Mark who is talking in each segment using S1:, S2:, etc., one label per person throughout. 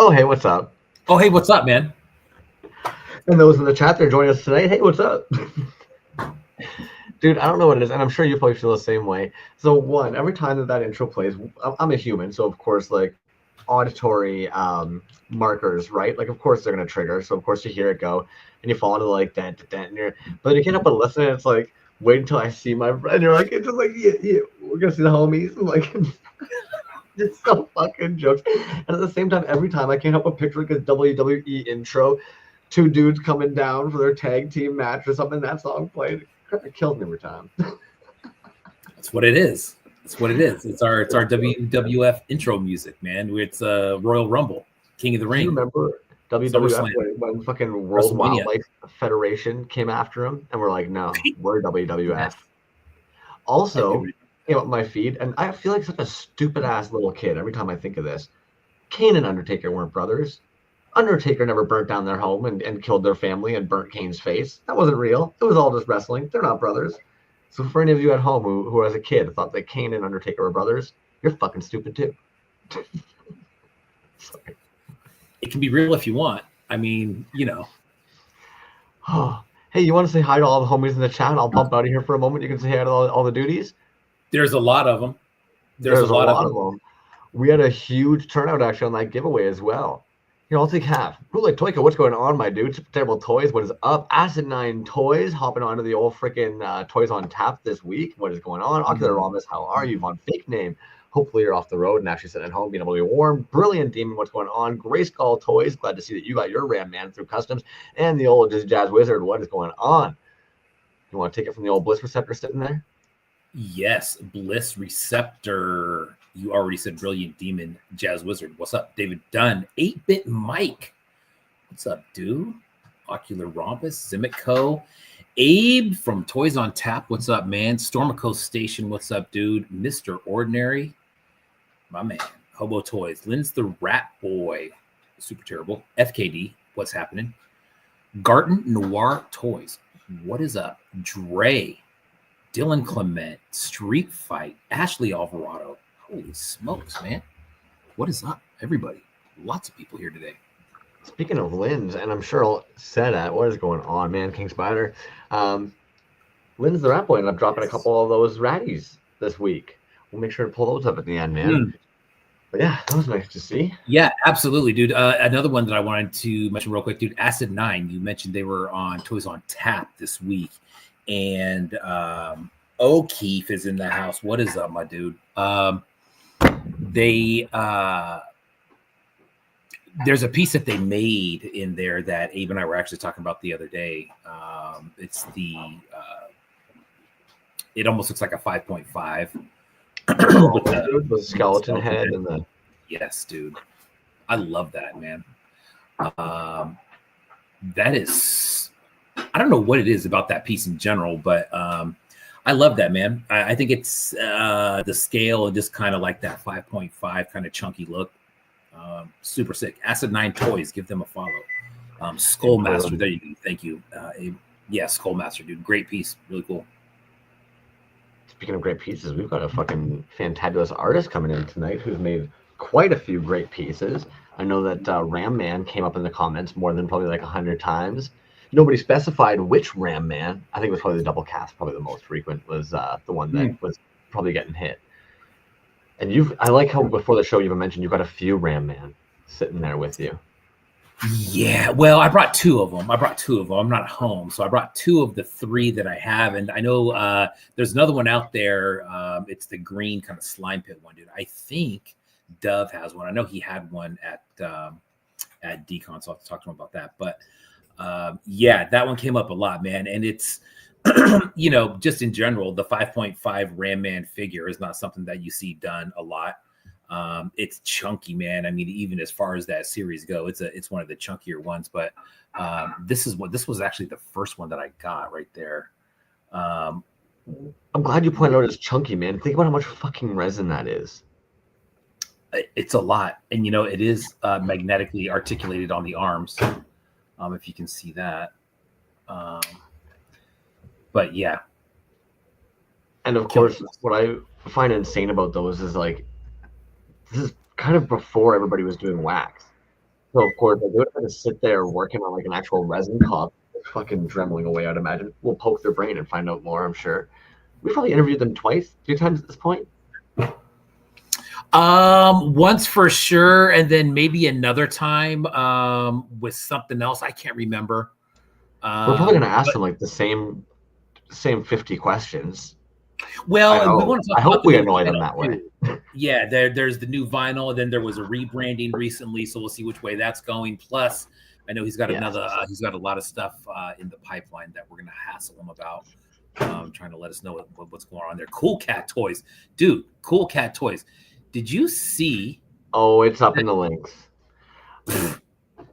S1: Oh, hey, what's up?
S2: Oh, hey, what's up, man?
S1: And those in the chat, they're joining us tonight. Hey, what's up? Dude, I don't know what it is, and I'm sure you probably feel the same way. So, one, every time that intro plays, I'm a human, so of course, like, auditory markers, right? Like, of course they're going to trigger, so of course you hear it go, and you fall into, like, that, and but then you get up and listen, and it's like, wait until I see my friend, you're like, it's just like, yeah, we're going to see the homies, I'm like, just so fucking jokes. And at the same time, every time I can't help but picture like a WWE intro, two dudes coming down for their tag team match or something. That song played. It kills me every time.
S2: That's what it is. That's what it is. It's our WWF intro music, man. It's Royal Rumble, King of the
S1: Do you
S2: Ring,
S1: remember WWF
S2: SummerSlam,
S1: when fucking World
S2: WrestleMania.
S1: Wildlife Federation came after him and we're like, no, we're WWF.
S2: Yes.
S1: Also, came up my feed, and I feel like such a stupid ass little kid every time I think of this. Kane and Undertaker weren't brothers. Undertaker never burnt down their home and killed their family and burnt Kane's face. That wasn't real. It was all just wrestling. They're not brothers. So for any of you at home who as a kid thought that Kane and Undertaker were brothers, you're fucking stupid too.
S2: Sorry. It can be real if you want. I mean, you know.
S1: Hey, you want to say hi to all the homies in the chat? I'll bump out of here for a moment. You can say hi to all the duties.
S2: There's a lot of them.
S1: There's a lot of them. We had a huge turnout actually on that giveaway as well. Here, I'll take half. Like Toyka, what's going on, my dude? Super Terrible Toys, what is up? Acid 9 Toys, hopping onto the old freaking Toys on Tap this week. What is going on? Ocular Rhombus, how are you? Von Fake Name. Hopefully you're off the road and actually sitting at home, being able to be warm. Brilliant Demon, what's going on? Grayskull Toys, glad to see that you got your Ram Man through customs. And the old Jazz Wizard, what is going on? You want to take it from the old Bliss Receptor sitting there?
S2: Yes, Bliss Receptor. You already said Brilliant Demon, Jazz Wizard. What's up, David Dunn? 8-Bit Mike. What's up, dude? Ocular Rompus, Zimot Co. Abe from Toys on Tap. What's up, man? Stormico Station. What's up, dude? Mr. Ordinary. My man. Hobo Toys. Lynn's the Rat Boy. Super terrible. FKD. What's happening? Garten Noir Toys. What is up? Dre. Dylan Clement. Street Fight. Ashley Alvarado. Holy smokes, man. What is up, everybody? Lots of people here today.
S1: Speaking of Lynn's, and I'm sure I'll say that, what is going on, man? King Spider. Lynn's the Rat Boy, and I'm dropping a couple of those ratties this week. We'll make sure to pull those up at the end, man. But yeah, that was nice to see.
S2: Yeah, absolutely, dude. Another one that I wanted to mention real quick, dude, Acid 9. You mentioned they were on Toys on Tap this week. And O'Keefe is in the house. What is up, my dude? There's a piece that they made in there that Abe and I were actually talking about the other day. It's it almost looks like a 5.5
S1: with the skeleton head and the.
S2: Yes, dude. I love that, man. That is, I don't know what it is about that piece in general, but I love that, man. I think it's the scale and just kind of like that 5.5 kind of chunky look. Super sick. Acid 9 Toys, give them a follow. Skullmaster, there you go. Thank you. Yeah, Skullmaster, dude. Great piece. Really cool.
S1: Speaking of great pieces, we've got a fucking fantabulous artist coming in tonight who's made quite a few great pieces. I know that Ram Man came up in the comments more than probably like 100 times. Nobody specified which Ram Man. I think it was probably the double cast, probably the most frequent was the one that was probably getting hit. And I like how before the show you even mentioned you've got a few Ram Man sitting there with you.
S2: Yeah, well, I brought two of them. I'm not home, so I brought two of the three that I have. And I know there's another one out there. It's the green kind of slime pit one, dude. I think Dove has one. I know he had one at Decon, so I'll have to talk to him about that. But yeah, that one came up a lot, man. And it's, you know, just in general, the 5.5 Ram Man figure is not something that you see done a lot. It's chunky, man. I mean, even as far as that series go, it's one of the chunkier ones. But this was actually the first one that I got right there.
S1: I'm glad you pointed out it's chunky, man. Think about how much fucking resin that is.
S2: It's a lot, and you know it is magnetically articulated on the arms. If you can see that, but yeah.
S1: And of course, what I find insane about those is like, this is kind of before everybody was doing wax. So of course, like, they would have to sit there working on like an actual resin cup, fucking dremeling away. I'd imagine. We'll poke their brain and find out more. I'm sure. We probably interviewed them twice, 3 times at this point.
S2: Once for sure, and then maybe another time with something else. I can't remember.
S1: We're probably gonna ask
S2: But
S1: them like the same 50 questions. I
S2: well, we
S1: hope.
S2: want to
S1: I
S2: talk about
S1: hope
S2: the
S1: we
S2: new
S1: annoy them
S2: vinyl
S1: that way.
S2: too. Yeah, there's the new vinyl, and then there was a rebranding recently, so we'll see which way that's going. Plus, I know he's got
S1: Yes.
S2: another. He's got a lot of stuff in the pipeline that we're gonna hassle him about. Trying to let us know what's going on there. Cool Cat Toys, dude. Cool Cat Toys. Did you see?
S1: Oh, it's up in the links.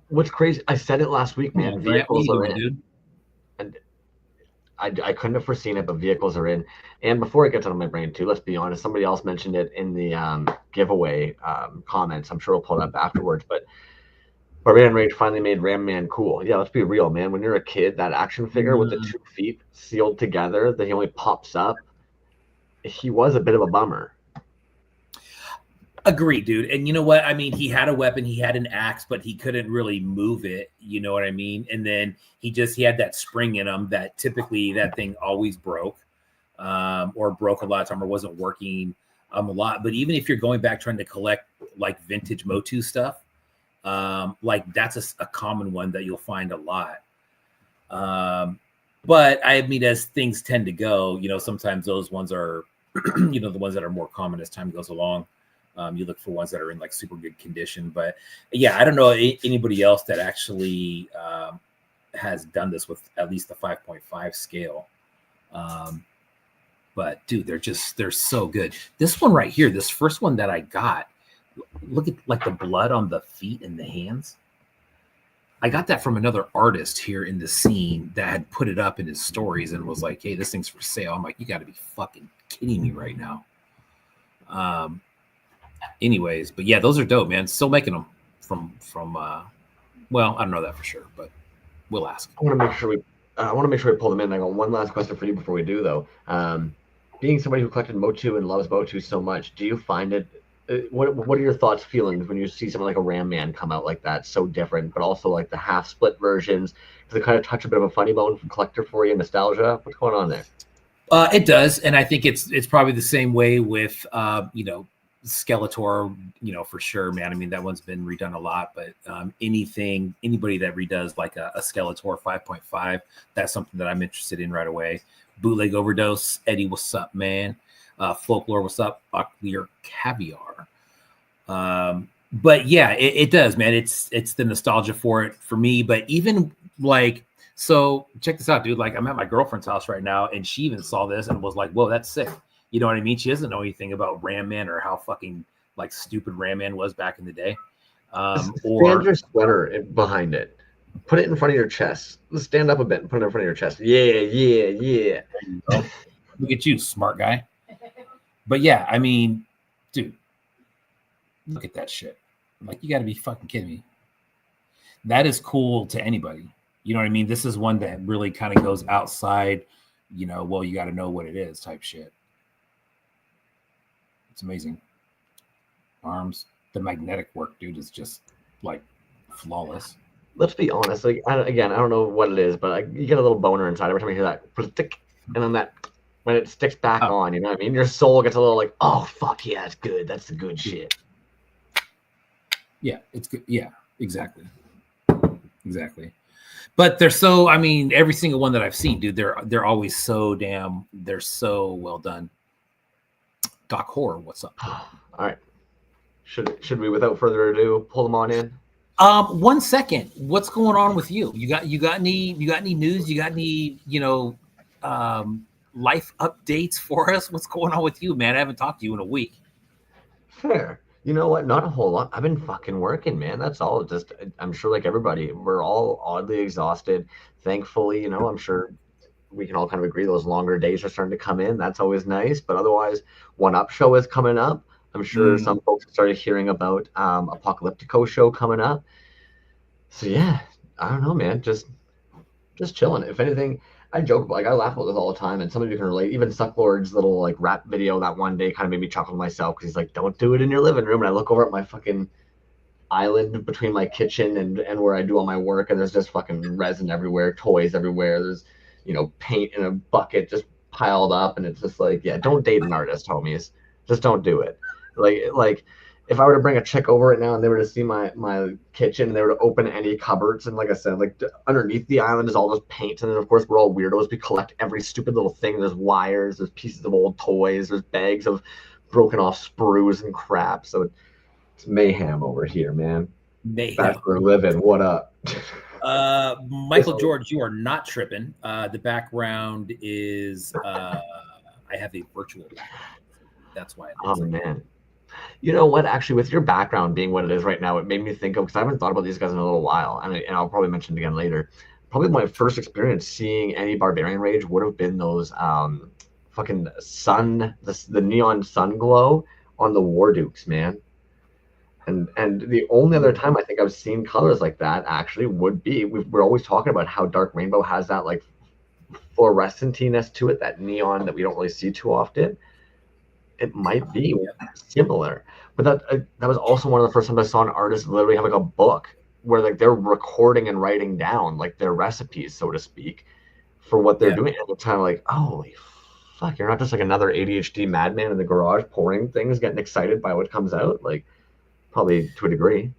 S1: What's crazy? I said it last week,
S2: Come on,
S1: man.
S2: Grant. What are
S1: Vehicles
S2: you
S1: are
S2: doing,
S1: in,
S2: dude?
S1: and I couldn't have foreseen it, but vehicles are in. And before it gets out of my brain, too, let's be honest. Somebody else mentioned it in the giveaway comments. I'm sure we'll pull it up afterwards. But Barbarian Rage finally made Ram Man cool. Yeah, let's be real, man. When you're a kid, that action figure with the 2 feet sealed together that he only pops up, he was a bit of a bummer.
S2: Agreed, dude. And you know what? I mean, he had a weapon, he had an axe, but he couldn't really move it. You know what I mean? And then he had that spring in him that typically that thing always broke, or broke a lot of time, or wasn't working a lot. But even if you're going back trying to collect like vintage Motu stuff, like that's a common one that you'll find a lot. But I mean, as things tend to go, sometimes those ones are, the ones that are more common as time goes along. You look for ones that are in like super good condition. But yeah, I don't know anybody else that actually has done this with at least the 5.5 scale. But dude, they're so good. This one right here, this first one that I got, look at like the blood on the feet and the hands. I got that from another artist here in the scene that had put it up in his stories and was like, hey, this thing's for sale. I'm like, you got to be fucking kidding me right now. Anyways, but yeah, those are dope, man. Still making them from well, I don't know that for sure, but we'll ask.
S1: I want to make sure we pull them in. I got one last question for you before we do, though. Being somebody who collected Motu and loves Motu so much, do you find it? What are your thoughts, feelings when you see something like a Ram Man come out like that, so different, but also like the half split versions? Does it kind of touch a bit of a funny bone from collector for you, nostalgia? What's going on there?
S2: It does, and I think it's probably the same way with Skeletor, for sure, man. I mean, that one's been redone a lot, but anybody that redoes like a Skeletor 5.5, that's something that I'm interested in right away. Bootleg Overdose, Eddie, what's up, man? Folklore, what's up? Clear Caviar. But yeah, it does, man. It's the nostalgia for it for me. But even like, so check this out, dude. Like, I'm at my girlfriend's house right now, and she even saw this and was like, "Whoa, that's sick." You know what I mean? She doesn't know anything about Ram Man or how fucking like stupid Ram Man was back in the day.
S1: Stand your sweater behind it. Put it in front of your chest. Let's stand up a bit and put it in front of your chest. Yeah.
S2: Look at you, smart guy. But yeah, I mean, dude, look at that shit. Like, you got to be fucking kidding me. That is cool to anybody. You know what I mean? This is one that really kind of goes outside, well, you got to know what it is type shit. It's amazing. Arms, the magnetic work, dude, is just like flawless.
S1: Let's be honest. Like, I don't know what it is, but you get a little boner inside every time you hear that, and then that when it sticks back on, you know what I mean? Your soul gets a little like, oh fuck yeah, it's good. That's the good shit.
S2: Yeah, it's good. Yeah, exactly. But they're so, I mean, every single one that I've seen, dude, they're always so they're so well done. Doc Horror, what's up?
S1: All right. Should we, without further ado, pull them on in?
S2: 1 second. What's going on with you? You got any news? You got any, life updates for us? What's going on with you, man? I haven't talked to you in a week.
S1: Fair. You know what? Not a whole lot. I've been fucking working, man. That's all. Just, I'm sure like everybody, we're all oddly exhausted. Thankfully, I'm sure we can all kind of agree those longer days are starting to come in. That's always nice. But otherwise, One Up show is coming up. I'm sure some folks have started hearing about Apocalyptico show coming up. So yeah, I don't know, man. Just chilling. If anything, I joke, like I laugh about this all the time, and some of you can relate. Even Sucklord's little like rap video that one day kind of made me chuckle to myself because he's like, "Don't do it in your living room." And I look over at my fucking island between my kitchen and where I do all my work, and there's just fucking resin everywhere, toys everywhere. There's, paint in a bucket just piled up, and it's just like, yeah, don't date an artist, homies. Just don't do it. Like if I were to bring a chick over right now and they were to see my kitchen and they were to open any cupboards, and like I said, like underneath the island is all this paint, and then of course we're all weirdos. We collect every stupid little thing. There's wires, there's pieces of old toys, there's bags of broken off sprues and crap. So it's mayhem over here, man.
S2: Mayhem.
S1: Bachelor living. What up?
S2: Michael George, you are not tripping. The background is I have a virtual background. That's why.
S1: Oh man. You know what? Actually, with your background being what it is right now, it made me think of, because I haven't thought about these guys in a little while, and I'll probably mention it again later. Probably my first experience seeing any Barbarian Rage would have been those fucking the neon sun glow on the War Dukes, man. And the only other time I think I've seen colors like that actually would be, we're always talking about how Dark Rainbow has that like fluorescentiness to it, that neon that we don't really see too often. It might be similar, but that was also one of the first times I saw an artist literally have like a book where like they're recording and writing down like their recipes, so to speak, for what they're doing. And it's kind of like, holy fuck, you're not just like another ADHD madman in the garage pouring things, getting excited by what comes out. Like, probably to a degree.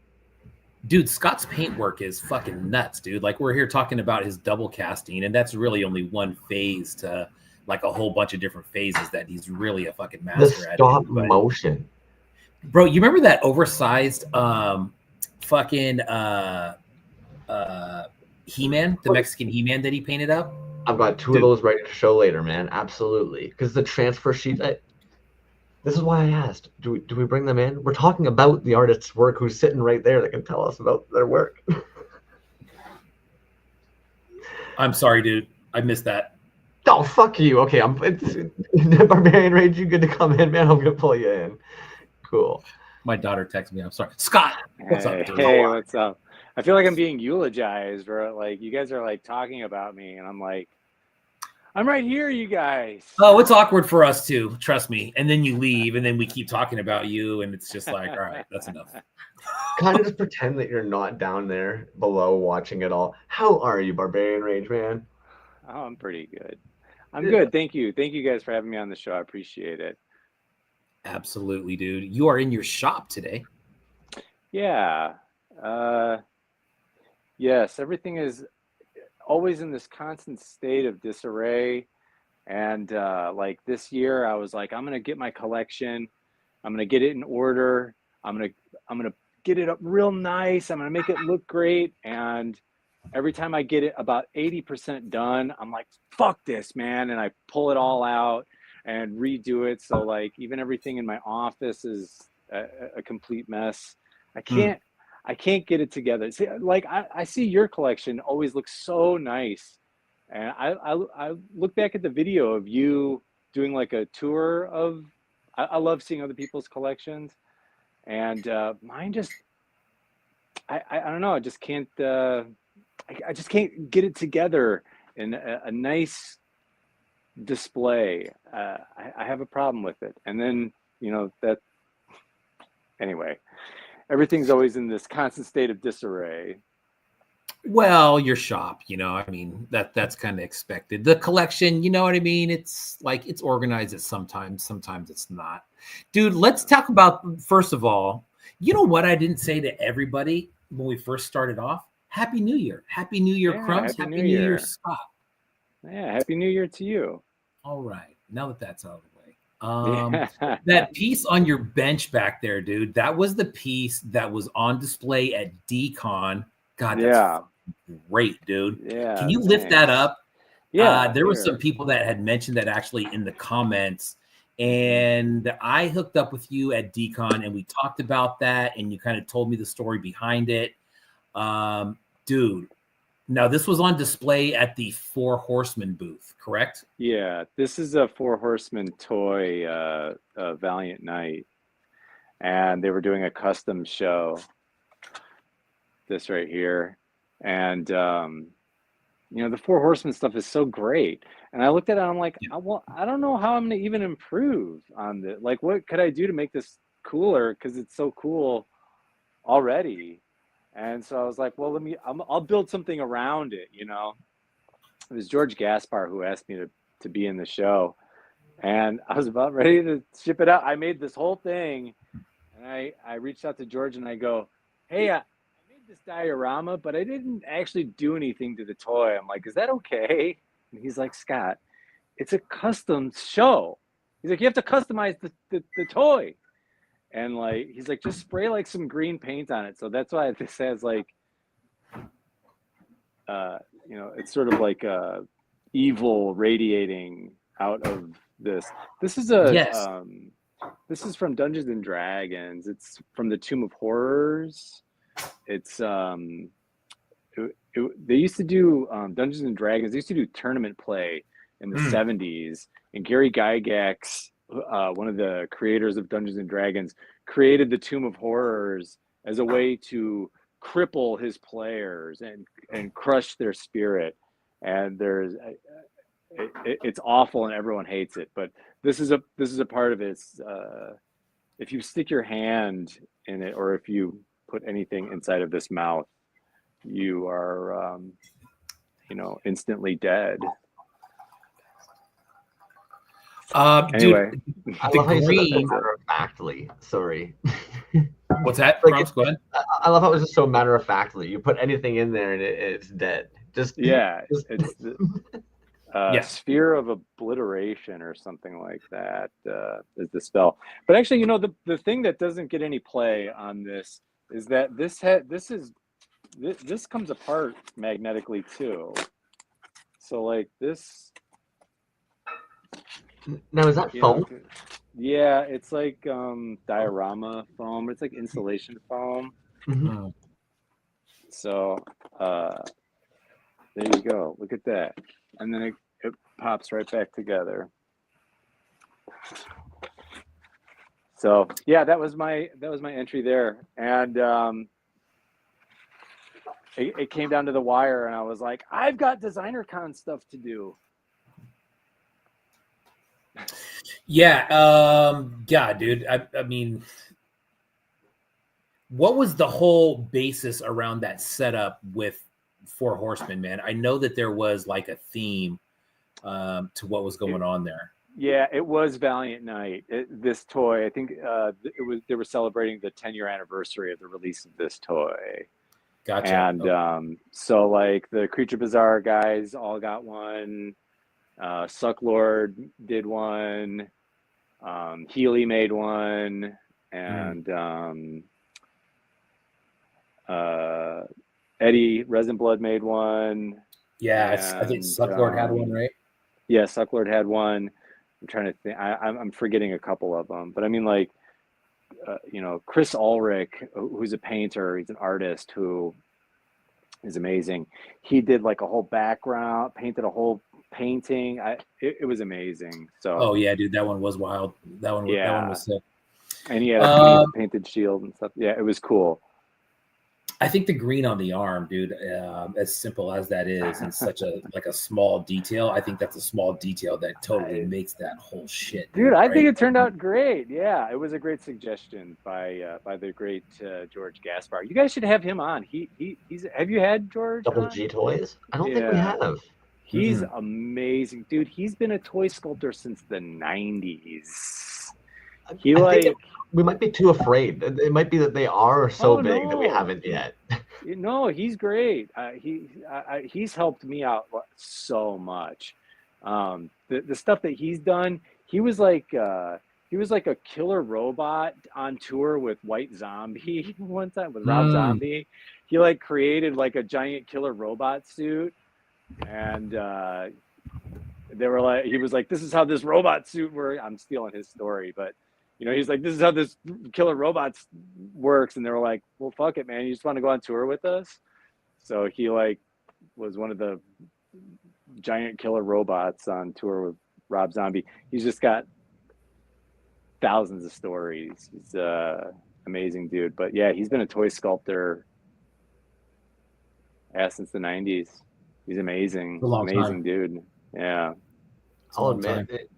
S2: Dude, Scott's paintwork is fucking nuts, dude. Like, we're here talking about his double casting, and that's really only one phase to like a whole bunch of different phases that he's really a fucking master at.
S1: The stop motion.
S2: Bro, you remember that oversized fucking He-Man, the Mexican He-Man that he painted up?
S1: I've got two of those ready to show later, man. Absolutely. Because the transfer sheet, this is why I asked, do we bring them in? We're talking about the artist's work who's sitting right there that can tell us about their work.
S2: I'm sorry, dude. I missed that.
S1: Oh, fuck you. Okay, it's Barbarian Rage, you good to come in, man? I'm going to pull you in. Cool.
S2: My daughter texted me. I'm sorry. Scott, what's up, dude?
S3: Hey, what's up? I feel like I'm being eulogized, bro. Like, you guys are like talking about me, and I'm like, I'm right here, you guys.
S2: Oh, it's awkward for us too. Trust me. And then you leave, and then we keep talking about you, and it's just like, all right, that's enough.
S1: Kind of just pretend that you're not down there below watching it all. How are you, Barbarian Rage, man?
S3: Oh, I'm pretty good. I'm good. Thank you. Thank you guys for having me on the show. I appreciate it.
S2: Absolutely, dude. You are in your shop today.
S3: Yeah. Yes, everything is always in this constant state of disarray. And like this year, I was like, I'm gonna get my collection. I'm gonna get it in order. I'm gonna get it up real nice. I'm gonna make it look great. And every time I get it about 80% done, I'm like, fuck this, man. And I pull it all out and redo it. So like even everything in my office is a complete mess. I can't get it together. See, like I see your collection always looks so nice. And I look back at the video of you doing like a tour of, I love seeing other people's collections. And mine just, I don't know, I just can't, I just can't get it together in a nice display. I have a problem with it. And then, that, anyway, everything's always in this constant state of disarray.
S2: Well, your shop, I mean, that's kind of expected. The collection, you know what I mean? It's like, it's organized at sometimes it's not. Dude, let's talk about, first of all, you know what I didn't say to everybody when we first started off? Happy New Year. Happy New Year, Crumbs. Happy New Year, Scott.
S3: Yeah, Happy New Year to you.
S2: All right. Now that that's out of the way. That piece on your bench back there, dude, that was the piece that was on display at DCon. God, that's great, dude.
S3: Yeah.
S2: Can you lift that up?
S3: Yeah.
S2: There were some people that had mentioned that actually in the comments. And I hooked up with you at DCon and we talked about that. And you kind of told me the story behind it. Dude, now this was on display at the Four Horsemen booth, correct?
S3: Yeah, this is a Four Horsemen toy, Valiant Knight, and they were doing a custom show. This right here, and the Four Horsemen stuff is so great. And I looked at it, and I'm like, well, I don't know how I'm gonna even improve on this. Like, what could I do to make this cooler? Because it's so cool already. And so I was like, well, I'll build something around it, you know. It was George Gaspar who asked me to be in the show, and I was about ready to ship it out. I made this whole thing, and I reached out to George and I go, hey, I made this diorama, but I didn't actually do anything to the toy. I'm like, is that okay? And he's like, Scott, it's a custom show. He's like, you have to customize the toy. And like, he's like, just spray like some green paint on it. So that's why this has like, you know, it's sort of like evil radiating out of this. This is this is from Dungeons and Dragons. It's from the Tomb of Horrors. It's they used to do Dungeons and Dragons. They used to do tournament play in the 70s, and Gary Gygax, one of the creators of Dungeons and Dragons, created the Tomb of Horrors as a way to cripple his players and crush their spirit. And it's awful and everyone hates it. But this is a part of it. If you stick your hand in it, or if you put anything inside of this mouth, you are, you know, instantly dead. Anyway,
S2: Dude,
S1: I
S2: the
S1: love how you said that so
S2: green.
S1: matter of factly. Sorry.
S2: What's that?
S1: Like,
S2: Ross, go ahead.
S1: I love how it's just so matter of factly. You put anything in there and it's dead. Just
S3: yeah,
S1: just,
S3: it's the
S2: Yes.
S3: sphere of obliteration or something like that is the spell. But actually, you know, the thing that doesn't get any play on this is that this comes apart magnetically too. So like this.
S1: Now is that foam?
S3: Yeah, it's like diorama foam. It's like insulation foam.
S1: Mm-hmm.
S3: So there you go. Look at that. And then it pops right back together. So yeah, that was my entry there. And it came down to the wire, and I was like, I've got DesignerCon stuff to do.
S2: Yeah, yeah, dude. I mean, what was the whole basis around that setup with Four Horsemen, man? I know that there was like a theme to what was going on there.
S3: Yeah, it was Valiant Night. This toy, I think they were celebrating the 10-year anniversary of the release of this toy.
S2: Gotcha.
S3: And okay. So like the Creature Bazaar guys all got one. Sucklord did one. Healy made one, and Eddie Resinblood made one.
S2: Yeah, I think Sucklord had one, right?
S3: Yeah, Sucklord had one. I'm trying to think. I'm forgetting a couple of them, but I mean, like, you know, Chris Ulrich, who's a painter, he's an artist who is amazing. He did like a whole background, painted a whole painting. It was amazing. So
S2: oh yeah, dude, that one was wild. That one was sick.
S3: And he had a painted shield and stuff. Yeah, it was cool.
S2: I think the green on the arm, dude, as simple as that is, and such a like a small detail. I think that's a small detail that totally makes that whole shit.
S3: Dude, I think it turned out great. Yeah, it was a great suggestion by the great George Gaspar. You guys should have him on. He's. Have you had George?
S1: Double G Toys? I don't think we have.
S3: He's amazing, dude. He's been a toy sculptor since the 90s.
S1: We might be too afraid. It might be that they are so big that we haven't yet.
S3: No, he's great. He's helped me out so much. The stuff that he's done, he was like a killer robot on tour with White Zombie one time with Rob Zombie. He like created like a giant killer robot suit, and they were like, he was like, this is how this robot suit works. I'm stealing his story, but you know, he's like, this is how this killer robot works. And they were like, well, fuck it, man. You just want to go on tour with us? So he like was one of the giant killer robots on tour with Rob Zombie. He's just got thousands of stories. He's amazing dude. But yeah, he's been a toy sculptor since the 90s. He's amazing. Amazing dude. Yeah.
S1: I'll admit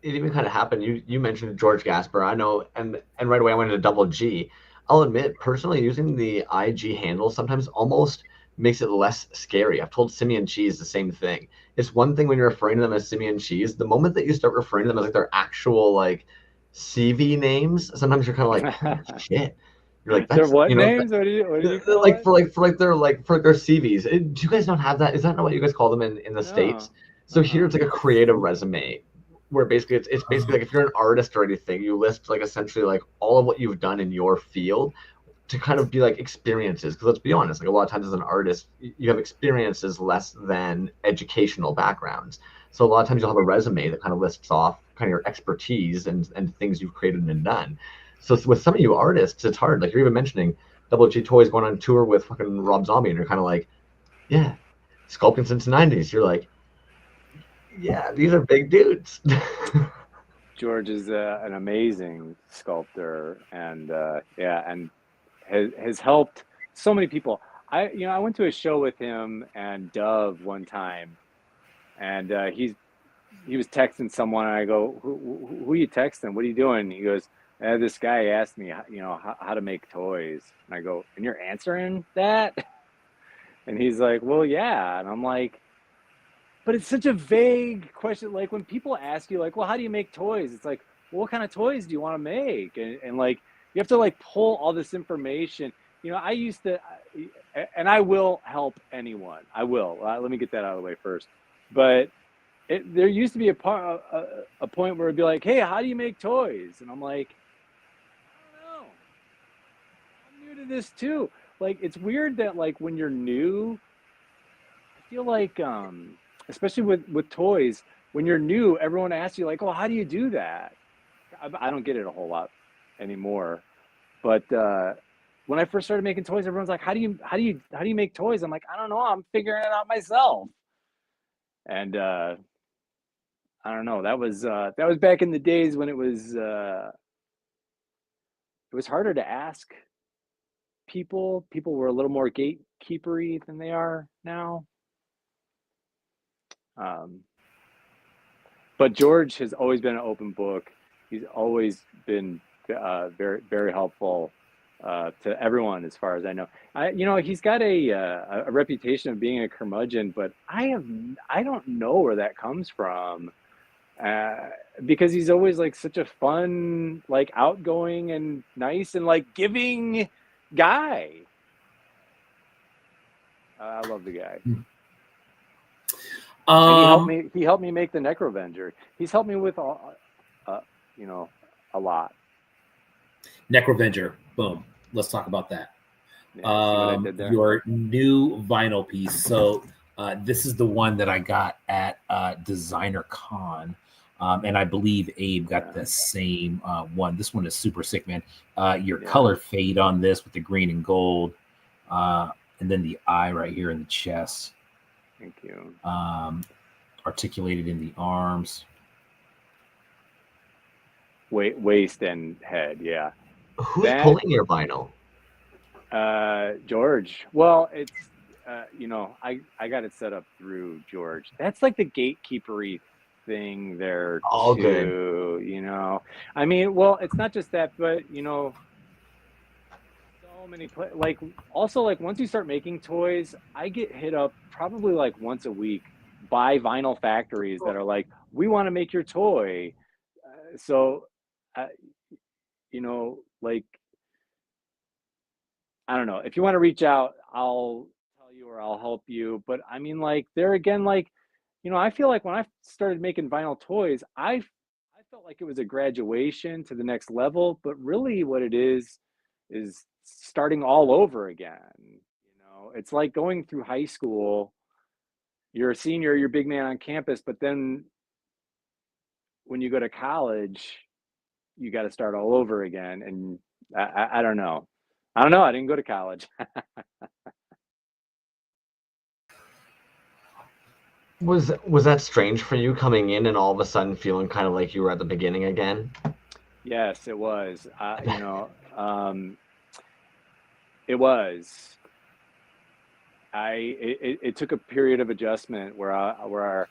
S1: it even kind of happened. You mentioned George Gaspar. I know, and right away I went into Double G. I'll admit, personally, using the IG handle sometimes almost makes it less scary. I've told Simeon Cheese the same thing. It's one thing when you're referring to them as Simeon Cheese. The moment that you start referring to them as like their actual like CV names, sometimes you're kind of like, holy shit. You're like,
S3: They're
S1: that's
S3: what names? What do you call
S1: like
S3: it?
S1: for their CVs. Do you guys not have that? Is that not what you guys call them in the States?
S3: No.
S1: So here
S3: Uh-uh.
S1: it's like a creative resume where basically it's basically like if you're an artist or anything, you list like essentially like all of what you've done in your field to kind of be like experiences. Because let's be honest, like a lot of times as an artist, you have experiences less than educational backgrounds. So a lot of times you'll have a resume that kind of lists off kind of your expertise and things you've created and done. So with some of you artists, it's hard. Like you're even mentioning Double G Toys going on tour with fucking Rob Zombie, and you're kind of like, yeah, sculpting since the '90s. You're like, yeah, these are big dudes.
S3: George is an amazing sculptor, and yeah, and has helped so many people. I went to a show with him and Dove one time, and he was texting someone, and I go, who are you texting? What are you doing? He goes, this guy asked me, how to make toys. And I go, and you're answering that? And he's like, well, yeah. And I'm like, but it's such a vague question. Like when people ask you, like, well, how do you make toys? It's like, well, what kind of toys do you want to make? And like, you have to like pull all this information. I used to, and I will help anyone. I will. Let me get that out of the way first. But there used to be a point where it'd be like, hey, how do you make toys? And I'm like, I don't know. I'm new to this too. Like, it's weird that like when you're new, I feel like, especially with toys, when you're new, everyone asks you like, oh, how do you do that? I don't get it a whole lot anymore. But when I first started making toys, everyone's like, how do you make toys? I'm like, I don't know. I'm figuring it out myself. And I don't know. That was back in the days when it was harder to ask people. People were a little more gatekeepery than they are now. Um, but George has always been an open book. He's always been very very helpful to everyone, as far as I know. He's got a reputation of being a curmudgeon, but I don't know where that comes from. uh, because he's always like such a fun, like outgoing and nice and like giving guy. I love the guy. And he helped
S2: Um,
S3: me. He helped me make the Necrovenger. He's helped me with uh, you know, a lot.
S2: Necrovenger. Boom. Let's talk about that.
S3: Yeah, see what I did there?
S2: Your new vinyl piece. So this is the one that I got at Designer Con. And I believe Abe got
S3: Yeah.
S2: the same one. This one is super sick, man. Your
S3: Yeah.
S2: color fade on this with the green and gold. And then the eye right here in the chest.
S3: Thank you.
S2: Articulated in the arms.
S3: Waist and head. Yeah.
S1: Who's
S3: That
S1: pulling your vinyl?
S3: George. Well, it's I got it set up through George. That's like the gatekeepery thing there
S1: All good.
S3: too. I mean, well, it's not just that, but so many like also like once you start making toys, I get hit up probably like once a week by vinyl factories that are like, we want to make your toy. So, uh, like, I don't know. If you want to reach out, I'll tell you or I'll help you. But I mean, like, there again, like, I feel like when I started making vinyl toys, I felt like it was a graduation to the next level. But really, what it is starting all over again. It's like going through high school. You're a senior, you're a big man on campus, but then when you go to college, you got to start all over again. And I don't know. I don't know. I didn't go to college.
S1: Was that strange for you coming in and all of a sudden feeling kind of like you were at the beginning again?
S3: Yes, it was. It was. It took a period of adjustment where I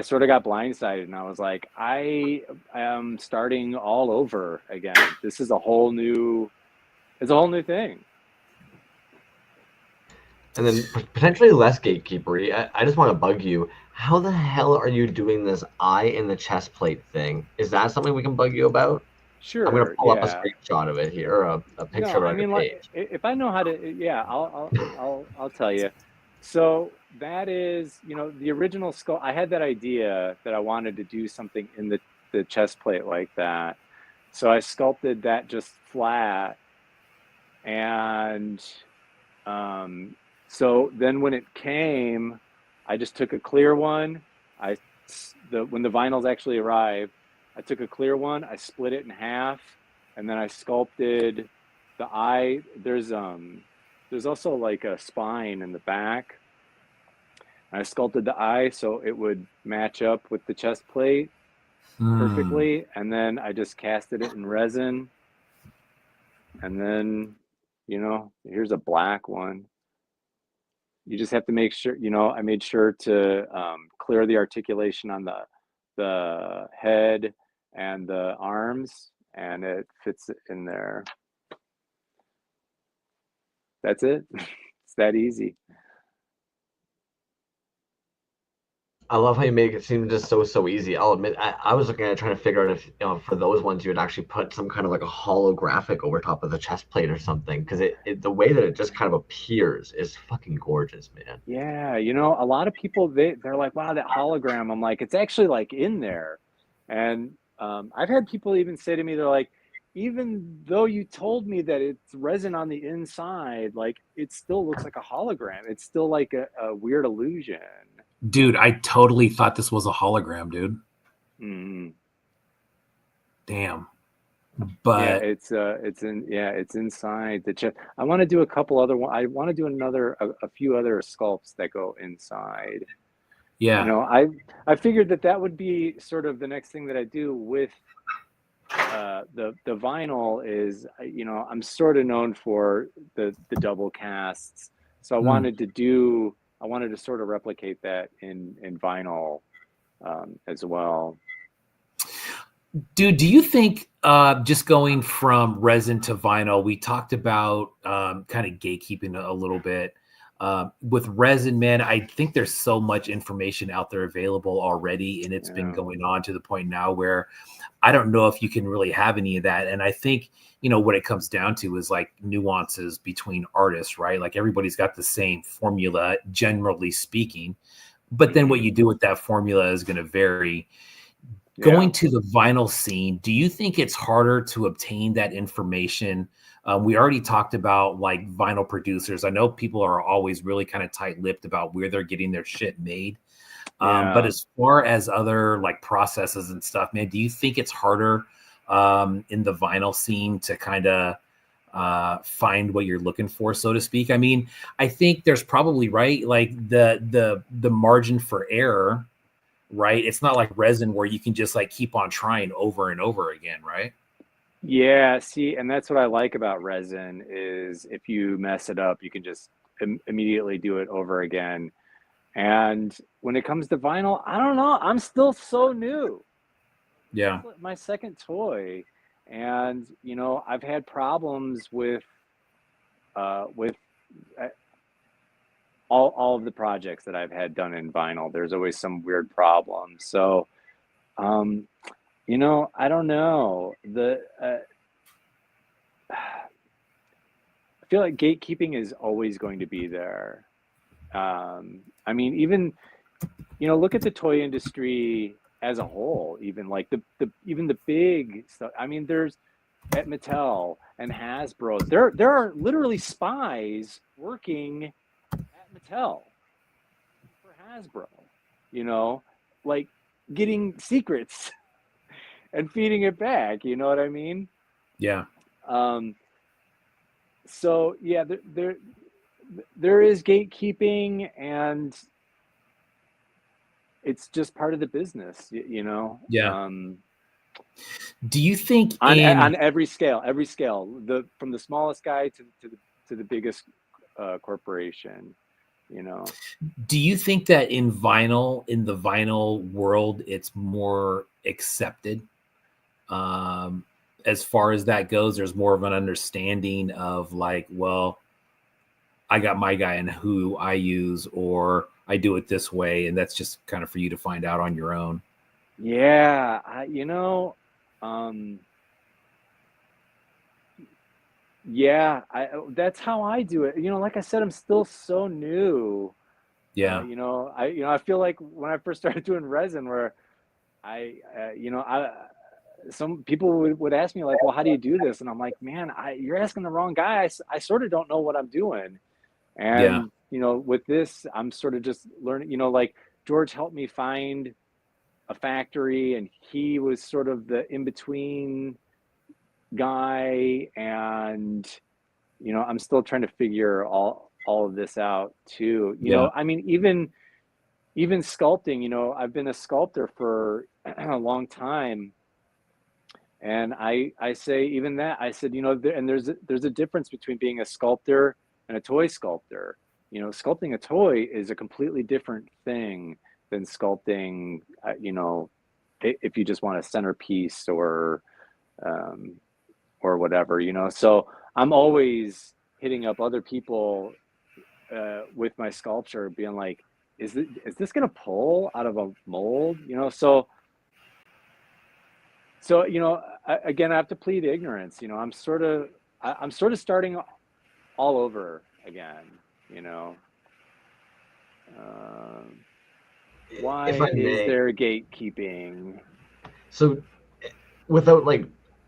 S3: sort of got blindsided, and I was like, I am starting all over again. This is a whole new It's a whole new thing.
S1: And then potentially less gatekeepery. I just want to bug you. How the hell are you doing this eye in the chest plate thing? Is that something we can bug you about? I'm gonna
S3: Sure,
S1: pull up a
S3: yeah.
S1: screenshot of it here, or a
S3: No,
S1: picture of it
S3: I
S1: on your
S3: mean, like,
S1: page.
S3: if I know how to, yeah, I'll tell you. So that is, the original skull. I had that idea that I wanted to do something in the chest plate like that. So I sculpted that just flat, and so then when it came, I just took a clear one. When the vinyls actually arrived, I took a clear one, I split it in half, and then I sculpted the eye. There's also like a spine in the back. And I sculpted the eye so it would match up with the chest plate perfectly, and then I just casted it in resin, and then here's a black one. You just have to make sure, I made sure to clear the articulation on the head and the arms, and it fits in there. That's it. It's that easy.
S1: I love how you make it seem just so easy. I'll admit, I was looking at trying to figure out if for those ones you would actually put some kind of like a holographic over top of the chest plate or something, because the way that it just kind of appears is fucking gorgeous, man.
S3: Yeah, a lot of people they're like, wow, that hologram. I'm like, it's actually like in there. And I've had people even say to me, they're like, even though you told me that it's resin on the inside, like it still looks like a hologram. It's still like a weird illusion.
S2: Dude, I totally thought this was a hologram, dude.
S3: Mm.
S2: Damn.
S3: Yeah,
S2: But
S3: it's inside the chest. I want to do a couple other one. I want to do a few other sculpts that go inside.
S2: yeah.
S3: I figured that would be sort of the next thing that I do with the vinyl is, I'm sort of known for the double casts. So I wanted to sort of replicate that in vinyl as well.
S2: Dude, do you think just going from resin to vinyl, we talked about kind of gatekeeping a little bit. With resin, man, I think there's so much information out there available already, and it's been going on to the point now where I don't know if you can really have any of that. And I think, what it comes down to is like nuances between artists, right? Like everybody's got the same formula, generally speaking, but then what you do with that formula is going to vary. Going to the vinyl scene, do you think it's harder to obtain that information? We already talked about like vinyl producers. I know people are always really kind of tight-lipped about where they're getting their shit made. But as far as other like processes and stuff, man, do you think it's harder in the vinyl scene to kind of find what you're looking for, so to speak? I mean, I think there's probably, right, like the margin for error, right? It's not like resin where you can just like keep on trying over and over again, right?
S3: Yeah, see, and that's what I like about resin is if you mess it up, you can just immediately do it over again. And when it comes to vinyl, I don't know. I'm still so new.
S2: Yeah.
S3: My second toy, and I've had problems with uh, all of the projects that I've had done in vinyl. There's always some weird problem. So, I don't know. I feel like gatekeeping is always going to be there. I mean, even look at the toy industry as a whole. Even like even the big stuff. I mean, there's at Mattel and Hasbro. There are literally spies working at Mattel for Hasbro. Like getting secrets and feeding it back. You know what I mean?
S2: Yeah.
S3: So yeah, there is gatekeeping, and it's just part of the business,
S2: Yeah. Do you think
S3: on every scale, from the smallest guy to the biggest corporation,
S2: Do you think that in the vinyl world, it's more accepted? as far as that goes, there's more of an understanding of like, well, I got my guy and who I use, or I do it this way. And that's just kind of for you to find out on your own.
S3: Yeah. Yeah, that's how I do it. Like I said, I'm still so new.
S2: Yeah.
S3: I feel like when I first started doing resin, where some people would ask me like, well, how do you do this? And I'm like, man, you're asking the wrong guy. I sort of don't know what I'm doing. And, with this, I'm sort of just learning, like George helped me find a factory, and he was sort of the in-between guy. And, I'm still trying to figure all of this out too. I mean, even sculpting, I've been a sculptor for a long time. And I say, even that, I said, and there's a difference between being a sculptor and a toy sculptor. Sculpting a toy is a completely different thing than sculpting, if you just want a centerpiece or whatever, So I'm always hitting up other people with my sculpture, being like, is this going to pull out of a mold? So, again, I have to plead ignorance. I'm sort of starting all over again. Why is there gatekeeping?
S1: So, without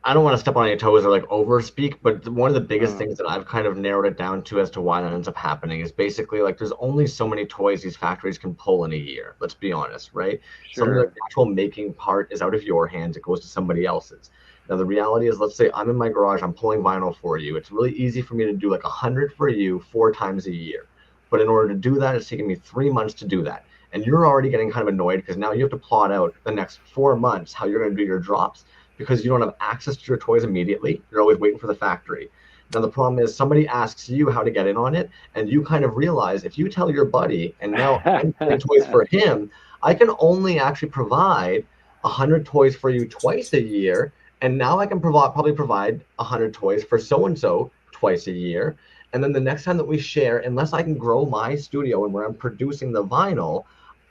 S1: I don't want to step on any toes or overspeak, but one of the biggest things that I've kind of narrowed it down to as to why that ends up happening is basically there's only so many toys these factories can pull in a year. Let's be honest, right?
S3: Sure.
S1: Some of the actual making part is out of your hands. It goes to somebody else's. Now, the reality is, let's say I'm in my garage, I'm pulling vinyl for you. It's really easy for me to do 100 for you 4 times a year. But in order to do that, it's taking me 3 months to do that. And you're already getting kind of annoyed because now you have to plot out the next 4 months how you're going to do your drops, because you don't have access to your toys immediately. You're always waiting for the factory. Now, the problem is somebody asks you how to get in on it, and you kind of realize if you tell your buddy, and now I'm putting toys for him, I can only actually provide 100 toys for you twice a year, and now I can probably provide 100 toys for so-and-so twice a year. And then the next time that we share, unless I can grow my studio and where I'm producing the vinyl,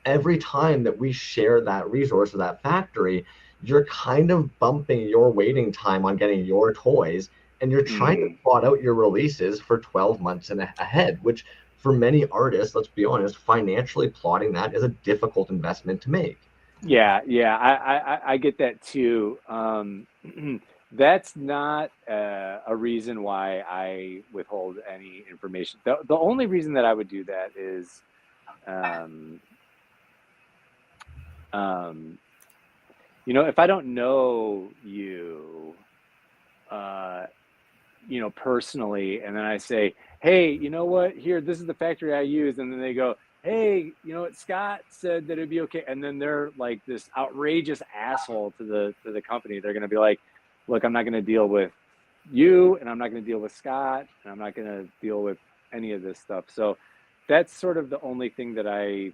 S1: every time that we share that resource or that factory, you're kind of bumping your waiting time on getting your toys, and you're trying to plot out your releases for 12 months ahead, which for many artists, let's be honest, financially plotting that is a difficult investment to make.
S3: Yeah, I get that too. That's not a reason why I withhold any information. The only reason that I would do that is if I don't know you, personally, and then I say, hey, you know what? Here, this is the factory I use. And then they go, hey, what? Scott said that it'd be okay. And then they're like this outrageous asshole to the company. They're going to be like, look, I'm not going to deal with you, and I'm not going to deal with Scott, and I'm not going to deal with any of this stuff. So that's sort of the only thing that I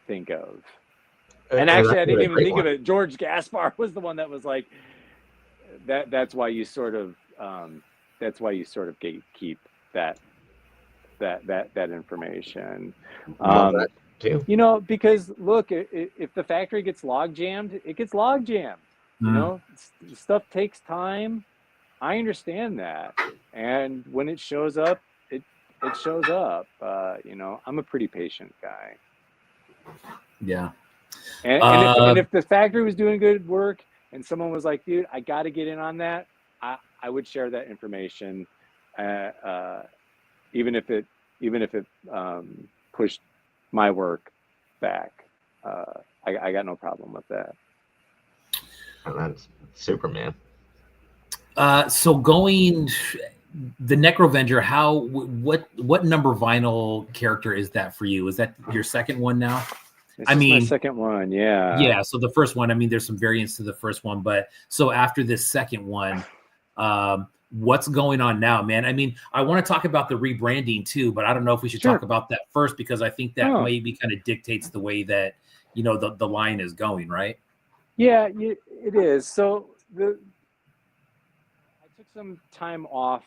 S3: think of. And actually, I didn't even think of it. George Gaspar was the one that was like, that's why you sort of gatekeep that information.
S1: That too.
S3: Because look, if the factory gets log jammed, it gets log jammed. Stuff takes time. I understand that, and when it shows up, it shows up. I'm a pretty patient guy.
S2: Yeah.
S3: And if the factory was doing good work and someone was like, dude, I got to get in on that, I would share that information, even if it pushed my work back. I got no problem with that.
S1: And that's Superman.
S2: So going the Necrovenger, what number vinyl character is that for you? Is that your second one now?
S3: My second one, yeah.
S2: Yeah, so the first one, there's some variants to the first one, but so after this second one, what's going on now, man? I want to talk about the rebranding too, but I don't know if we should talk about that first, because I think that maybe kind of dictates the way that, the line is going, right?
S3: Yeah, it is. So I took some time off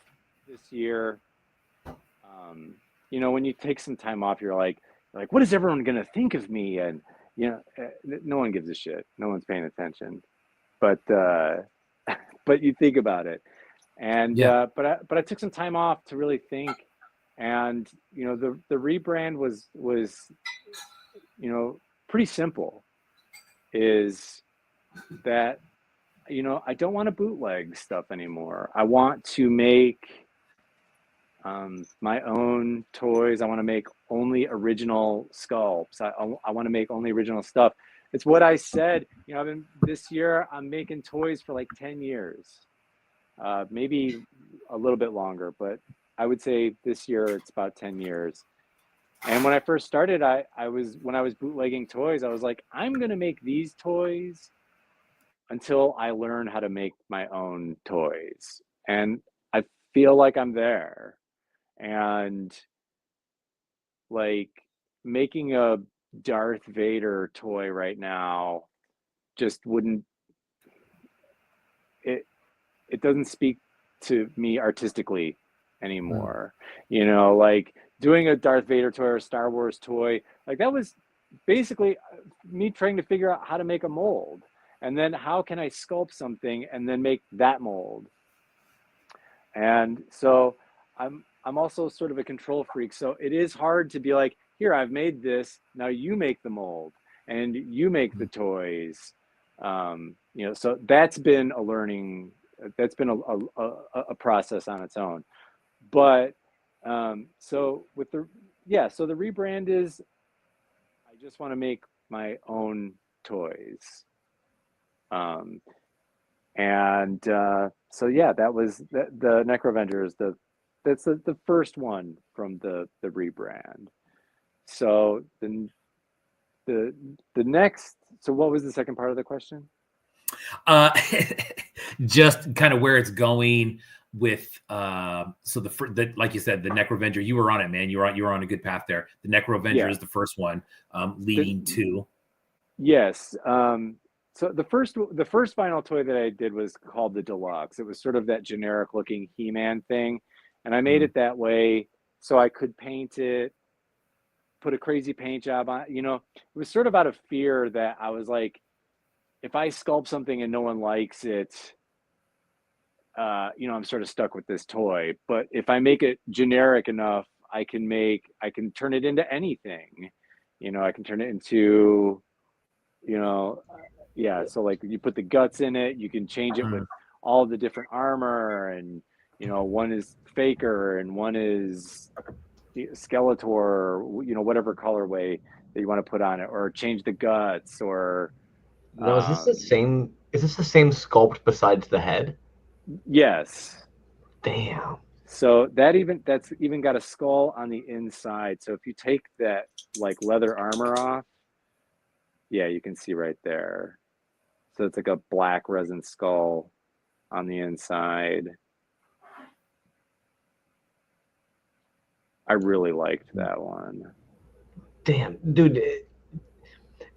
S3: this year. When you take some time off, you're like, what is everyone gonna think of me? And no one gives a shit. No one's paying attention. But but you think about it. And
S2: Yeah.
S3: but I took some time off to really think. And the rebrand was pretty simple. Is that I don't want to bootleg stuff anymore. I want to make my own toys. I want to make only original sculpts. I want to make only original stuff. It's what I said. This year I'm making toys for like 10 years, maybe a little bit longer, but I would say this year it's about 10 years. And when I first started, when I was bootlegging toys, I was like, I'm gonna make these toys until I learn how to make my own toys. And I feel like I'm there. And like making a Darth Vader toy right now just wouldn't it it doesn't speak to me artistically
S2: Mm.
S3: anymore. Like doing a Darth Vader toy or a Star Wars toy, like that was basically me trying to figure out how to make a mold. And then how can I sculpt something and then make that mold? And so I'm also sort of a control freak. So it is hard to be like, here, I've made this. Now you make the mold and you make the
S2: Mm.
S3: toys. So that's been a learning. That's been a process on its own. But so with the yeah, so the rebrand is I just want to make my own toys. Um, and so yeah, that was the Necrovenger is that's the first one from the rebrand. So the the next. So what was the second part of the question?
S2: Uh, just kind of where it's going with so like you said, the Necrovenger, you were on it, man. You were on a good path there. The Necrovenger
S3: Yeah.
S2: is the first one,
S3: The,
S2: leading to
S3: yes. So the first vinyl toy that I did was called the Deluxe. It was sort of that generic looking He-Man thing, and I made
S2: mm,
S3: it that way so I could paint it, put a crazy paint job on. It was sort of out of fear that I was like, if I sculpt something and no one likes it, I'm sort of stuck with this toy. But if I make it generic enough, I can turn it into anything. I can turn it into, you know, yeah. So like you put the guts in it, you can change it with
S2: mm,
S3: all the different armor, and one is Faker and one is Skeletor, whatever colorway that you want to put on it, or change the guts, or
S1: Now, is this the
S3: um,
S1: same? Is this the same sculpt besides the head?
S3: yes.
S1: Damn.
S3: So that's even got a skull on the inside. So if you take that like leather armor off, yeah, you can see right there. So it's like a black resin skull on the inside. I really liked that one.
S1: Damn, dude,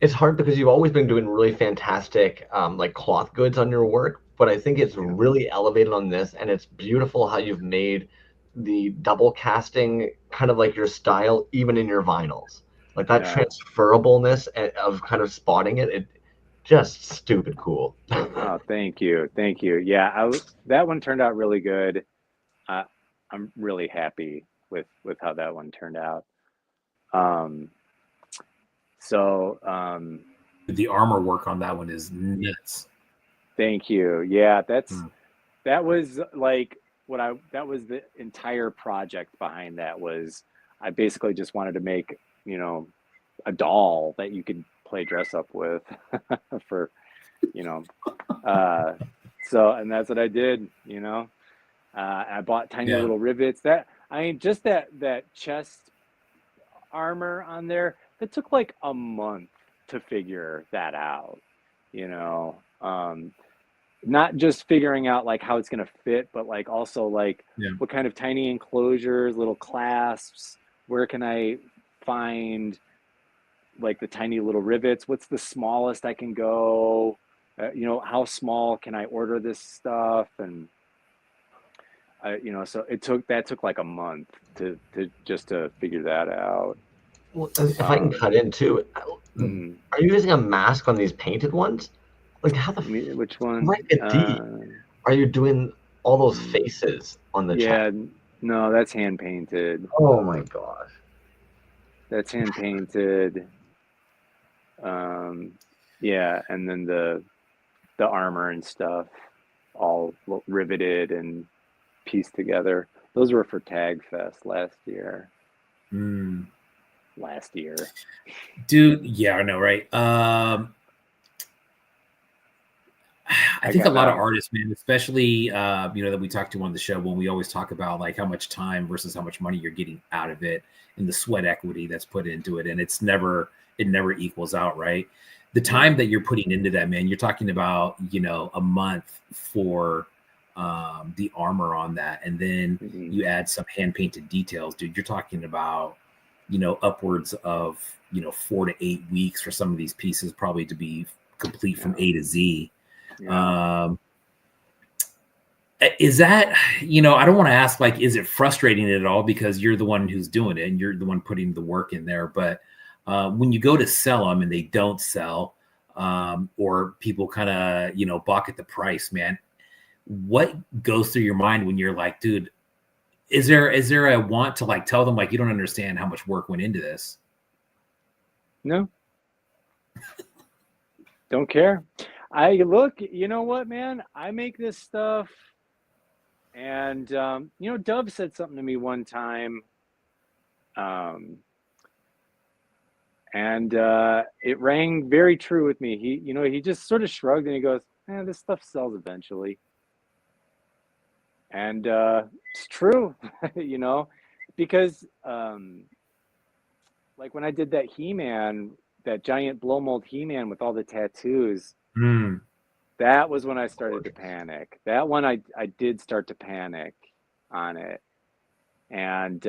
S1: it's hard because you've always been doing really fantastic like cloth goods on your work, but I think it's
S3: Yeah.
S1: really elevated on this, and it's beautiful how you've made the double casting kind of like your style even in your vinyls. Like that
S3: Yeah.
S1: transferableness of kind of spotting it just stupid cool.
S3: Oh, thank you. Thank you. Yeah, that one turned out really good. Uh, I'm really happy with how that one turned out. Um, so
S2: the armor work on that one is nuts.
S3: thank you. Yeah,
S2: Mm.
S3: that was like that was the entire project behind that. Was I basically just wanted to make, a doll that you could play dress up with for, you know, uh, and that's what I did, I bought tiny
S2: Yeah.
S3: little rivets just that chest armor on there, that took like a month to figure that out, you know, um, not just figuring out like how it's going to fit, but like also like
S2: Yeah.
S3: what kind of tiny enclosures, little clasps, where can I find like the tiny little rivets, what's the smallest I can go, how small can I order this stuff? And so that took like a month to just to figure that out.
S1: Well, if I can cut in too,
S3: Mm,
S1: are you using a mask on these painted ones? Like how the
S3: which one?
S1: right at D? Are you doing all those
S3: Mm,
S1: faces on the chest?
S3: yeah, no, that's hand painted.
S1: Oh my gosh.
S3: That's hand painted. Yeah, and then the armor and stuff all riveted and pieced together. Those were for Tag Fest last year.
S2: Mm.
S3: Last year.
S2: Dude, yeah, I know, right? I think a lot of artists, man, especially that we talk to on the show, when we always talk about like how much time versus how much money you're getting out of it and the sweat equity that's put into it, and it never equals out, right? The time that you're putting into that, man, you're talking about a month for the armor on that, and then you add some hand painted details, dude. You're talking about upwards of 4 to 8 weeks for some of these pieces, probably to be complete from A to Z.
S3: Yeah.
S2: Is that, I don't want to ask, like, is it frustrating at all because you're the one who's doing it and you're the one putting the work in there, but when you go to sell them and they don't sell, or people kind of balk at the price, man, what goes through your mind when you're like, dude, is there a want to like tell them like you don't understand how much work went into this?
S3: No. Don't care. You know what, man? I make this stuff, and Dove said something to me one time, and it rang very true with me. He just sort of shrugged and he goes, "This stuff sells eventually," and it's true, because like when I did that He-Man, that giant blow mold He-Man with all the tattoos. That was when I started to panic. That one I did start to panic on it. And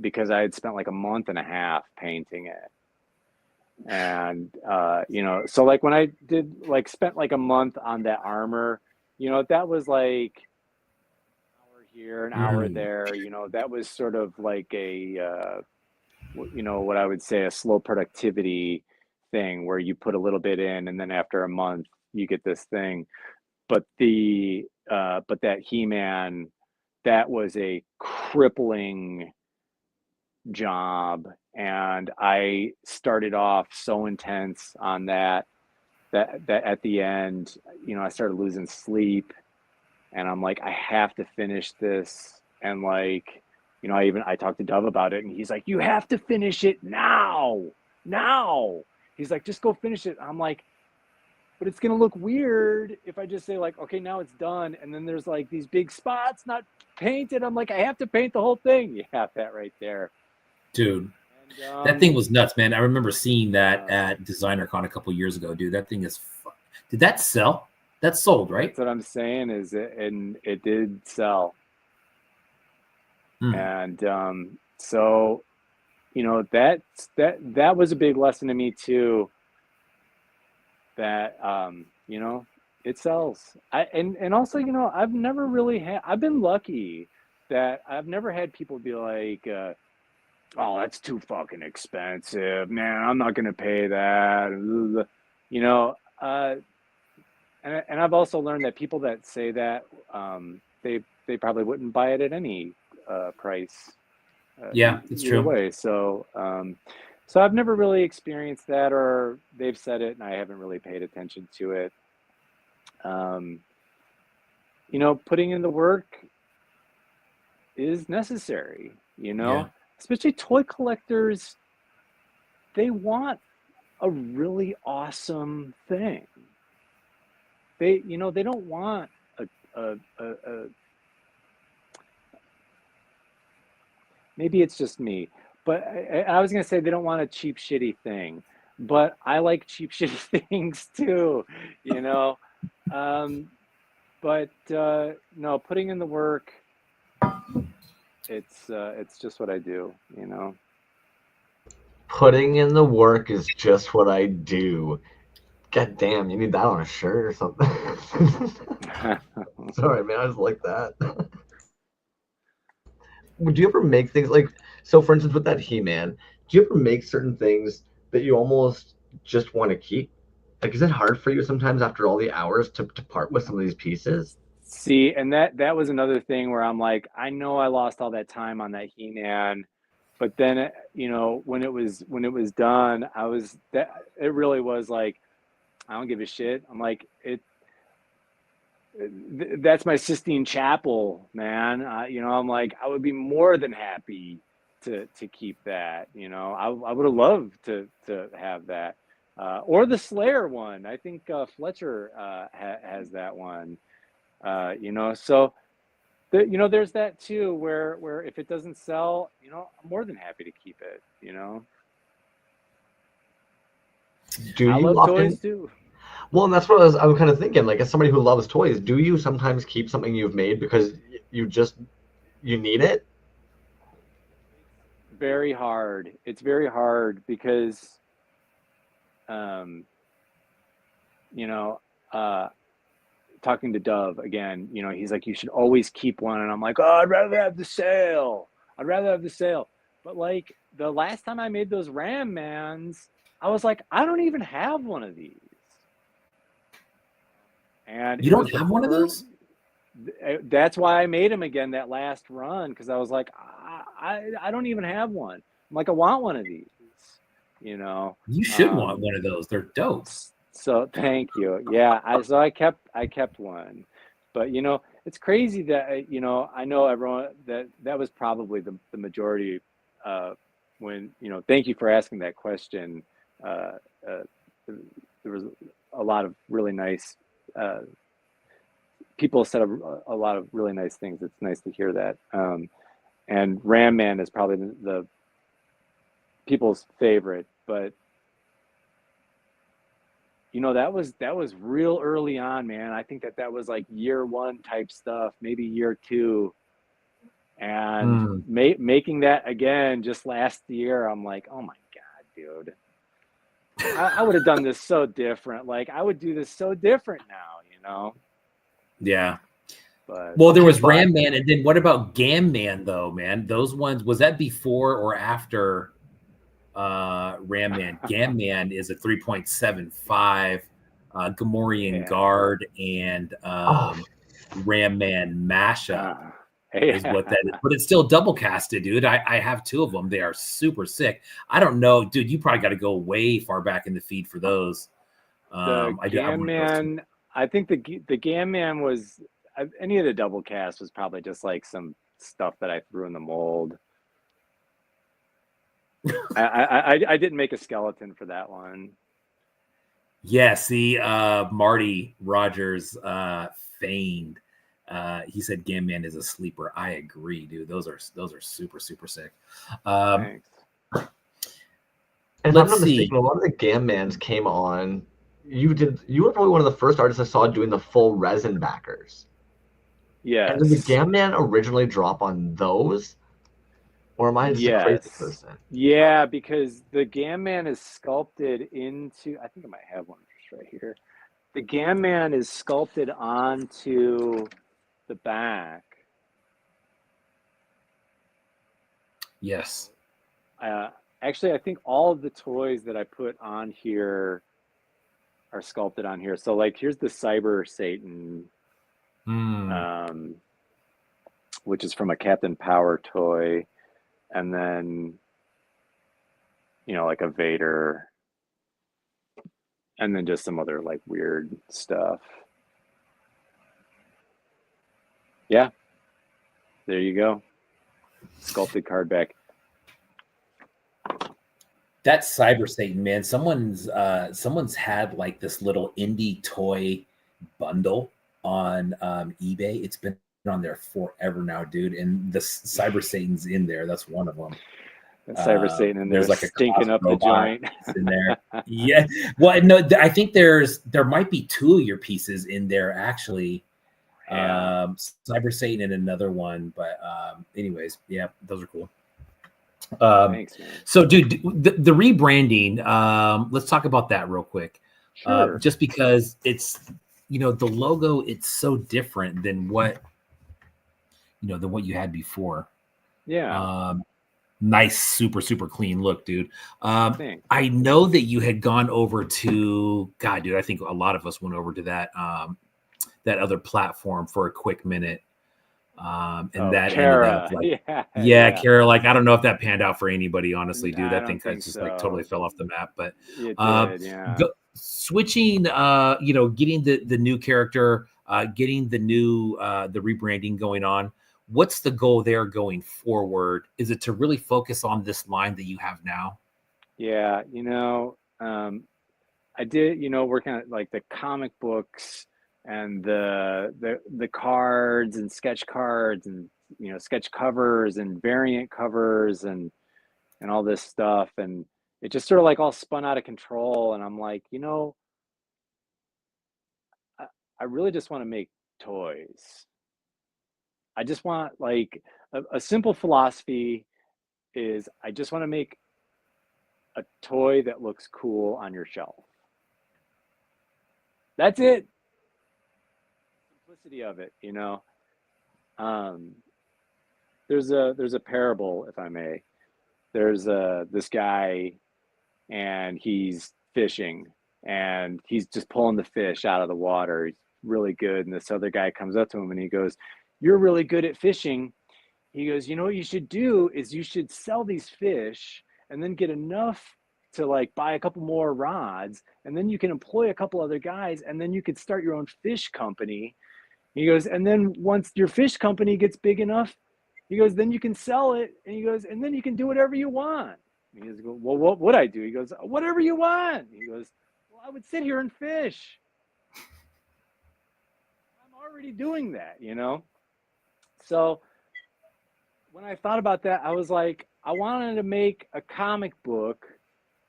S3: because I had spent like a month and a half painting it. And so like when I did spent like a month on that armor, that was like an hour here, an hour there, that was sort of like a what I would say a slow productivity thing where you put a little bit in and then after a month you get this thing. But that He-Man, that was a crippling job, and I started off so intense on that at the end, I started losing sleep, and I'm like, I have to finish this. And like, I talked to Dove about it, and he's like, you have to finish it now. He's like, just go finish it. I'm like, but it's going to look weird if I just say like, okay, now it's done. And then there's like these big spots not painted. I'm like, I have to paint the whole thing. You have that right there.
S2: Dude, that thing was nuts, man. I remember seeing that at DesignerCon a couple years ago, dude. That thing is did that sell? That sold, right?
S3: That's what I'm saying and it did sell. And so, that was a big lesson to me too, that it sells. And also, I've never really I've been lucky that I've never had people be like, oh, that's too fucking expensive, man, I'm not gonna pay that. And I've also learned that people that say that, they probably wouldn't buy it at any price.
S2: Yeah, it's true.
S3: Way. So I've never really experienced that, or they've said it and I haven't really paid attention to it. Putting in the work is necessary, especially toy collectors. They want a really awesome thing. They don't want a maybe it's just me, but I was going to say they don't want a cheap, shitty thing, but I like cheap, shitty things too, but no, putting in the work, it's just what I do,
S1: Putting in the work is just what I do. God damn, you need that on a shirt or something. Sorry, man, I just like that. Would you ever make things like so? For instance, with that He-Man, do you ever make certain things that you almost just want to keep? Like, is it hard for you sometimes after all the hours to part with some of these pieces?
S3: See, and that was another thing where I'm like, I know I lost all that time on that He-Man, but then when it was done, I was that it really was like I don't give a shit. I'm like that's my Sistine Chapel, man. I'm like I would be more than happy to keep that. I would have loved to have that, or the Slayer one. I think Fletcher has that one. So there's that too, where if it doesn't sell, I'm more than happy to keep it.
S1: Do
S3: I
S1: you
S3: love
S1: often?
S3: toys too.
S1: Well, and that's what I'm kind of thinking. Like, as somebody who loves toys, do you sometimes keep something you've made because you just you need it?
S3: It's very hard. It's very hard because, um, you know, uh, talking to Dove again, he's like, you should always keep one. And I'm like, oh, I'd rather have the sale. I'd rather have the sale. But like the last time I made those Ram Mans, I was like, I don't even have one of these. And
S2: You
S3: it was
S2: don't
S3: the
S2: have one of
S3: first,
S2: those?
S3: that's why I made him again that last run. Cause I was like, I don't even have one. I'm like, I want one of these, you know?
S2: You should want one of those. They're dope.
S3: So thank you. Yeah, I kept one, but it's crazy that I know everyone that was probably the majority when Thank you for asking that question. Uh, uh, there was a lot of really nice people said a lot of really nice things. It's nice to hear that. And Ram Man is probably the people's favorite, but that was real early on, man. I think that was like year one type stuff, maybe year two, and making that again just last year. I'm like, oh my god, dude, I would have done this so different. Like I would do this so different now.
S2: Yeah.
S3: But
S2: Well, there was Ram Man, and then what about Gam Man though, man? Those ones, was that before or after Ram Man? Gam Man is a 3.75 Gamorrean Guard and Ram Man mashup is what that is. But it's still double casted, dude. I have two of them. They are super sick. I don't know, dude. You probably got to go way far back in the feed for those.
S3: The Gam Man, I think the Gam Man was any of the double cast was probably just like some stuff that I threw in the mold. I didn't make a skeleton for that one.
S2: Yeah, see, Marty Rogers feigned. He said Gam Man is a sleeper. I agree, dude. Those are super, super sick.
S3: Thanks.
S1: And if I'm not mistaken, a lot of the Gam Mans came on. You were probably one of the first artists I saw doing the full resin backers.
S3: Yes.
S1: And did the Gam Man originally drop on those? Or am I just a crazy person?
S3: Yeah, because the Gam Man is sculpted into, I think I might have one just right here. The Gam Man is sculpted onto the back.
S2: Yes.
S3: Actually, I think all of the toys that I put on here are sculpted on here. So like, here's the Cyber Satan, which is from a Captain Power toy. And then, like a Vader, and then just some other like weird stuff. Yeah, there you go. Sculpted card back.
S2: That Cyber Satan, man, someone's had like this little indie toy bundle on eBay. It's been on there forever now, dude. And the Cyber Satan's in there. That's one of them.
S3: Cyber Satan in there,
S2: there's like a
S3: stinking up the joint
S2: in there. Yeah. Well, no, I think there might be two of your pieces in there actually. Yeah. Cyber Satan and another one, but anyways, yeah, those are cool.
S3: Thanks, man.
S2: So, dude, the rebranding. Let's talk about that real quick.
S3: Sure.
S2: just because it's, the logo, it's so different than what you had before.
S3: Yeah.
S2: Nice, super, super clean look, dude.
S3: Thanks.
S2: I know that you had gone over to, God, dude, I think a lot of us went over to that other platform for a quick minute. And that ended up
S3: Kara.
S2: like,
S3: Yeah.
S2: Kara, like, I don't know if that panned out for anybody, honestly, dude.
S3: I
S2: That thing
S3: don't
S2: kind
S3: think
S2: of just like totally
S3: so.
S2: fell off the map. But
S3: It did, yeah.
S2: switching, getting the new character, getting the new the rebranding going on. What's the goal there going forward? Is it to really focus on this line that you have now?
S3: Yeah, I did, working on like the comic books and the cards and sketch cards and sketch covers and variant covers and all this stuff, and it just sort of like all spun out of control, and I'm like, I, I really just want to make toys. I just want like a simple philosophy is I just want to make a toy that looks cool on your shelf. That's it. Simplicity of it. Um, there's a parable, if I may. There's this guy, and he's fishing, and he's just pulling the fish out of the water. He's really good, and this other guy comes up to him and he goes, "You're really good at fishing." He goes, "You know what you should do is you should sell these fish and then get enough to like buy a couple more rods, and then you can employ a couple other guys, and then you could start your own fish company." He goes, "And then once your fish company gets big enough," he goes, "then you can sell it." And he goes, "And then you can do whatever you want." And he goes, "Well, what would I do?" He goes, "Whatever you want." He goes, "Well, I would sit here and fish. I'm already doing that." So when I thought about that, I was like, I wanted to make a comic book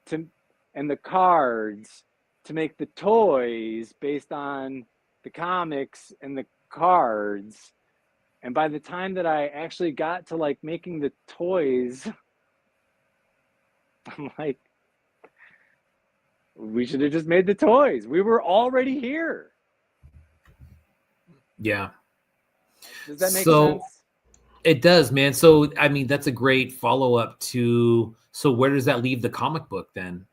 S3: to and the cards to make the toys based on the comics and the cards. And by the time that I actually got to like making the toys, I'm like, we should have just made the toys. We were already here.
S2: Yeah.
S3: Does that make sense?
S2: It does, man. So, I mean, that's a great follow up to. So, where does that leave the comic book then?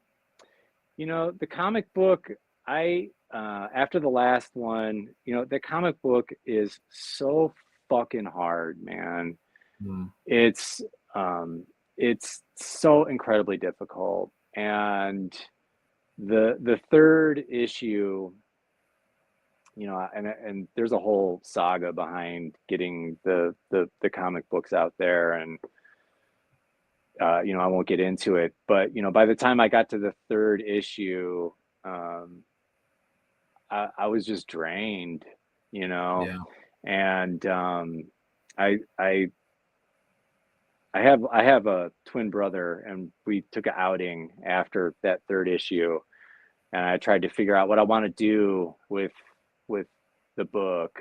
S3: The comic book, after the last one, the comic book is so fucking hard, man.
S2: Mm.
S3: It's so incredibly difficult, and the third issue, and there's a whole saga behind getting the comic books out there, and I won't get into it, but by the time I got to the third issue, I was just drained,
S2: Yeah.
S3: and I I I have a twin brother, and we took an outing after that third issue, and I tried to figure out what I want to do with the book,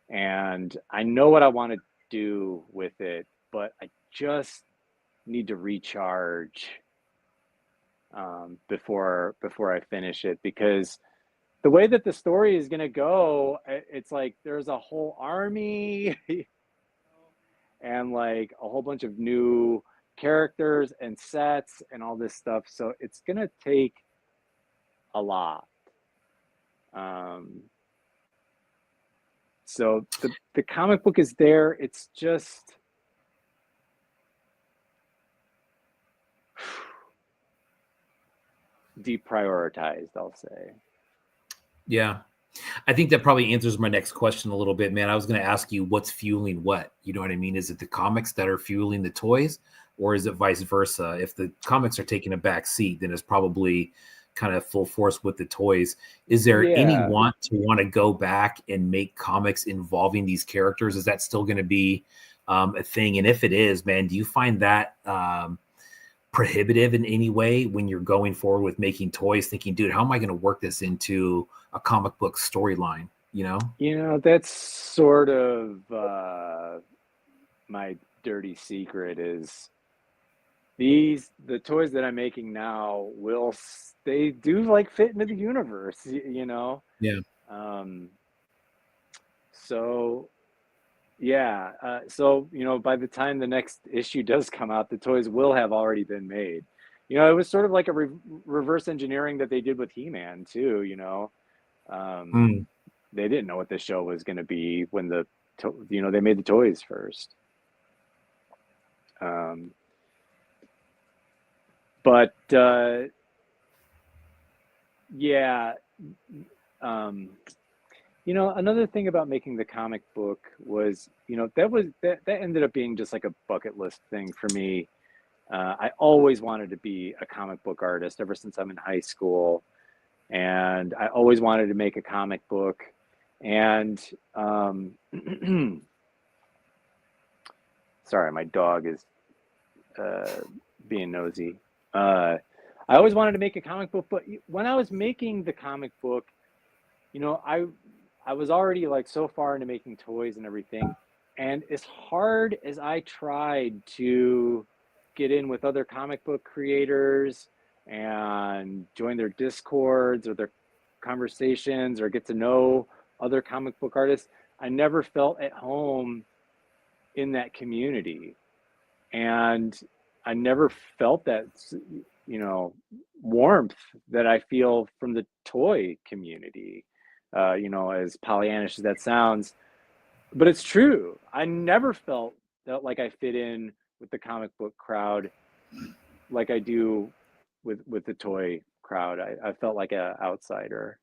S3: and I know what I want to do with it, but I just need to recharge before I finish it, because the way that the story is going to go, it's like there's a whole army and like a whole bunch of new characters and sets and all this stuff. So it's going to take a lot. So the comic book is there. It's just deprioritized, I'll say.
S2: Yeah. I think that probably answers my next question a little bit, man. I was going to ask you what's fueling what? You know what I mean? Is it the comics that are fueling the toys, or is it vice versa? If the comics are taking a back seat, then it's probably kind of full force with the toys. Is there any want to go back and make comics involving these characters? Is that still going to be a thing? And if it is, man, do you find that prohibitive in any way when you're going forward with making toys, thinking, dude, how am I going to work this into a comic book storyline?
S3: That's sort of my dirty secret is the toys that I'm making now they do like fit into the universe, you know.
S2: Yeah.
S3: So yeah, so you know, by the time the next issue does come out, the toys will have already been made. You know, it was sort of like a reverse engineering that they did with He-Man too. You know,
S2: Mm.
S3: they didn't know what the show was going to be when you know, they made the toys first. But yeah, you know, another thing about making the comic book was, you know, that ended up being just like a bucket list thing for me. I always wanted to be a comic book artist ever since I'm in high school, and I always wanted to make a comic book. And sorry, my dog is being nosy. I always wanted to make a comic book, but when I was making the comic book, you know, I was already like so far into making toys and everything, and as hard as I tried to get in with other comic book creators and join their discords or their conversations or get to know other comic book artists, I never felt at home in that community. And I never felt that, you know, warmth that I feel from the toy community. You know, as Pollyannish as that sounds, but it's true. I never felt that like I fit in with the comic book crowd like I do with the toy crowd. I felt like an outsider.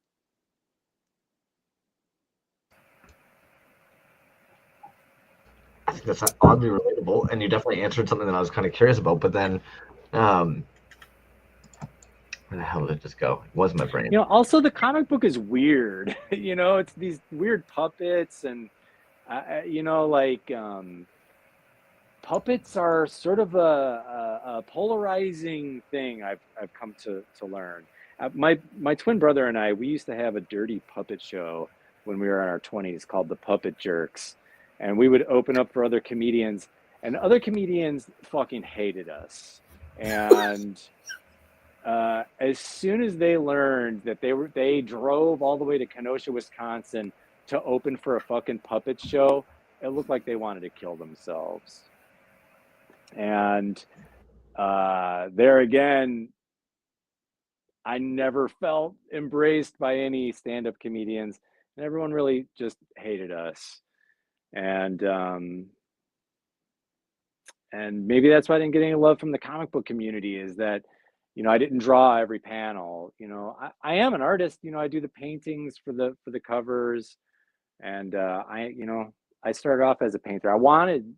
S1: I think that's oddly relatable, and you definitely answered something that I was kind of curious about. But then, um, where the hell did it just go? It was my brain.
S3: You know, also the comic book is weird. You know, it's these weird puppets and you know, like puppets are sort of a polarizing thing. I've come to learn. My twin brother and I, we used to have a dirty puppet show when we were in our 20s called the Puppet Jerks, and we would open up for other comedians, and other comedians fucking hated us. And as soon as they learned that they drove all the way to Kenosha, Wisconsin to open for a fucking puppet show, it looked like they wanted to kill themselves. And there again, I never felt embraced by any stand-up comedians, and everyone really just hated us. And maybe that's why I didn't get any love from the comic book community, is that, you know, I didn't draw every panel. You know, I am an artist. You know, I do the paintings for the covers, and you know, I started off as a painter. I wanted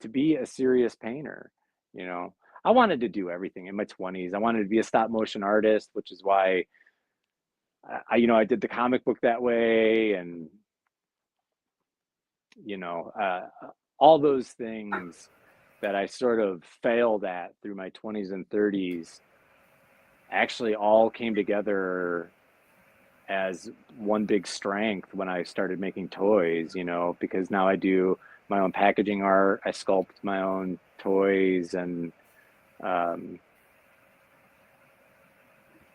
S3: to be a serious painter. You know, I wanted to do everything in my 20s. I wanted to be a stop motion artist, which is why you know, I did the comic book that way, and you know, all those things that I sort of failed at through my 20s and 30s actually all came together as one big strength when I started making toys, you know, because now I do my own packaging art, I sculpt my own toys, and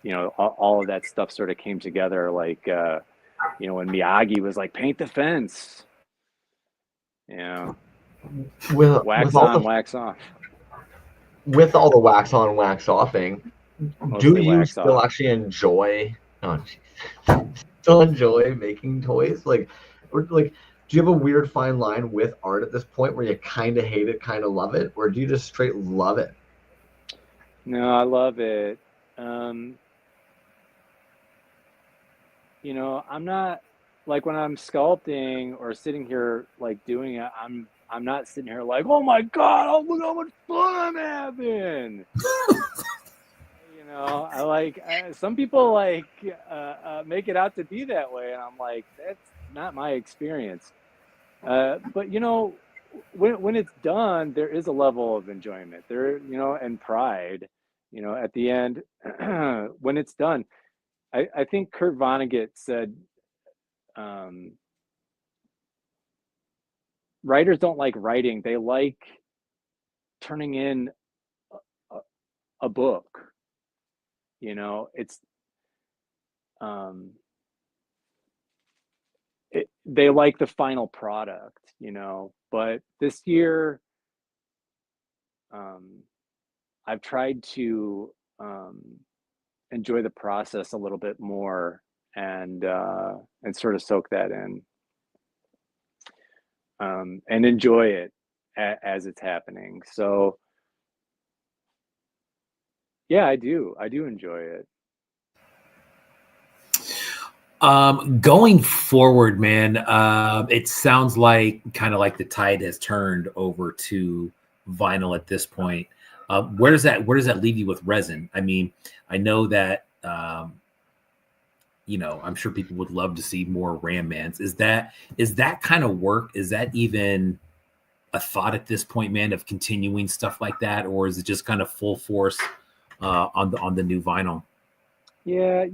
S3: you know, all of that stuff sort of came together, like you know, when Miyagi was like, paint the fence, you know,
S1: With
S3: wax
S1: all
S3: on,
S1: the
S3: wax off.
S1: wax on, wax offing, do
S3: Mostly
S1: you
S3: wax
S1: still
S3: off.
S1: actually enjoy? Oh, still enjoy making toys? Like, or like, do you have a weird fine line with art at this point where you kind of hate it, kind of love it, or do you just straight love it?
S3: No, I love it. Um, you know, I'm not like, when I'm sculpting or sitting here like doing it, I'm not sitting here like, oh my God, oh look how much fun I'm having. You know, some people like make it out to be that way, and I'm like, that's not my experience. But you know, when it's done, there is a level of enjoyment there, you know, and pride. You know, at the end, when it's done, I think Kurt Vonnegut said, um, writers don't like writing; they like turning in a book. It's they like the final product, but this year I've tried to enjoy the process a little bit more and sort of soak that in, and enjoy it as it's happening. So yeah, I do enjoy it.
S2: Going forward, man, it sounds like kind of like the tide has turned over to vinyl at this point. Where does that leave you with resin? I mean, I know that I'm sure people would love to see more Ram Mans. Is that kind of work? Is that even a thought at this point, man, of continuing stuff like that, or is it just kind of full force on the new vinyl?
S3: Yeah,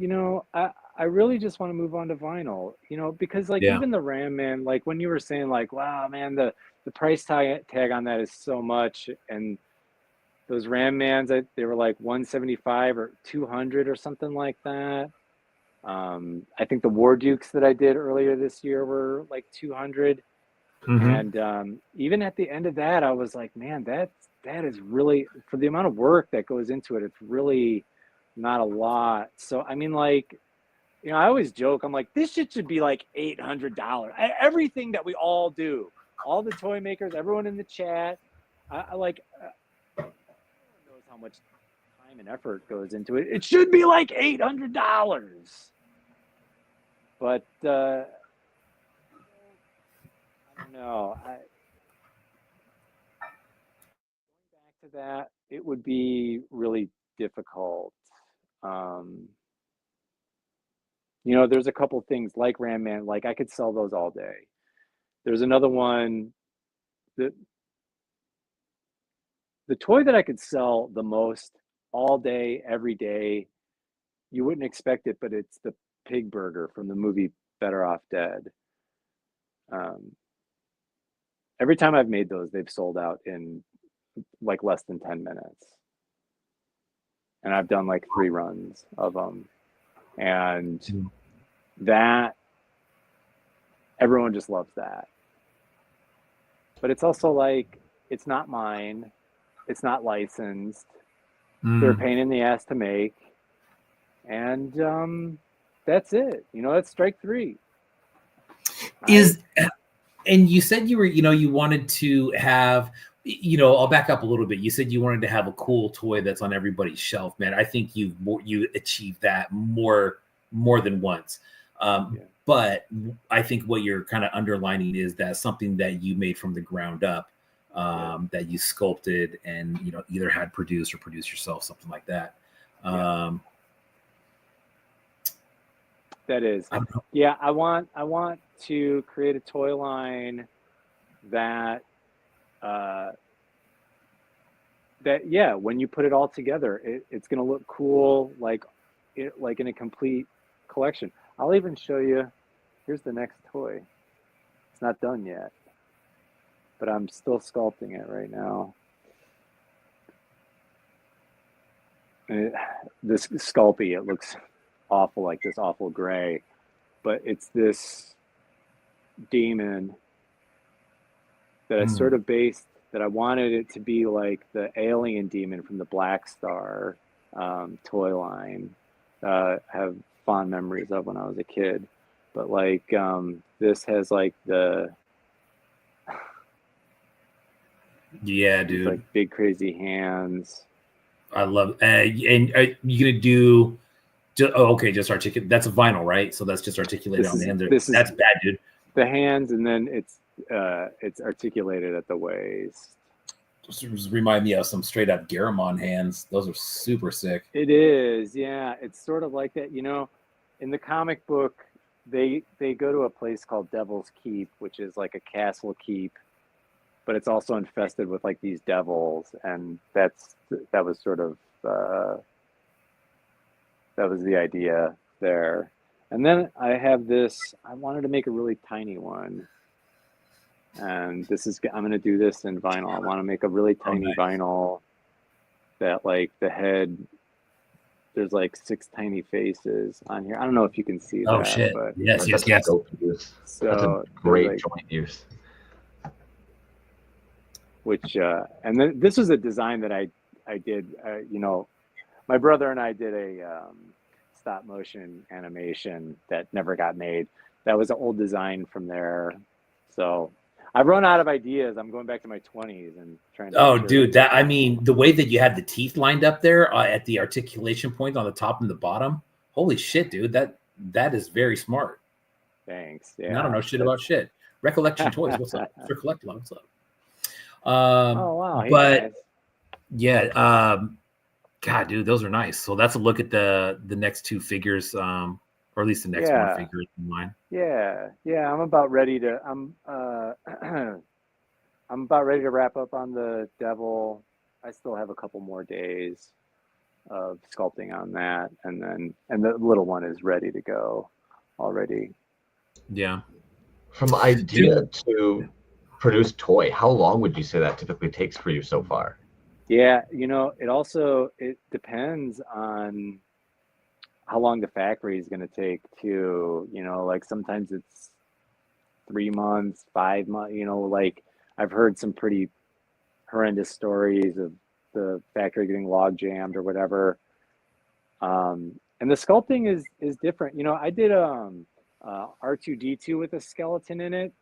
S3: I really just want to move on to vinyl, because like
S2: Yeah.
S3: even the Ram Man, like when you were saying like, wow, man, the price tag on that is so much, and those Ram Mans, they were like 175 or 200 or something like that. I think the War Dukes that I did earlier this year were like 200.
S2: Mm-hmm.
S3: And even at the end of that, I was like, man, that is really, for the amount of work that goes into it, it's really not a lot. So I mean, like, I always joke, I'm like, this shit should be like $800. Everything that we all do, all the toy makers, everyone in the chat, I like, everyone knows how much time and effort goes into it. It should be like $800. But I don't know. Going back to that, it would be really difficult. There's a couple things like Ram Man, like I could sell those all day. There's another one, the toy that I could sell the most all day, every day. You wouldn't expect it, but it's the pig burger from the movie Better Off Dead. Every time I've made those, they've sold out in like less than 10 minutes. And I've done like 3 runs of them. And that, everyone just loves that. But it's also like, it's not mine. It's not licensed. They're a pain in the ass to make. And that's it. That's strike 3.
S2: And you said you were, you wanted to have, I'll back up a little bit. You said you wanted to have a cool toy that's on everybody's shelf, man. I think you achieved that more than once. But I think what you're kind of underlining is that something that you made from the ground up, that you sculpted and, either had produced or produced yourself, something like that.
S3: That is, yeah. I want to create a toy line that when you put it all together, it's gonna look cool, like in a complete collection. I'll even show you. Here's the next toy. It's not done yet, but I'm still sculpting it right now. This Sculpey, it looks awful, like this awful gray, but it's this demon that I sort of based, that I wanted it to be like the alien demon from the Black Star toy line. I have fond memories of when I was a kid, but like this has like the
S2: dude,
S3: like big crazy hands.
S2: I love and are you gonna do just articulate? That's a vinyl, right? So that's just articulated on the hand. That's bad, dude.
S3: The hands, and then it's articulated at the waist.
S2: Just remind me of some straight up Garamond hands. Those are super sick.
S3: It is, yeah. It's sort of like that, in the comic book, they go to a place called Devil's Keep, which is like a castle keep, but it's also infested with like these devils, and that was sort of that was the idea there. And then I have this, I wanted to make a really tiny one. And I'm going to do this in vinyl. I want to make a really tiny vinyl. that like the head, there's like 6 tiny faces on here. I don't know if you can see
S2: Oh
S3: that,
S2: shit!
S3: but
S2: Yes, yes,
S1: That's a
S2: yes.
S1: dope use. That's a
S3: so there's
S1: great
S3: like,
S1: joint use.
S3: which and then this was a design that I did. My brother and I did a stop motion animation that never got made. That was an old design from there. So I've run out of ideas. I'm going back to my 20s and trying to.
S2: Oh, dude, I mean, the way that you had the teeth lined up there at the articulation point on the top and the bottom. Holy shit, dude! That is very smart.
S3: Thanks.
S2: And
S3: Yeah.
S2: I don't know shit about shit. Recollection Toys, what's up? Sir Collectible, what's up?
S3: Oh wow! Hey
S2: But
S3: guys.
S2: yeah, God, dude, those are nice. So that's a look at the next 2 figures, or at least the next one figure in line.
S3: Yeah. I'm about ready to. I'm about ready to wrap up on the Devil. I still have a couple more days of sculpting on that, and the little one is ready to go already.
S2: Yeah.
S1: From idea to produce toy, how long would you say that typically takes for you so far?
S3: Yeah, it depends on how long the factory is going to take to, like sometimes it's 3 months, 5 months, like I've heard some pretty horrendous stories of the factory getting log jammed or whatever. And the sculpting is different. I did R2D2 with a skeleton in it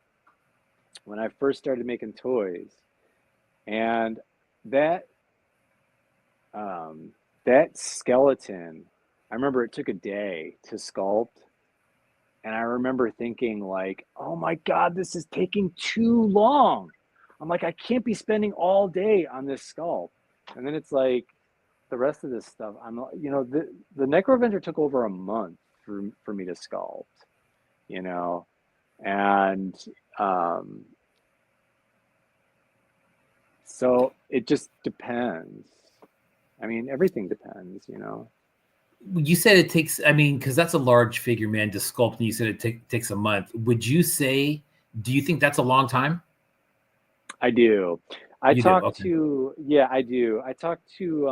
S3: when I first started making toys, and that that skeleton, I remember it took a day to sculpt, and I remember thinking like, oh my God, this is taking too long. I'm like, I can't be spending all day on this sculpt. And then it's like the rest of this stuff, the Necrovenger took over a month for me to sculpt, and so it just depends. I mean, everything depends,
S2: You said it takes, I mean, because that's a large figure, man, to sculpt, and you said it takes a month. Would you say, do you think that's a long time?
S3: I do. I
S2: You do?
S3: talked
S2: Okay.
S3: to, yeah, I do. I talked to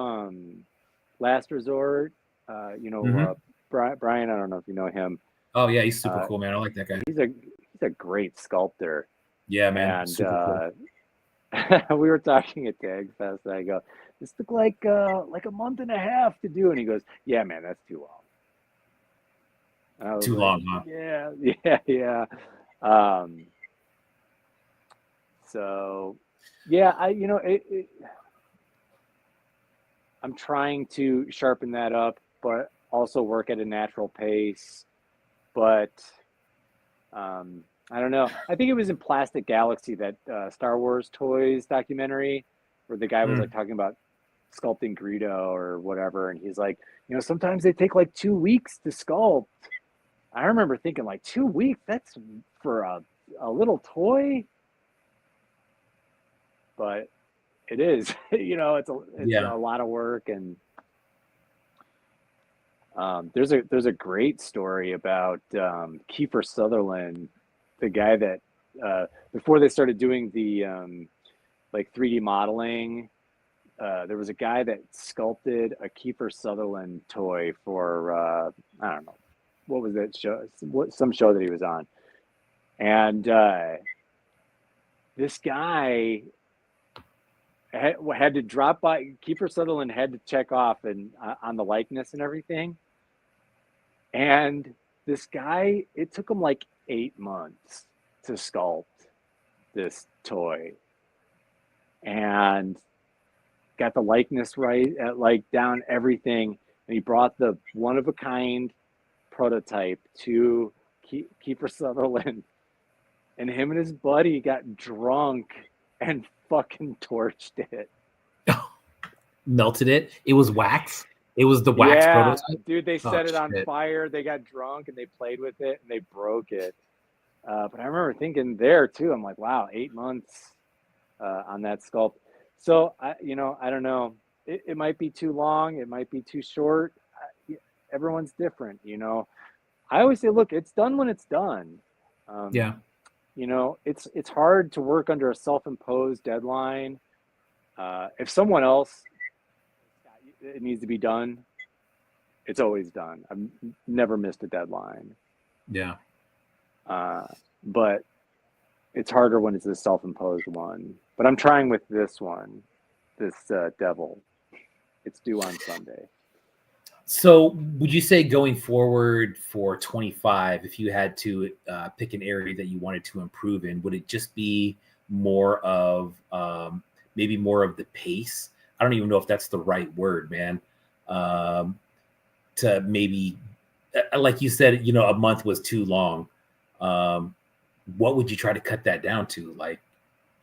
S3: Last Resort, Brian, I don't know if you know him.
S2: Oh yeah, he's super cool, man. I like that guy.
S3: He's a great sculptor.
S2: Yeah, man.
S3: And
S2: Super cool.
S3: we were talking at Tag Fest, and I go, this took like a month and a half to do, and he goes, yeah, man, that's too long.
S2: Too long, huh?
S3: Yeah. So yeah, I'm trying to sharpen that up, but also work at a natural pace. But I don't know. I think it was in Plastic Galaxy, that Star Wars toys documentary, where the guy was like talking about sculpting Greedo or whatever, and he's like, sometimes they take like 2 weeks to sculpt. I remember thinking like 2 weeks, that's for a little toy. But it is, it's a lot of work. And there's a great story about Kiefer Sutherland, the guy that before they started doing the like 3D modeling, there was a guy that sculpted a Kiefer Sutherland toy for I don't know, what was that show? Some show that he was on, and this guy had to drop by. Kiefer Sutherland had to check off and on the likeness and everything. And this guy, it took him like 8 months to sculpt this toy, and got the likeness right, like down everything. And he brought the one of a kind prototype to Kiefer Sutherland, and him and his buddy got drunk and fucking torched it.
S2: Melted it. It was wax. It was the wax prototype.
S3: Dude, they set it on fire. They got drunk and they played with it and they broke it. But I remember thinking there too, I'm like, wow, 8 months on that sculpt. So I don't know. It might be too long. It might be too short. Everyone's different, I always say, look, it's done when it's done. It's hard to work under a self-imposed deadline. If someone else it needs to be done, it's always done. I've never missed a deadline.
S2: Yeah.
S3: But it's harder when it's a self-imposed one. But I'm trying with this one, this Devil. It's due on Sunday.
S2: So would you say going forward for 25, if you had to pick an area that you wanted to improve in, would it just be more of maybe more of the pace? I don't even know if that's the right word, man. To maybe, like you said, you know, a month was too long. What would you try to cut that down to? Like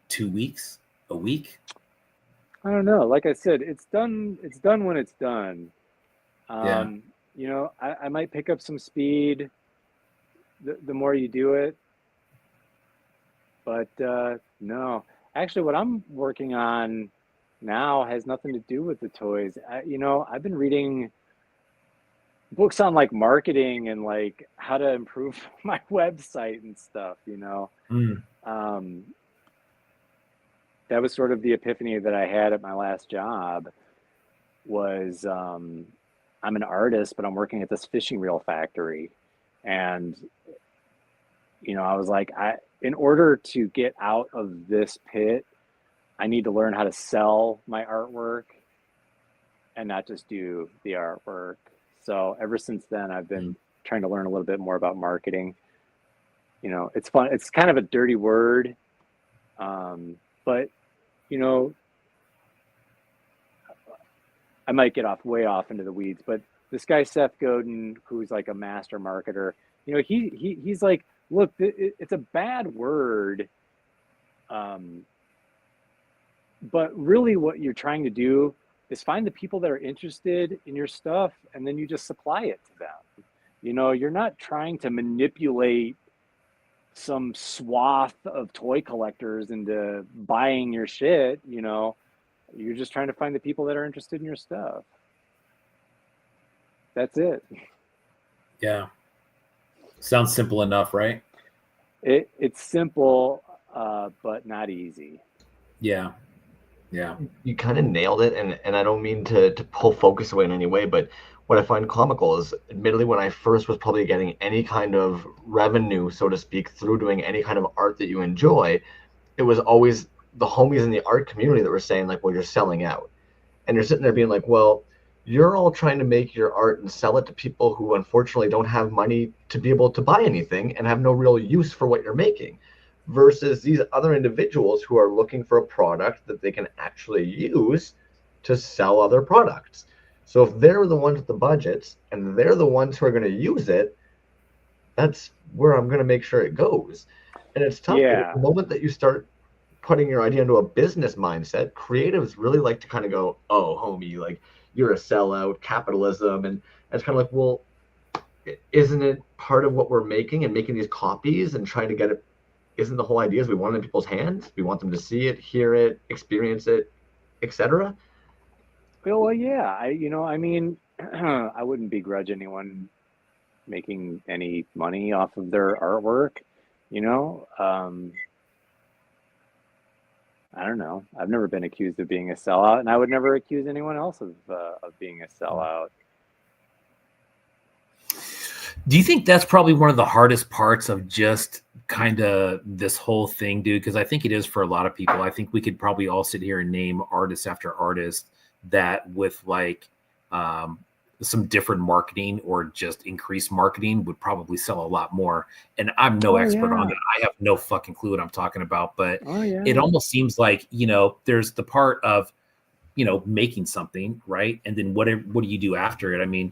S2: 2 weeks, a week?
S3: I don't know. Like I said, it's done. It's done when it's done.
S2: Yeah.
S3: You know, I might pick up some speed the more you do it. But no, actually, what I'm working on now has nothing to do with the toys. You know, I've been reading books on like marketing and like how to improve my website and stuff, you know.
S2: Mm.
S3: That was sort of the epiphany that I had at my last job was I'm an artist, but I'm working at this fishing reel factory. And, you know, I was like, in order to get out of this pit, I need to learn how to sell my artwork and not just do the artwork. So ever since then, I've been trying to learn a little bit more about marketing. You know, it's fun. It's kind of a dirty word. But, you know, I might get way off into the weeds, but this guy, Seth Godin, who's like a master marketer, you know, he's like, look, it's a bad word. But really what you're trying to do is find the people that are interested in your stuff, and then you just supply it to them. You know, you're not trying to manipulate some swath of toy collectors into buying your shit, you know. You're just trying to find the people that are interested in your stuff. That's it.
S2: Yeah. Sounds simple enough, right?
S3: It's simple, but not easy.
S2: Yeah. Yeah.
S1: You kind of nailed it, and I don't mean to pull focus away in any way, but what I find comical is, admittedly, when I first was probably getting any kind of revenue, so to speak, through doing any kind of art that you enjoy, it was always the homies in the art community that were saying like, well, you're selling out. And you're sitting there being like, well, you're all trying to make your art and sell it to people who unfortunately don't have money to be able to buy anything and have no real use for what you're making, versus these other individuals who are looking for a product that they can actually use to sell other products. So if they're the ones with the budgets and they're the ones who are going to use it, that's where I'm going to make sure it goes. And it's tough because
S3: Yeah.
S1: the moment that you start putting your idea into a business mindset, creatives really like to kind of go, oh, homie, like you're a sellout, capitalism. And it's kind of like, well, isn't it part of what we're making and making these copies and trying to get it? Isn't the whole idea is we want it in people's hands? We want them to see it, hear it, experience it, etc.
S3: Well, yeah. I mean, I wouldn't begrudge anyone making any money off of their artwork, you know. I don't know. I've never been accused of being a sellout, and I would never accuse anyone else of being a sellout.
S2: Do you think that's probably one of the hardest parts of just kind of this whole thing, dude? Because I think it is for a lot of people. I think we could probably all sit here and name artist after artist that with like some different marketing or just increased marketing would probably sell a lot more. And I'm no expert on that. I have no fucking clue what I'm talking about, but it almost seems like, you know, there's the part of, you know, making something, right? And then what do you do after it? I mean,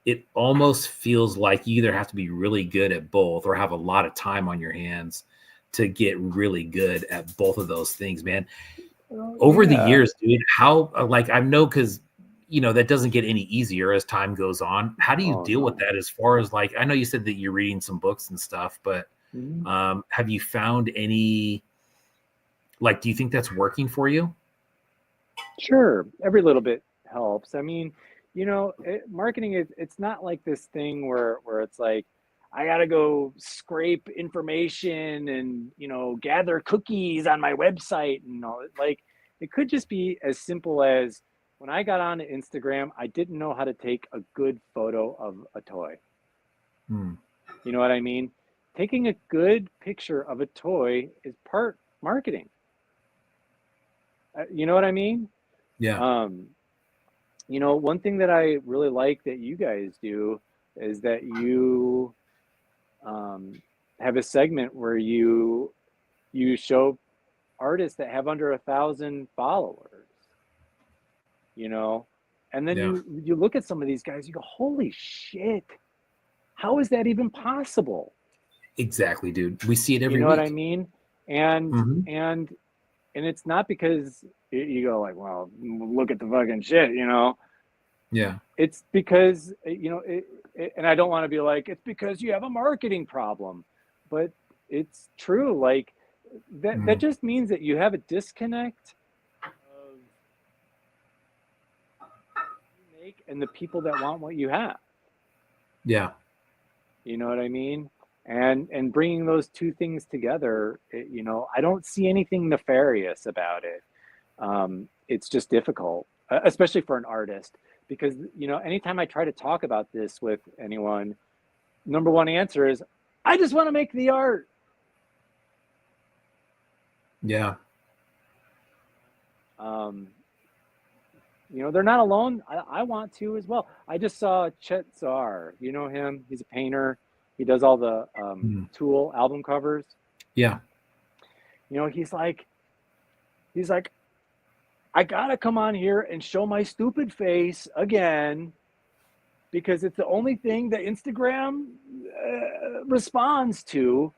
S2: it almost feels like you either have to be really good at both or have a lot of time on your hands to get really good at both of those things, man. Over the years, dude, how, like, I know, because, you know, that doesn't get any easier as time goes on. How do you deal with that as far as, like, I know you said that you're reading some books and stuff, but have you found any, like, do you think that's working for you?
S3: Sure. Every little bit helps. I mean, you know, marketing is, it's not like this thing where it's like, I got to go scrape information and, you know, gather cookies on my website and all. Like, It could just be as simple as when I got on Instagram, I didn't know how to take a good photo of a toy.
S2: Hmm.
S3: You know what I mean? Taking a good picture of a toy is part marketing. You know what I mean?
S2: Yeah.
S3: You know, one thing that I really like that you guys do is that you have a segment where you show artists that have under 1,000 followers, you know, and then
S2: Yeah.
S3: you look at some of these guys, you go, holy shit, how is that even possible?
S2: Exactly, dude. We see it every
S3: You know what I
S2: week.
S3: mean? And
S2: Mhm.
S3: and it's not because you go like, well, look at the fucking shit, you know.
S2: Yeah.
S3: It's because, you know, and I don't want to be like, it's because you have a marketing problem, but it's true. Like that just means that you have a disconnect of you make and the people that want what you have.
S2: Yeah.
S3: You know what I mean? And bringing those two things together, you know, I don't see anything nefarious about it. It's just difficult, especially for an artist, because, you know, anytime I try to talk about this with anyone, number one answer is, I just want to make the art.
S2: Yeah.
S3: You know, they're not alone. I want to as well. I just saw Chet Zar. You know him? He's a painter. He does all the Tool album covers.
S2: Yeah.
S3: You know, he's like, I gotta come on here and show my stupid face again because it's the only thing that Instagram responds to.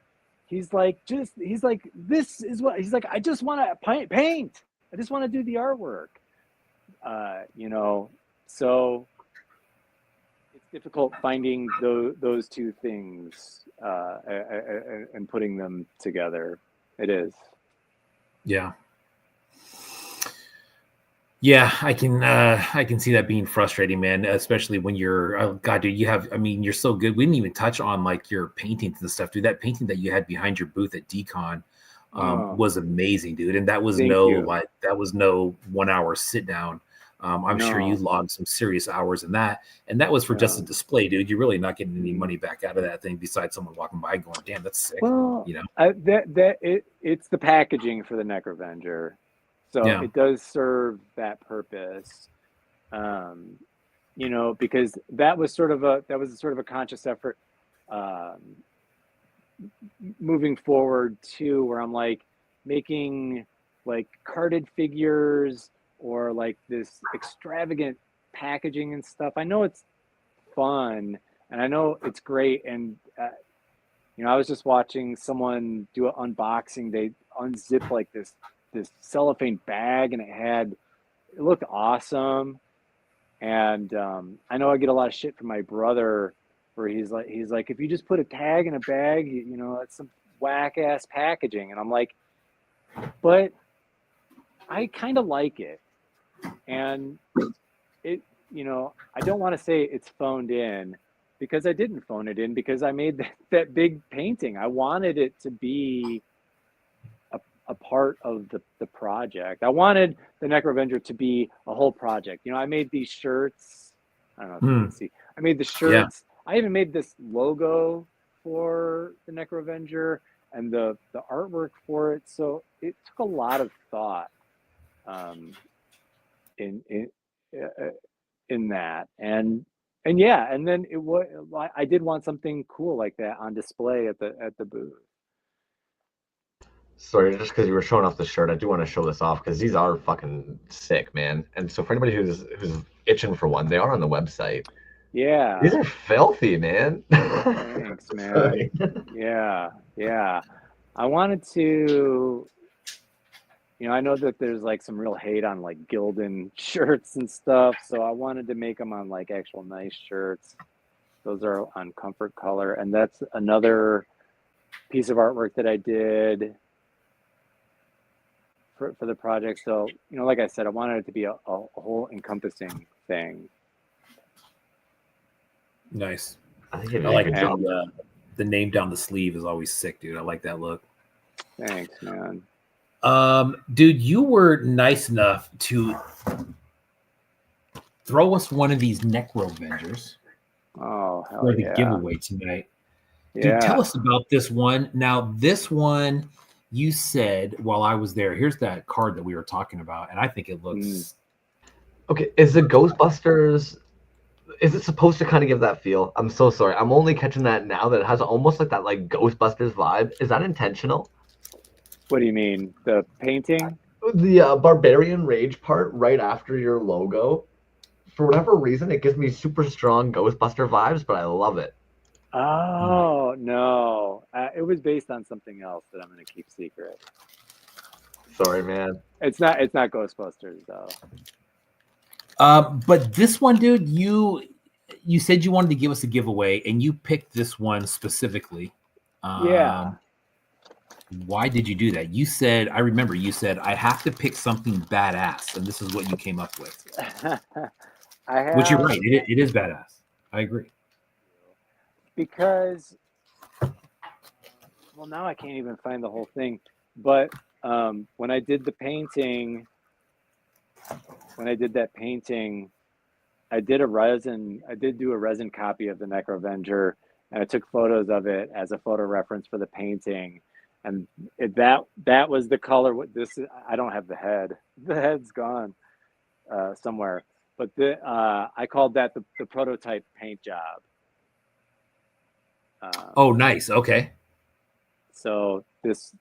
S3: He's like, this is what he's like. I just want to paint. I just want to do the artwork. You know, so it's difficult finding those two things and putting them together. It is.
S2: Yeah. Yeah, I can see that being frustrating, man, especially when you're God, dude, you're so good. We didn't even touch on like your paintings and stuff, dude. That painting that you had behind your booth at Decon was amazing, dude. And that was no 1 hour sit down. I'm sure you logged some serious hours in that. And that was for just a display, dude. You're really not getting any money back out of that thing besides someone walking by going, damn, that's sick.
S3: Well,
S2: you know,
S3: it's the packaging for the Necrovenger. So it does serve that purpose, you know, because that was sort of a conscious effort moving forward too, where I'm like making like carded figures or like this extravagant packaging and stuff. I know it's fun and I know it's great, and you know, I was just watching someone do an unboxing. They unzip like this cellophane bag and it looked awesome. And I know I get a lot of shit from my brother where he's like, if you just put a tag in a bag, you know, that's some whack ass packaging. And I'm like, but I kind of like it. And it, you know, I don't want to say it's phoned in because I didn't phone it in because I made that big painting. I wanted it to be a part of the project. I wanted the Necrovenger to be a whole project. You know, I made these shirts. I don't know if you can see. I made the shirts. Yeah. I even made this logo for the Necrovenger and the artwork for it. So it took a lot of thought in that. And yeah, and then I did want something cool like that on display at the booth.
S1: Sorry, just because you were showing off the shirt, I do want to show this off because these are fucking sick, man. And so for anybody who's itching for one, they are on the website.
S3: Yeah.
S1: These are filthy, man.
S3: Thanks, man. Yeah. I wanted to, you know, I know that there's like some real hate on like Gildan shirts and stuff, so I wanted to make them on like actual nice shirts. Those are on Comfort Color, and that's another piece of artwork that I did for the project. So, you know, like I said, I wanted it to be a whole encompassing thing.
S2: Nice.
S1: I think
S2: I like the name down the sleeve is always sick, dude. I like that look.
S3: Thanks, man.
S2: Dude, you were nice enough to throw us one of these Necro Avengers
S3: Oh, hell
S2: for the
S3: yeah.
S2: giveaway tonight.
S3: Yeah.
S2: Dude, tell us about this one. Now, this one you said while I was there, here's that card that we were talking about, and I think it looks
S1: Okay, is the Ghostbusters? Is it supposed to kind of give that feel? I'm so sorry. I'm only catching that now that it has almost like that like Ghostbusters vibe. Is that intentional?
S3: What do you mean? The painting?
S1: The Barbarian Rage part right after your logo, for whatever reason, it gives me super strong Ghostbuster vibes, but I love it.
S3: Oh, no. It was based on something else that I'm going to keep secret.
S1: Sorry, man.
S3: It's not Ghostbusters though.
S2: But this one, dude, you said you wanted to give us a giveaway, and you picked this one specifically.
S3: Yeah.
S2: Why did you do that? You said, I remember you said, I have to pick something badass, and this is what you came up with. Which you're right. It is badass. I agree.
S3: Because, well, now I can't even find the whole thing. But when I did that painting, I did do a resin copy of the Necrovenger, and I took photos of it as a photo reference for the painting. And that was the color. I don't have the head. The head's gone somewhere. But I called that the prototype paint job.
S2: Oh, nice. Okay.
S3: So this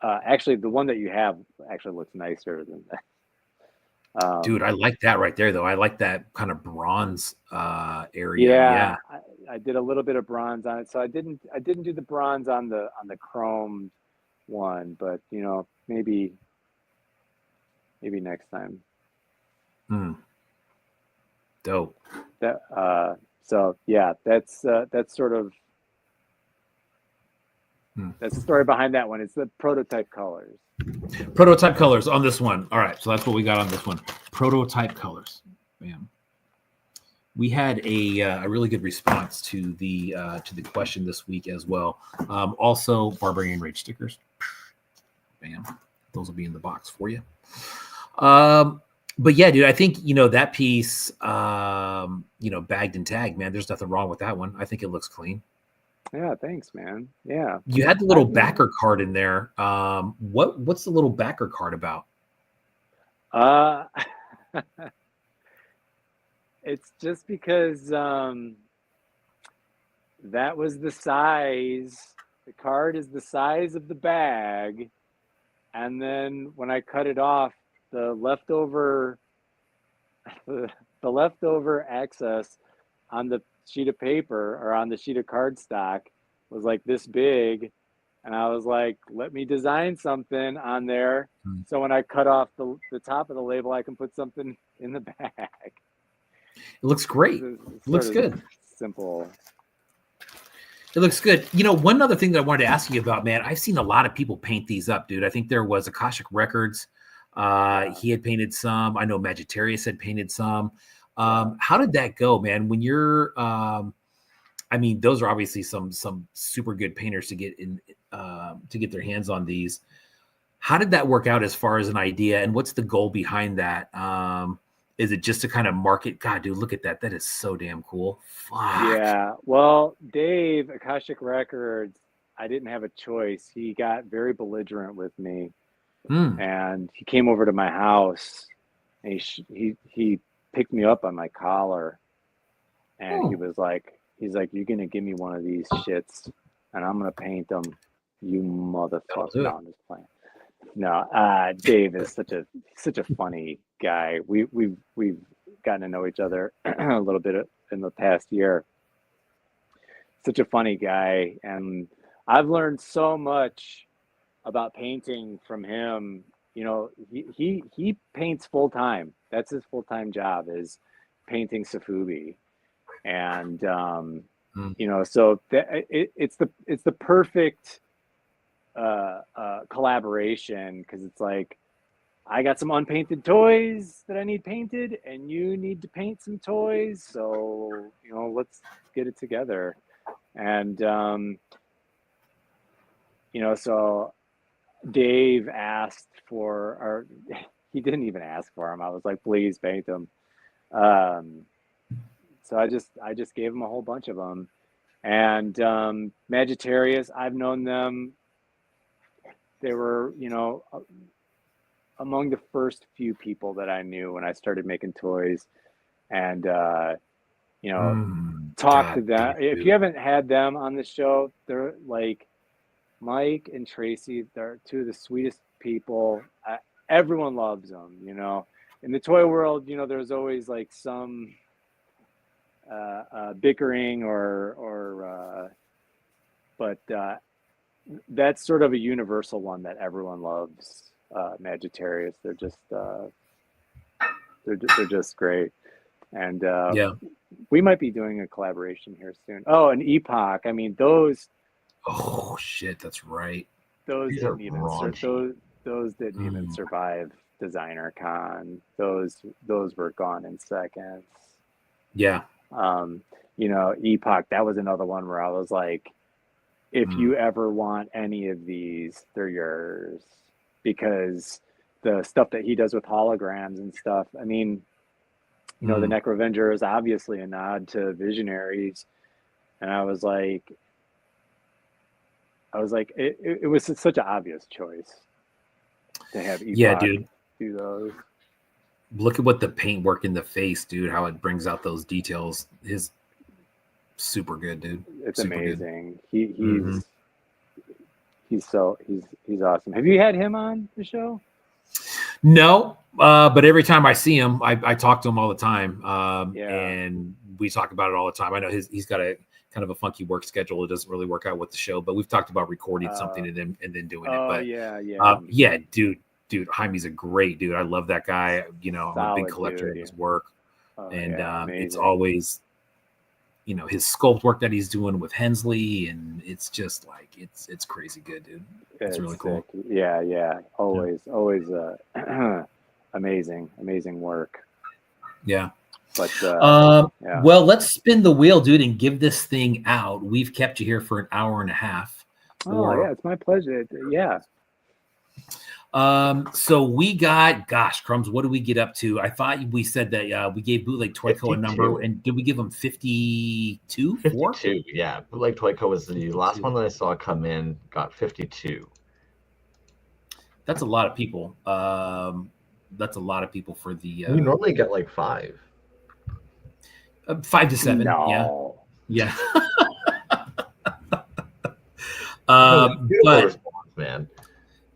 S3: actually the one that you have actually looks nicer than that.
S2: Dude, I like that right there, though. I like that kind of bronze area.
S3: Yeah. I did a little bit of bronze on it, so I didn't do the bronze on the chrome one, but maybe next time.
S2: Dope.
S3: So yeah, that's sort of that's the story behind that one. It's the prototype colors.
S2: Prototype colors on this one. All right, so that's what we got on this one. Prototype colors. Bam. We had a really good response to the question this week as well. Also, Barbarian Rage stickers. Bam. Those will be in the box for you. But yeah, dude, I think that piece, bagged and tagged, man. There's nothing wrong with that one. I think it looks clean.
S3: Yeah, thanks, man. Yeah.
S2: You had the little backer card in there. What's the little backer card about?
S3: It's just because that was the size. The card is the size of the bag, and then when I cut it off, the leftover excess on the sheet of paper or on the sheet of cardstock was like this big, and I was like, let me design something on there so when I cut off the top of the label, I can put something in the bag.
S2: It looks great. It looks good.
S3: Simple.
S2: It looks good. One other thing that I wanted to ask you about, man, I've seen a lot of people paint these up, dude. I think there was Akashic Records. He had painted some. I know Magitarius had painted some. How did that go, man? When you're, those are obviously some super good painters to get in, to get their hands on these. How did that work out as far as an idea, and what's the goal behind that? Is it just to kind of market? God, dude, look at that. That is so damn cool. Fuck.
S3: Yeah. Well, Dave, Akashic Records, I didn't have a choice. He got very belligerent with me. And he came over to my house, and he picked me up on my collar, and he's like, you're gonna give me one of these shits, and I'm gonna paint them, you motherfucker. No, I'm just playing. No, Dave is such a funny guy. We've gotten to know each other a little bit in the past year. Such a funny guy, and I've learned so much about painting from him. He paints full time. That's his full time job, is painting Safubi, and so it's the perfect collaboration, because it's like, I got some unpainted toys that I need painted, and you need to paint some toys, so let's get it together. And so Dave asked for, or he didn't even ask for them. I was like, please paint them. So I just gave him a whole bunch of them. And Maggitarius, I've known them. They were, among the first few people that I knew when I started making toys. And talk to them. If you haven't had them on the show, they're like Mike and Tracy. They're two of the sweetest people. Everyone loves them. In the toy world, there's always like some bickering but that's sort of a universal one that everyone loves. Maggitarius. They're just great. And we might be doing a collaboration here soon. Oh, an Epoch. I mean, those.
S2: Oh shit, that's right.
S3: Those didn't even survive Designer Con. Those were gone in seconds.
S2: Yeah.
S3: Epoch. That was another one where I was like, if you ever want any of these, they're yours, because the stuff that he does with holograms and stuff. I mean. The Necrovenger is obviously a nod to Visionaries. And I was like, it was such an obvious choice to have Epoch
S2: dude.
S3: Do those.
S2: Look at what the paint work in the face, dude, how it brings out those details. His super good, dude.
S3: It's
S2: super
S3: amazing. Good. He's awesome. Have you had him on the show?
S2: No, but every time I see him, I talk to him all the time. And we talk about it all the time. I know he's got a kind of a funky work schedule. It doesn't really work out with the show, but we've talked about recording something and then doing it. But dude, Jaime's a great dude. I love that guy. I'm a big collector of his work. It's always, his sculpt work that he's doing with Hensley, and it's just like it's crazy good, dude. It's really cool.
S3: Sick. Yeah. Always amazing work.
S2: Yeah.
S3: But
S2: well, let's spin the wheel, dude, and give this thing out. We've kept you here for an hour and a half.
S3: It's my pleasure. Yeah.
S2: So we got, crumbs, what did we get up to? I thought we said that we gave Bootleg Toyco a number, and did we give them 52?
S1: 52, yeah. Bootleg Toyco was the last one that I saw come in, got 52.
S2: That's a lot of people. That's a lot of people for the.
S1: We normally get like 5.
S2: 5 to 7.
S3: No.
S2: Yeah.
S1: Beautiful response, man.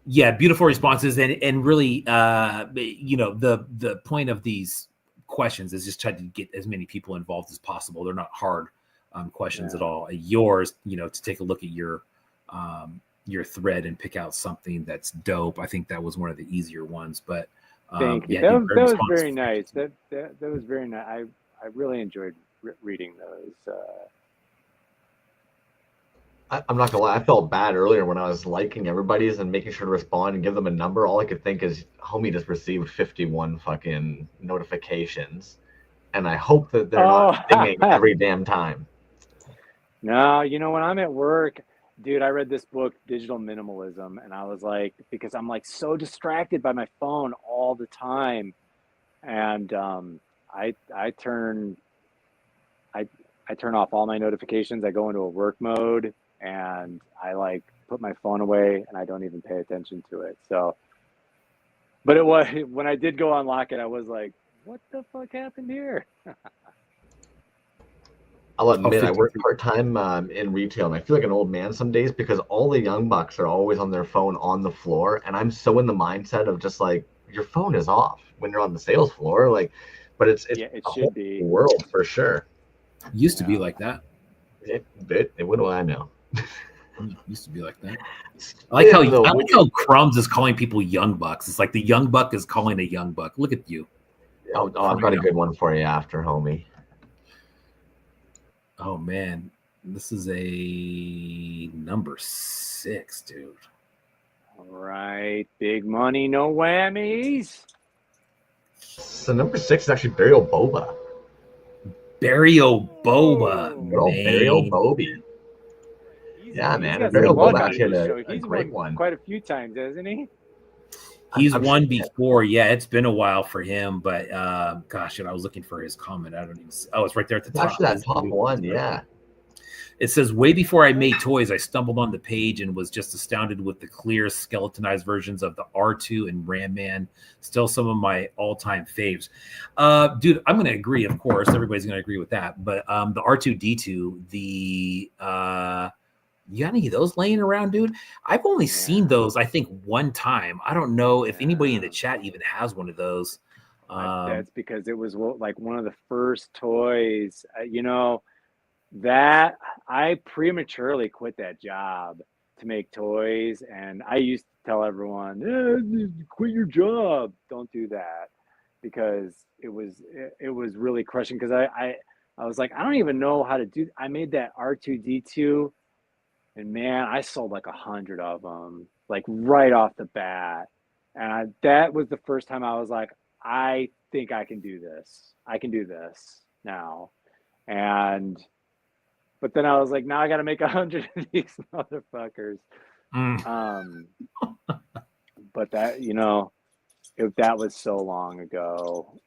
S2: Yeah, beautiful responses, and really, the point of these questions is just try to get as many people involved as possible. They're not hard questions at all. Yours, to take a look at your thread and pick out something that's dope. I think that was one of the easier ones. But
S3: thank you. That was very nice. That was very nice. I really enjoyed reading those.
S1: I'm not gonna lie, I felt bad earlier when I was liking everybody's and making sure to respond and give them a number. All I could think is, homie just received 51 fucking notifications, and I hope that they're not dinging every damn time.
S3: No, when I'm at work, dude, I read this book, Digital Minimalism, and I was like, because I'm like so distracted by my phone all the time, and I turn off all my notifications. I go into a work mode. And I like put my phone away and I don't even pay attention to it. So, but it was, when I did go unlock it, I was like, what the fuck happened here?
S1: I'll admit, I work part-time in retail, and I feel like an old man some days because all the young bucks are always on their phone on the floor. And I'm so in the mindset of just like, your phone is off when you're on the sales floor. Like, but it's
S3: it
S1: a
S3: should
S1: whole
S3: be
S1: world for sure.
S2: Used to be like that.
S1: What do I know?
S2: Used to be like that. I like how Crumbs is calling people young bucks. It's like the young buck is calling a young buck. Look at you.
S1: Oh, I've got a good one for you after, homie.
S2: Oh man, this is a number 6, dude.
S3: All right, big money, no whammies.
S1: So number 6 is actually Burial Boba.
S2: Burial Boba.
S1: Burial Boba. Yeah,
S3: he's
S1: man.
S3: got
S1: Imperial
S3: some luck
S1: Bulb
S3: on
S1: actually
S3: his
S1: had
S3: show.
S1: a
S3: He's
S1: great
S3: won
S1: one.
S3: quite a few times, hasn't he?
S2: He's
S1: I'm
S2: won before. Yeah, it's been a while for him, but gosh, and I was looking for his comment. I don't even see. Oh, it's right there at the
S1: It's
S2: top.
S1: actually that top one, yeah.
S2: It says, way before I made toys, I stumbled on the page and was just astounded with the clear skeletonized versions of the R2 and Ram Man. Still some of my all-time faves. Dude, I'm going to agree, of course. Everybody's going to agree with that. But the R2-D2, you got any of those laying around, dude? I've only seen those, I think, one time. I don't know if anybody in the chat even has one of those.
S3: That's because it was like one of the first toys, that I prematurely quit that job to make toys. And I used to tell everyone, quit your job. Don't do that, because it was really crushing. Because I was like, I don't even know how to do. I made that R2-D2, and man, I sold like 100 of them, like right off the bat. And that was the first time I was like, I think I can do this. I can do this now. But then I was like, now I got to make 100 of these motherfuckers. But that, that was so long ago.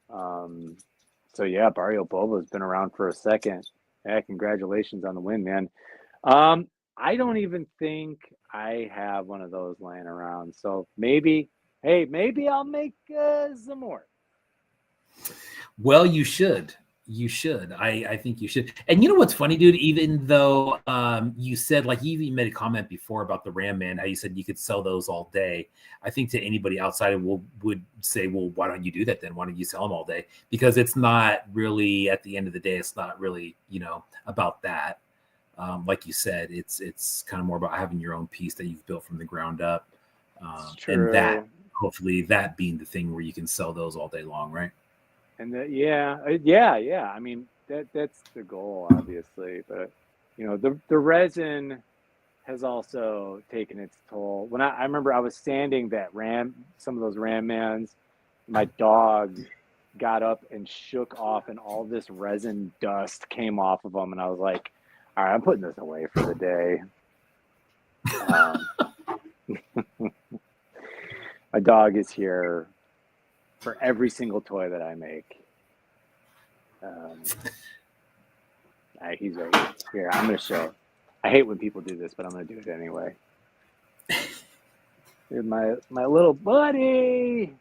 S3: So yeah, Barrio Bobo's been around for a second. Yeah, congratulations on the win, man. I don't even think I have one of those laying around. So maybe I'll make some more.
S2: Well, you should. You should. I think you should. And you know what's funny, dude? Even though you said, like, you even made a comment before about the Ram Man, how you said you could sell those all day. I think to anybody outside would say, well, why don't you do that then? Why don't you sell them all day? Because it's not really, at the end of the day, it's not really, about that. Like you said, it's kind of more about having your own piece that you've built from the ground up. And that, hopefully, that being the thing where you can sell those all day long, right?
S3: And yeah. I mean, that's the goal, obviously. But the resin has also taken its toll. When I remember I was sanding some of those Ram Mans, my dog got up and shook off, and all this resin dust came off of them, and I was like, all right, I'm putting this away for the day. My dog is here for every single toy that I make. He's right here. I'm going to show. I hate when people do this, but I'm going to do it anyway. Here's my little buddy.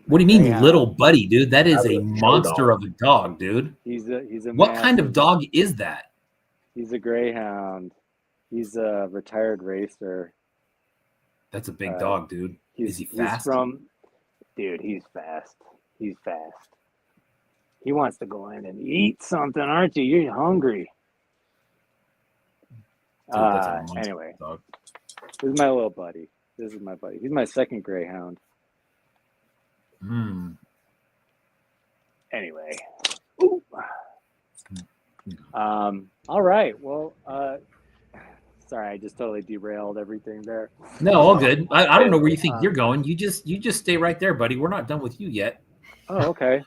S2: What do you mean, little buddy, dude? That is a monster of a dog, dude.
S3: He's a
S2: what kind of dog is that?
S3: He's a greyhound. He's a retired racer.
S2: That's a big dog, dude. Is he fast?
S3: Dude, he's fast. He's fast. He wants to go in and eat something, aren't you? You're hungry. Dude, anyway,
S2: dog.
S3: This is my little buddy. This is my buddy. He's my second greyhound. Anyway. Ooh. All right. Well, sorry, I just totally derailed everything there.
S2: No, all good. I don't know where you think you're going. You just stay right there, buddy. We're not done with you yet.
S3: Oh, okay.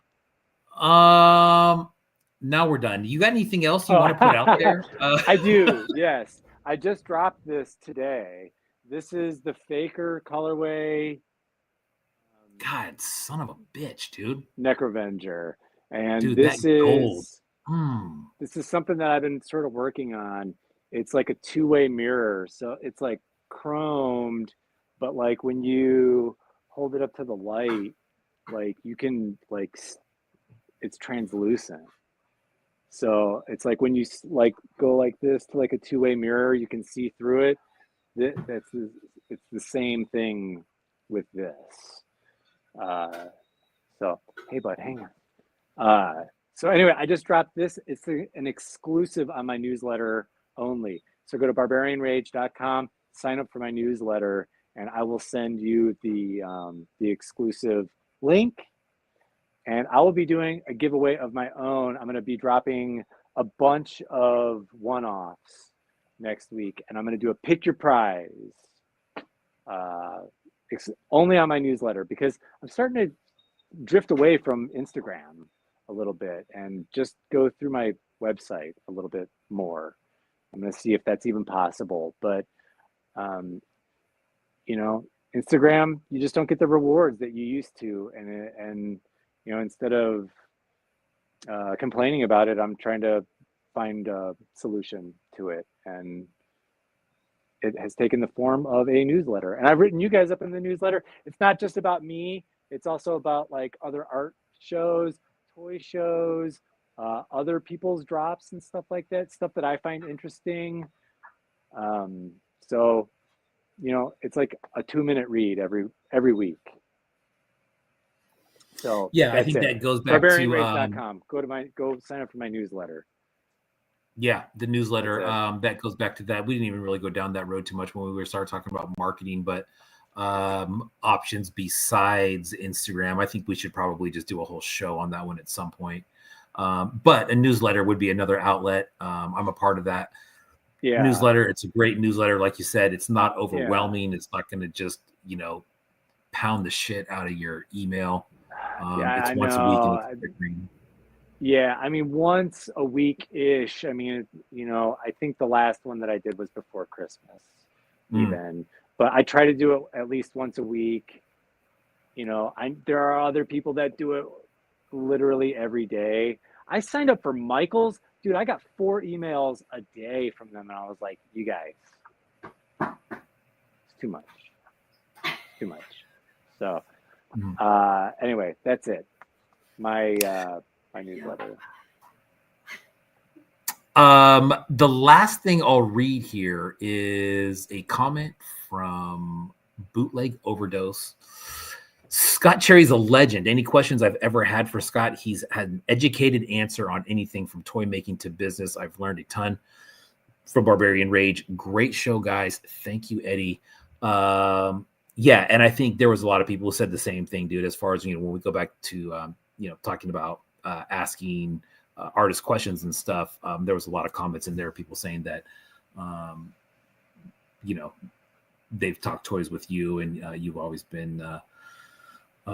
S2: Now we're done. You got anything else you want to put out there?
S3: I do. Yes, I just dropped this today. This is the Faker colorway.
S2: God, son of a bitch, dude.
S3: Necrovenger, and
S2: dude,
S3: this is gold.
S2: This
S3: is something that I've been sort of working on. It's like a two-way mirror, so it's like chromed, but like when you hold it up to the light, like you can it's translucent. So it's like when you like go like this to like a two-way mirror, you can see through it. It's the same thing with this. So hey, bud, hang on. So anyway, I just dropped this. It's an exclusive on my newsletter only. So go to barbarianrage.com, sign up for my newsletter, and I will send you the exclusive link. And I will be doing a giveaway of my own. I'm going to be dropping a bunch of one-offs next week, and I'm going to do a pick your prize. It's only on my newsletter because I'm starting to drift away from Instagram a little bit and just go through my website a little bit more. I'm going to see if that's even possible. But, Instagram, you just don't get the rewards that you used to. And instead of complaining about it, I'm trying to find a solution to it. And it has taken the form of a newsletter. And I've written you guys up in the newsletter. It's not just about me. It's also about like other art shows, toy shows, other people's drops and stuff like that, stuff that I find interesting. So, it's like a 2-minute read every week. So
S2: yeah, I think that goes back to
S3: barbarianrace.com. Go sign up for my newsletter.
S2: Yeah, the newsletter, that goes back to that. We didn't even really go down that road too much when we were started talking about marketing, but options besides Instagram. I think we should probably just do a whole show on that one at some point. But a newsletter would be another outlet. I'm a part of that newsletter. It's a great newsletter. Like you said, it's not overwhelming. It's not going to just, pound the shit out of your email. It's once a week. And it's
S3: yeah, I mean, once a week-ish. I mean, I think the last one that I did was before Christmas, even. But I try to do it at least once a week. There are other people that do it literally every day. I signed up for Michael's. Dude, I got 4 emails a day from them, and I was like, you guys, it's too much. Too much. So, anyway, that's it. My newsletter.
S2: The last thing I'll read here is a comment from Bootleg Overdose. Scott Cherry's a legend. Any questions I've ever had for Scott, he's had an educated answer on anything from toy making to business. I've learned a ton from Barbarian Rage. Great show, guys. Thank you, Eddie. Yeah, and I think there was a lot of people who said the same thing, dude, as far as, when we go back to, talking about asking artist questions and stuff, there was a lot of comments in there, people saying that, they've talked toys with you and you've always been a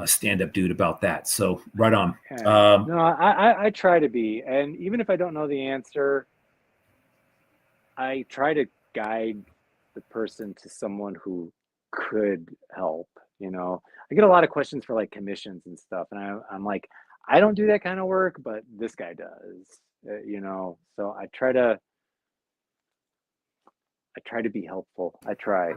S2: stand-up dude about that. So right on.
S3: No, I try to be. And even if I don't know the answer, I try to guide the person to someone who could help. I get a lot of questions for like commissions and stuff. And I'm like, I don't do that kind of work, but this guy does, so I try to be helpful. I try.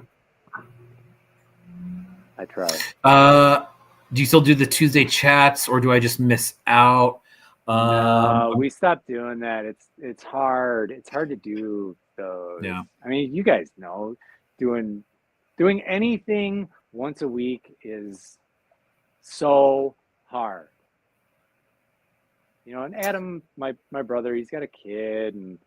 S2: Do you still do the Tuesday chats, or do I just miss out?
S3: No, we stopped doing that. It's hard. It's hard to do those.
S2: Yeah.
S3: I mean, you guys know, doing anything once a week is so hard. And Adam, my brother, he's got a kid, and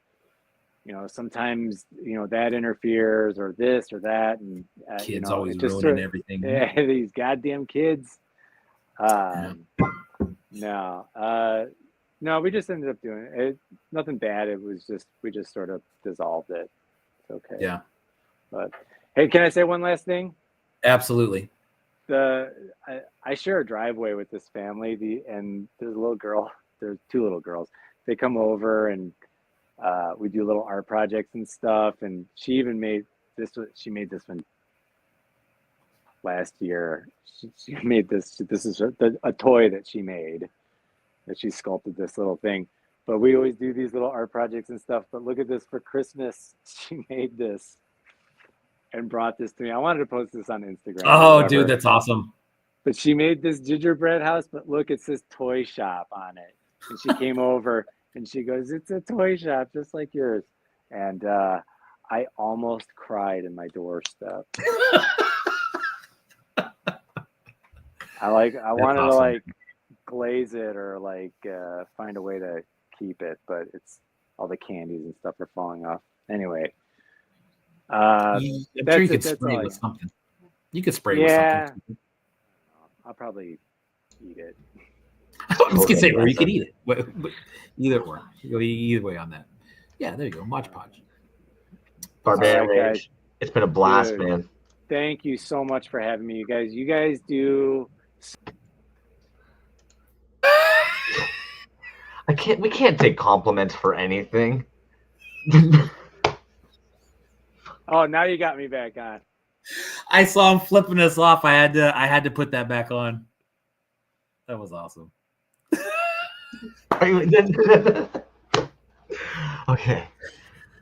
S3: sometimes that interferes, or this or that, and
S2: kids always ruining everything.
S3: Yeah, these goddamn kids. No, we just ended up doing it. Nothing bad. It was just, we just sort of dissolved it. It's okay.
S2: Yeah.
S3: But hey, can I say one last thing?
S2: Absolutely.
S3: I share a driveway with this family. And there's a little girl. There's 2 little girls. They come over and we do little art projects and stuff. And she even made this. She made this one last year. She made this. This is a toy that she made. That she sculpted this little thing. But we always do these little art projects and stuff. But look at this, for Christmas, she made this and brought this to me. I wanted to post this on Instagram.
S2: Oh, dude, that's awesome.
S3: But she made this gingerbread house, but look, it says toy shop on it. And she came over and she goes, it's a toy shop just like yours. And I almost cried in my doorstep. I wanted to like glaze it or like find a way to keep it, but it's all the candies and stuff are falling off. Anyway,
S2: I'm sure you could spray it with something. You could spray it with something.
S3: I'll probably eat it.
S2: I was gonna say, or you could eat it. But either or, you go either way on that. Yeah, there you go. Mod Podge.
S1: Barbarian Rage. It's been a blast, man.
S3: Thank you so much for having me, you guys. You guys do.
S1: We can't take compliments for anything.
S3: Oh, now you got me back on.
S2: I saw him flipping us off. I had to put that back on. That was awesome.
S1: Okay.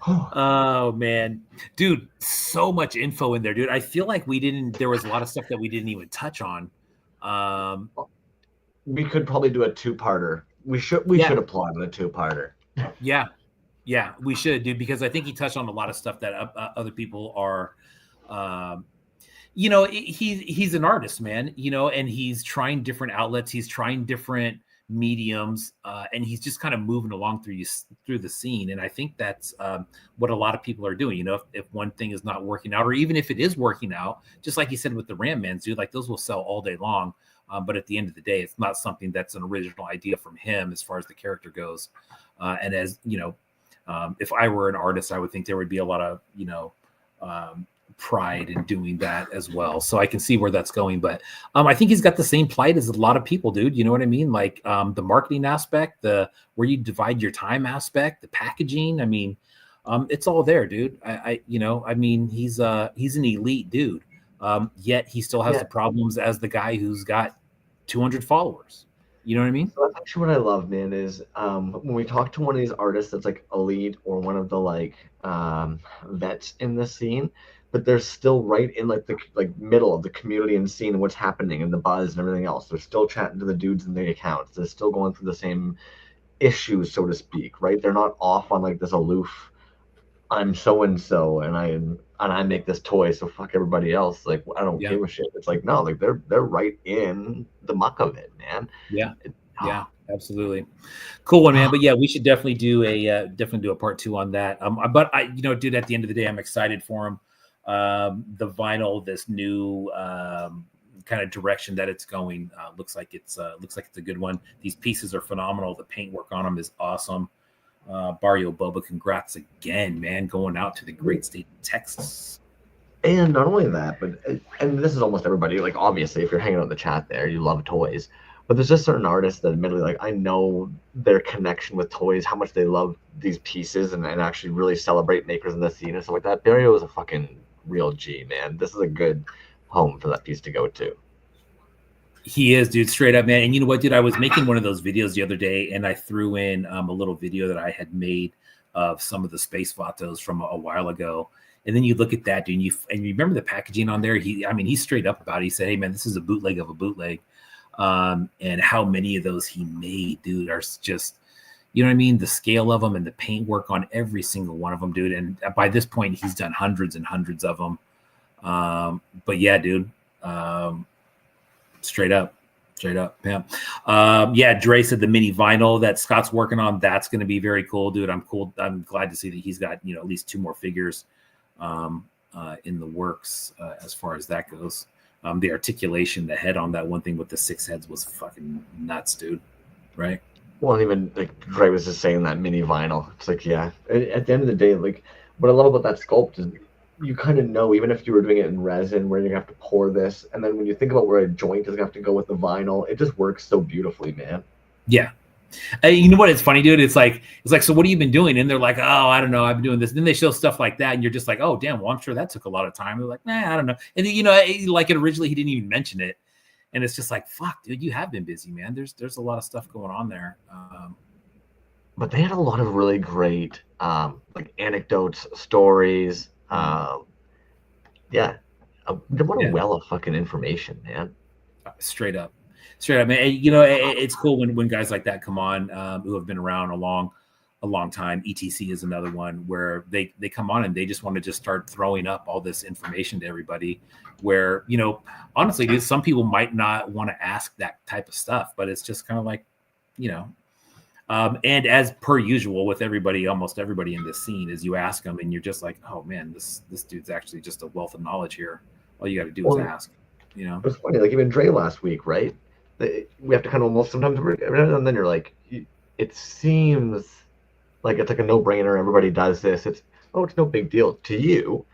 S2: Oh man, dude, so much info in there, dude. I feel like there was a lot of stuff that we didn't even touch on.
S1: We could probably do a two-parter. We should apply to a two-parter.
S2: Yeah, we should, dude, because I think he touched on a lot of stuff that other people are, he's an artist, man, and he's trying different outlets. He's trying different mediums, and he's just kind of moving along through the scene. And I think that's what a lot of people are doing. If one thing is not working out, or even if it is working out, just like you said with the Ram Mans, dude, like those will sell all day long. But at the end of the day, it's not something that's an original idea from him as far as the character goes. And as if I were an artist, I would think there would be a lot of pride in doing that as well. So I can see where that's going. But I think he's got the same plight as a lot of people, dude. You know what I mean? Like the marketing aspect, the where you divide your time aspect, the packaging. I mean, it's all there, dude. He's an elite dude. Yet he still has the problems as the guy who's got 200 followers. You know what I mean?
S1: So that's actually what I love, man, is when we talk to one of these artists that's like elite or one of the vets in the scene, but they're still right in the middle of the community and scene and what's happening and the buzz and everything else. They're still chatting to the dudes in the accounts. They're still going through the same issues, so to speak, right? They're not off on this aloof, I'm so and so and I make this toy, so fuck everybody else. I don't give a shit. It's no, they're right in the muck of it, man.
S2: Yeah. Yeah, absolutely. Cool one, man. But yeah, we should definitely do a part 2 on that. But I, dude, at the end of the day, I'm excited for him. The vinyl, this new kind of direction that it's going, looks like it's a good one. These pieces are phenomenal. The paintwork on them is awesome. Barrio Boba, congrats again, man, going out to the great state of Texas.
S1: And not only that, but and this is almost everybody. Obviously, if you're hanging out in the chat there, you love toys. But there's just certain artists that admittedly, I know their connection with toys, how much they love these pieces and actually really celebrate makers in the scene and stuff like that. Barrio is a fucking real G, man. This is a good home for that piece to go to.
S2: He is, dude, straight up, man. And you know what, dude? I was making one of those videos the other day, and I threw in a little video that I had made of some of the Space Vatos from a while ago. And then you look at that, dude, and you remember the packaging on there. He's straight up about it. He said, "Hey, man, this is a bootleg of a bootleg." And how many of those he made, dude, are just, you know what I mean? The scale of them and the paint work on every single one of them, dude. And by this point, he's done hundreds and hundreds of them. But yeah, dude, straight up, pimp. Yeah, Dre said the mini vinyl that Scott's working on, that's going to be very cool, dude. I'm glad to see that he's got, at least 2 more figures in the works as far as that goes. The articulation, the head on that one thing with the 6 heads was fucking nuts, dude. Right?
S1: Well, even Dre was just saying that mini vinyl. It's yeah. At the end of the day, what I love about that sculpt is you kind of know, even if you were doing it in resin, where you have to pour this, and then when you think about where a joint is going to have to go with the vinyl, it just works so beautifully, man.
S2: Yeah. You know what? It's funny, dude. It's like, so what have you been doing? And they're like, oh, I don't know. I've been doing this. And then they show stuff like that. And you're just like, oh, damn. Well, I'm sure that took a lot of time. They're like, nah, I don't know. And originally he didn't even mention it. And it's just like, fuck, dude, you have been busy, man. There's a lot of stuff going on there.
S1: But they had a lot of really great, anecdotes, stories. Yeah. What a well of fucking information, man.
S2: Straight up, man. It's cool when guys like that come on who have been around a long time. ETC is another one where they come on and they just want to just start throwing up all this information to everybody, where honestly, dude, some people might not want to ask that type of stuff, but it's just kind of and as per usual with almost everybody in this scene, is you ask them and you're just like, oh man, this dude's actually just a wealth of knowledge here. All you got to do is ask. It's
S1: funny, even Dre last week, right? We have to kind of almost sometimes, and then you're like, it seems like it's a no-brainer. Everybody does this. It's no big deal to you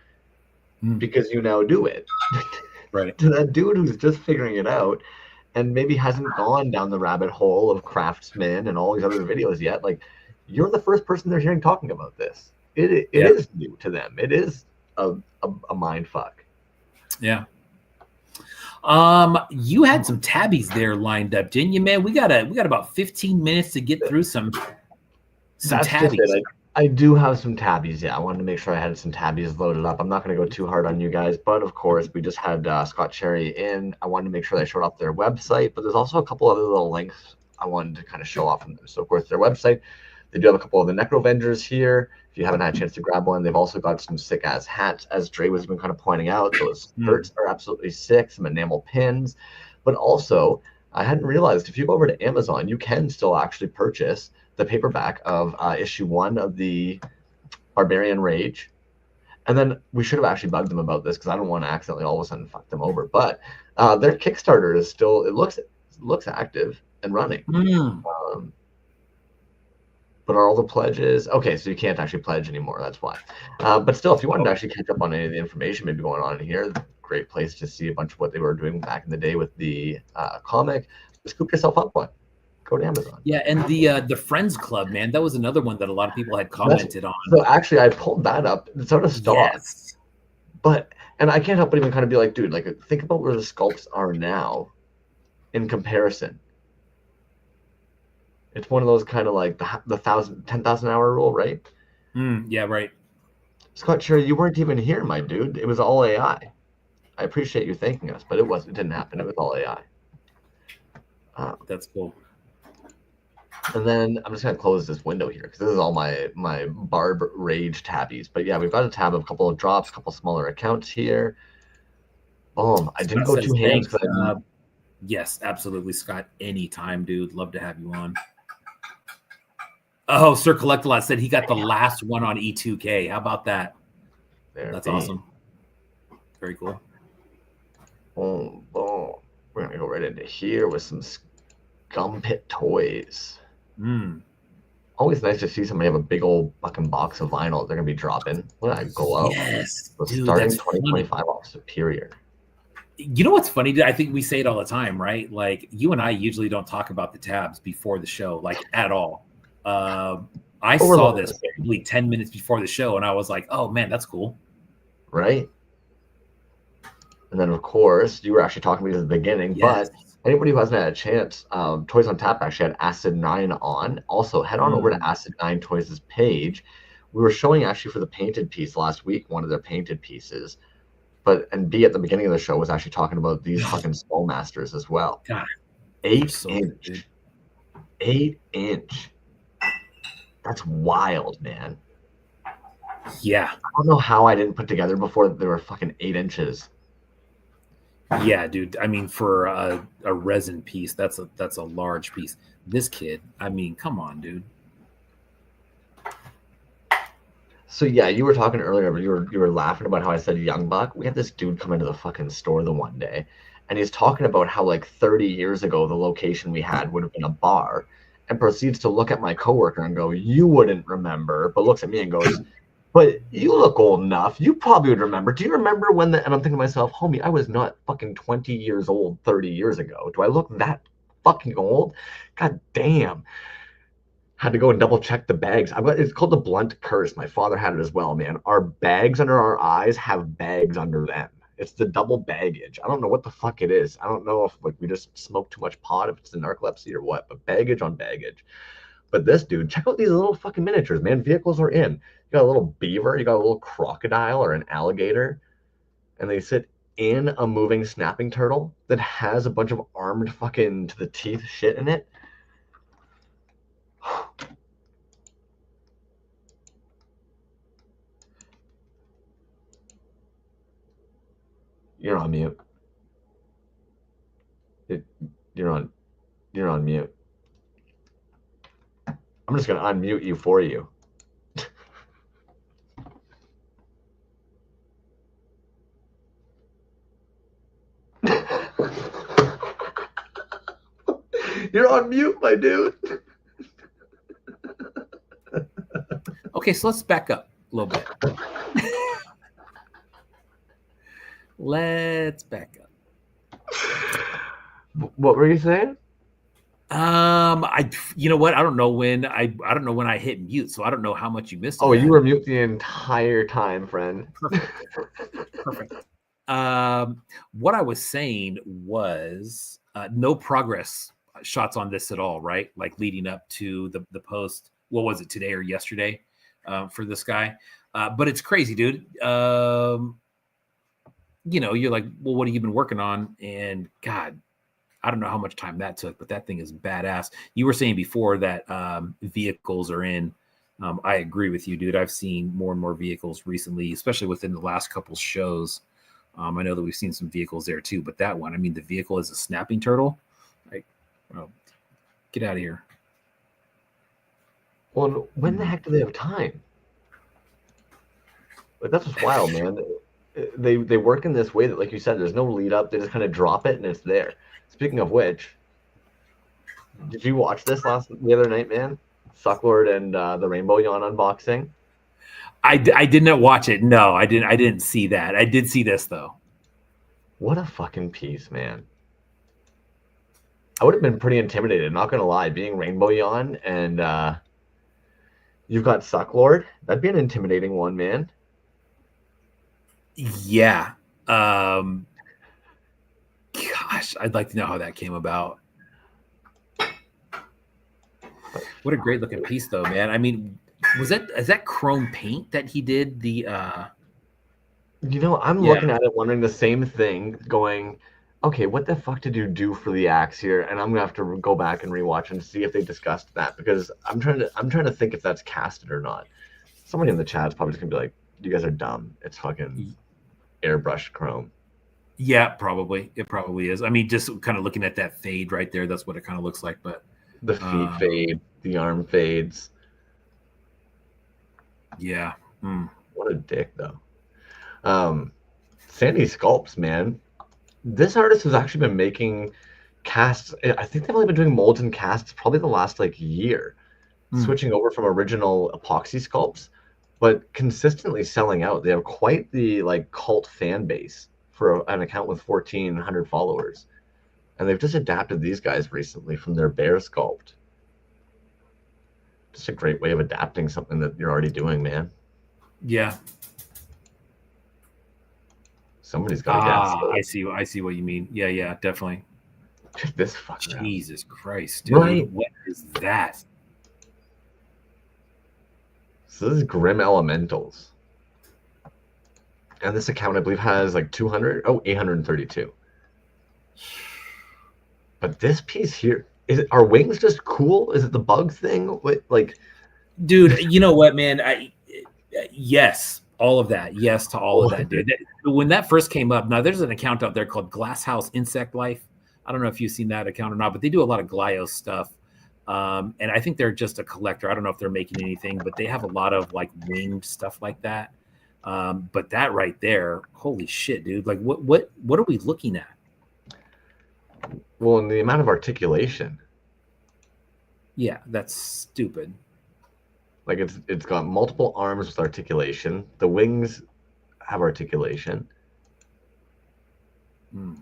S1: because you now do it.
S2: Right.
S1: To that dude who's just figuring it out and maybe hasn't gone down the rabbit hole of Craftsman and all these other videos yet, you're the first person they're hearing talking about this. It is new to them. It is a mind fuck.
S2: Yeah. You had some tabbies there lined up, didn't you, man? We got about 15 minutes to get through some
S1: That's
S2: tabbies.
S1: just it. I do have some tabbies. Yeah, I wanted to make sure I had some tabbies loaded up. I'm not going to go too hard on you guys, but of course, we just had Scott Cherry in. I wanted to make sure they showed off their website, but there's also a couple other little links I wanted to kind of show off from them. So, of course, their website, they do have a couple of the Necrovengers here. If you haven't had a chance to grab one, they've also got some sick ass hats, as Dre was even kind of pointing out. Those shirts are absolutely sick, some enamel pins, but also, I hadn't realized if you go over to Amazon, you can still actually purchase the paperback of issue 1 of the Barbarian Rage. And then we should have actually bugged them about this because I don't want to accidentally all of a sudden fuck them over. But their Kickstarter is still, it looks active and running. But are all the pledges? Okay, so you can't actually pledge anymore. That's why. But still, if you wanted to actually catch up on any of the information maybe going on in here, great place to see a bunch of what they were doing back in the day with the comic. Scoop yourself up one. Go to Amazon.
S2: Yeah, and the Friends Club, man, that was another one that a lot of people had commented on.
S1: So actually, I pulled that up. It's out of stock.
S2: Yes.
S1: And I can't help but even kind of be like, dude, like think about where the sculpts are now in comparison. It's one of those kind of like the 10,000 hour rule, right?
S2: Yeah, right.
S1: Scott Cherry, you weren't even here, my dude. It was all AI. I appreciate you thanking us, but it didn't happen. It was all AI.
S2: That's cool.
S1: And then I'm just going to close this window here because this is all my Barb Rage tabbies. But yeah, we've got a tab of a couple of drops, a couple smaller accounts here. Boom. I didn't go 2 hands.
S2: Yes, absolutely, Scott. Anytime, dude. Love to have you on. Oh, Sir Collectalot said he got the last one on E2K. How about that? That's awesome. Very cool.
S1: Boom, boom. We're going to go right into here with some Scum Pit toys. Always nice to see somebody have a big old fucking box of vinyl they're gonna be dropping. When I go out,
S2: yes,
S1: so dude, starting 2025 off Superior.
S2: You know what's funny? I think we say it all the time, right? Like you and I usually don't talk about the tabs before the show, like at all. I saw this probably 10 minutes before the show, and I was like, "Oh man, that's cool."
S1: Right. And then of course you were actually talking to me at the beginning, but anybody who hasn't had a chance, Toys on Tap actually had Acid 9 on. Also, head on over to Acid 9 Toys' page. We were showing actually for the painted piece last week, one of their painted pieces. And B at the beginning of the show was actually talking about these fucking Skull Masters as well.
S2: God,
S1: 8-inch. 8-inch. That's wild, man.
S2: Yeah.
S1: I don't know how I didn't put together before that they were fucking 8 inches.
S2: Yeah, dude. I mean, for a resin piece, that's a large piece. This kid, I mean, come on, dude.
S1: So yeah, you were talking earlier, but you were laughing about how I said young buck. We had this dude come into the fucking store the one day, and he's talking about how like 30 years ago the location we had would have been a bar, and proceeds to look at my coworker and go, "You wouldn't remember," but looks at me and goes, "But you look old enough. You probably would remember. Do you remember when?" And I'm thinking to myself, homie, I was not fucking 20 years old 30 years ago. Do I look that fucking old? God damn. Had to go and double check the bags. It's called the blunt curse. My father had it as well, man. Our bags under our eyes have bags under them. It's the double baggage. I don't know what the fuck it is. I don't know if like we just smoke too much pot, if it's the narcolepsy or what, but baggage on baggage. But this dude, check out these little fucking miniatures, man. Vehicles are in. You got a little beaver, you got a little crocodile or an alligator, and they sit in a moving snapping turtle that has a bunch of armed fucking to the teeth shit in it. You're on mute. You're on mute. I'm just gonna unmute you for you. You're on mute, my dude.
S2: Okay, so let's back up a little bit. Let's back up.
S1: What were you saying?
S2: You know what? I don't know when I hit mute, so I don't know how much you missed of
S1: Oh, you
S2: that.
S1: were mute the entire time, friend.
S2: Perfect. Perfect. What I was saying was no progress shots on this at all, right? Like leading up to the post. What was it, today or yesterday, for this guy? But it's crazy, dude. You're like, well, what have you been working on? And God, I don't know how much time that took, but that thing is badass. You were saying before that vehicles are in. I agree with you, dude. I've seen more and more vehicles recently, especially within the last couple shows. I know that we've seen some vehicles there too, but that one, I mean, the vehicle is a snapping turtle. Like, oh, get out of here.
S1: Well, when the heck do they have time? Like that's just wild, man. They work in this way that, like you said, there's no lead up. They just kind of drop it and it's there. Speaking of which, did you watch this the other night, man? Sucklord and the Rainbow Yawn unboxing.
S2: I did not watch it. No, I didn't. I didn't see that. I did see this though.
S1: What a fucking piece, man. I would have been pretty intimidated, not gonna lie, being Rainbow Yawn and you've got Sucklord. That'd be an intimidating one, man.
S2: Yeah. Um, Gosh, I'd like to know how that came about. What a great looking piece, though, man. I mean, is that chrome paint that he did?
S1: I'm
S2: Yeah,
S1: looking at it wondering the same thing, going, okay, what the fuck did you do for the axe here? And I'm gonna have to go back and rewatch and see if they discussed that because I'm trying to think if that's casted or not. Somebody in the chat is probably just gonna be like, you guys are dumb. It's fucking airbrushed chrome.
S2: yeah, probably. It probably is. I mean, just kind of looking at that fade right there, that's what it kind of looks like. But
S1: The feet
S2: uh,
S1: fade, the arm fades.
S2: yeah. Mm.
S1: What a dick though. Sandy Sculpts, man. This artist has actually been making casts. I think they've only been doing molds and casts probably the last like year,
S2: Mm.
S1: switching over from original epoxy sculpts, but consistently selling out. They have quite the like cult fan base for an account with 1,400 followers, and they've just adapted these guys recently from their bear sculpt. Just a great way of adapting something that you're already doing, man.
S2: Yeah.
S1: Somebody's got to gas it.
S2: I see. I see what you mean. Yeah, yeah, definitely.
S1: Check this fucker out.
S2: Jesus Christ, dude.
S1: Right.
S2: What is that?
S1: So this is Grim Elementals. And this account, I believe, has like 832. But this piece here, are wings just cool? Is it the bug thing? What, like,
S2: Dude, you know what, man? Yes, all of that. Yes to all of that, dude. When that first came up, now there's an account out there called Glasshouse Insect Life. I don't know if you've seen that account or not, but they do a lot of Glyos stuff. And I think they're just a collector. I don't know if they're making anything, but they have a lot of like winged stuff like that. But that right there, holy shit, dude! Like, what are we looking at?
S1: well, and the amount of articulation.
S2: Yeah, that's stupid.
S1: Like it's got multiple arms with articulation. The wings have articulation.
S2: Hmm.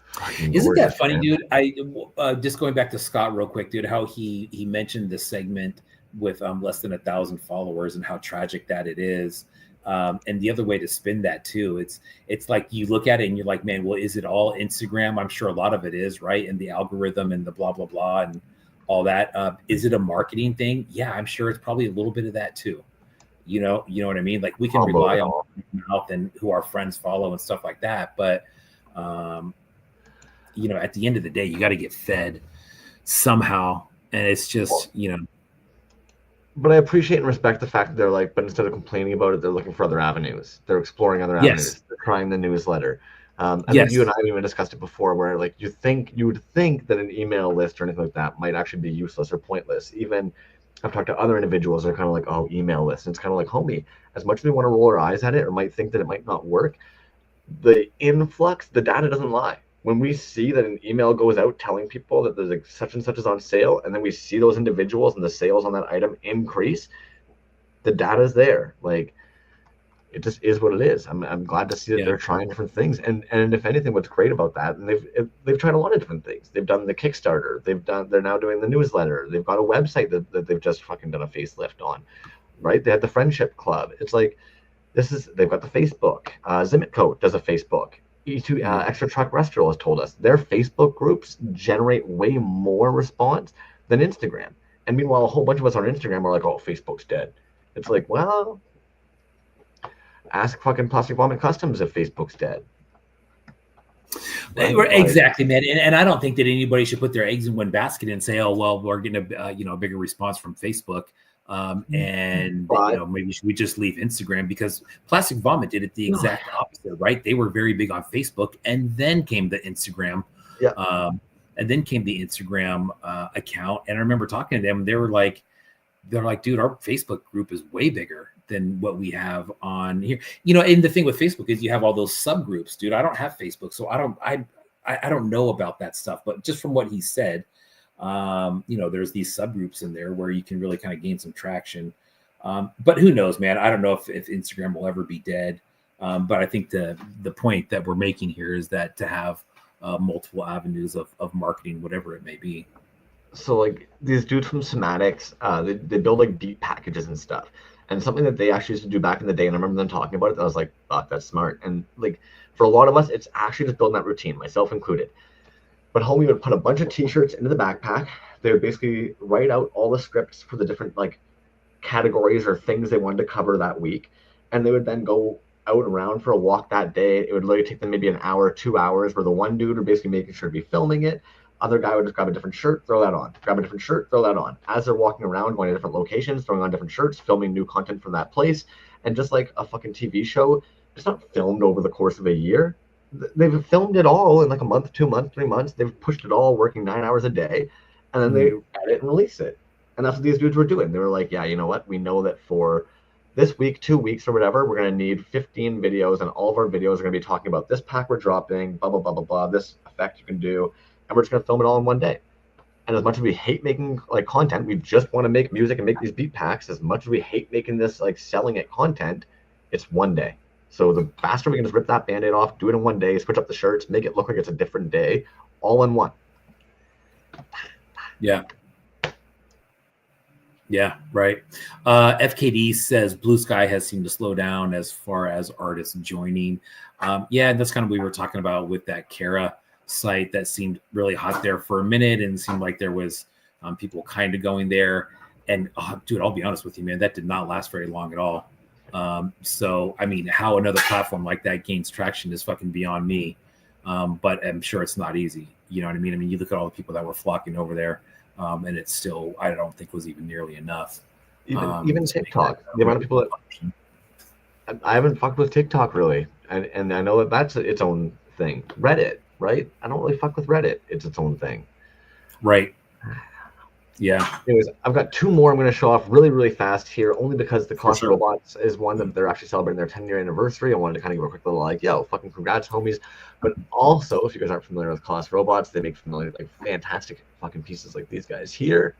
S1: Fucking
S2: Isn't
S1: gorgeous,
S2: that funny,
S1: man.
S2: dude? I just going back to Scott real quick, dude. How he mentioned this segment with less than 1,000 followers and how tragic that it is. And the other way to spin that too, it's like you look at it and you're like, man, well, is it all Instagram? I'm sure a lot of it is, right? And the algorithm and the blah blah blah and all that. Is it a marketing thing? Yeah, I'm sure it's probably a little bit of that too. You know what I mean? Like we can rely on mouth and who our friends follow and stuff like that, but at the end of the day, you got to get fed somehow. And it's just,
S1: But I appreciate and respect the fact that they're like, but instead of complaining about it, they're looking for other avenues. They're exploring other
S2: yes,
S1: avenues. They're trying the newsletter. I think you
S2: yes,
S1: and I have even discussed it before, where like you would think that an email list or anything like that might actually be useless or pointless. Even I've talked to other individuals that are kind of like, oh, email list. And it's kind of like, homie, as much as we want to roll our eyes at it or might think that it might not work, the influx, the data doesn't lie. When we see that an email goes out telling people that there's like such and such is on sale, and then we see those individuals and the sales on that item increase, the data's there. Like it just is what it is. I'm glad to see that
S2: Yeah.
S1: they're trying different things, and if anything, what's great about that, and they've tried a lot of different things. They've done the Kickstarter, they're now doing the newsletter, they've got a website that they've just fucking done a facelift on, right? They had the Friendship Club. It's like they've got the Facebook. Zimot does a Facebook. E2 Extra Truck Restaurant has told us their Facebook groups generate way more response than Instagram. And meanwhile, a whole bunch of us on Instagram are like, "Oh, Facebook's dead." It's like, well, ask fucking Plastic Vomit Customs if Facebook's dead.
S2: Right? Exactly, man. And I don't think that anybody should put their eggs in one basket and say, "Oh, well, we're getting a bigger response from Facebook." And maybe we just leave Instagram, because Plastic Vomit did it the exact opposite, right? They were very big on Facebook, and then came the Instagram, account. And I remember talking to them, they're like, "Dude, our Facebook group is way bigger than what we have on here." And the thing with Facebook is you have all those subgroups, dude. I don't have Facebook, so I don't know about that stuff. But just from what he said, there's these subgroups in there where you can really kind of gain some traction. But who knows, man? I don't know if Instagram will ever be dead. But I think the point that we're making here is that to have multiple avenues of marketing, whatever it may be.
S1: So like these dudes from Somatics, they build like beat packages and stuff. And something that they actually used to do back in the day, and I remember them talking about it, I was like, fuck, that's smart. And like for a lot of us, it's actually just building that routine, myself included. But homie would put a bunch of t-shirts into the backpack. They would basically write out all the scripts for the different like categories or things they wanted to cover that week. And they would then go out around for a walk that day. It would literally take them maybe an hour, 2 hours, where the one dude would basically making sure to be filming it. Other guy would just grab a different shirt, throw that on. Grab a different shirt, throw that on. As they're walking around, going to different locations, throwing on different shirts, filming new content from that place. And just like a fucking TV show, it's not filmed over the course of a year. They've filmed it all in like a month, 2 months, 3 months. They've pushed it all, working 9 hours a day. And then they edit and release it. And that's what these dudes were doing. They were like, yeah, you know what? We know that for this week, 2 weeks or whatever, we're going to need 15 videos, and all of our videos are going to be talking about this pack we're dropping, blah, blah, blah, blah, blah, this effect you can do. And we're just going to film it all in one day. And as much as we hate making like content, we just want to make music and make these beat packs. As much as we hate making this, like selling it content, it's one day. So the faster we can just rip that Band-Aid off, do it in one day, switch up the shirts, make it look like it's a different day, all in one.
S2: Yeah. Yeah, right. FKD says Blue Sky has seemed to slow down as far as artists joining. Yeah, that's kind of what we were talking about with that Kara site that seemed really hot there for a minute, and seemed like there was people kind of going there. And dude, I'll be honest with you, man, that did not last very long at all. So I mean, how another platform like that gains traction is fucking beyond me. But I'm sure it's not easy. You know what I mean? I mean, you look at all the people that were flocking over there, and it's still, I don't think, was even nearly enough.
S1: Even TikTok, the amount of people that I haven't fucked with TikTok really, and I know that that's its own thing. Reddit, right? I don't really fuck with Reddit. It's its own thing.
S2: Right. Yeah.
S1: Anyways, I've got 2 more I'm going to show off really, really fast here, only because the Class of Robots is one that they're actually celebrating their 10-year anniversary. I wanted to kind of give a quick little like, yo, fucking congrats, homies. But also, if you guys aren't familiar with Class Robots, they make familiar, like, fantastic fucking pieces like these guys here.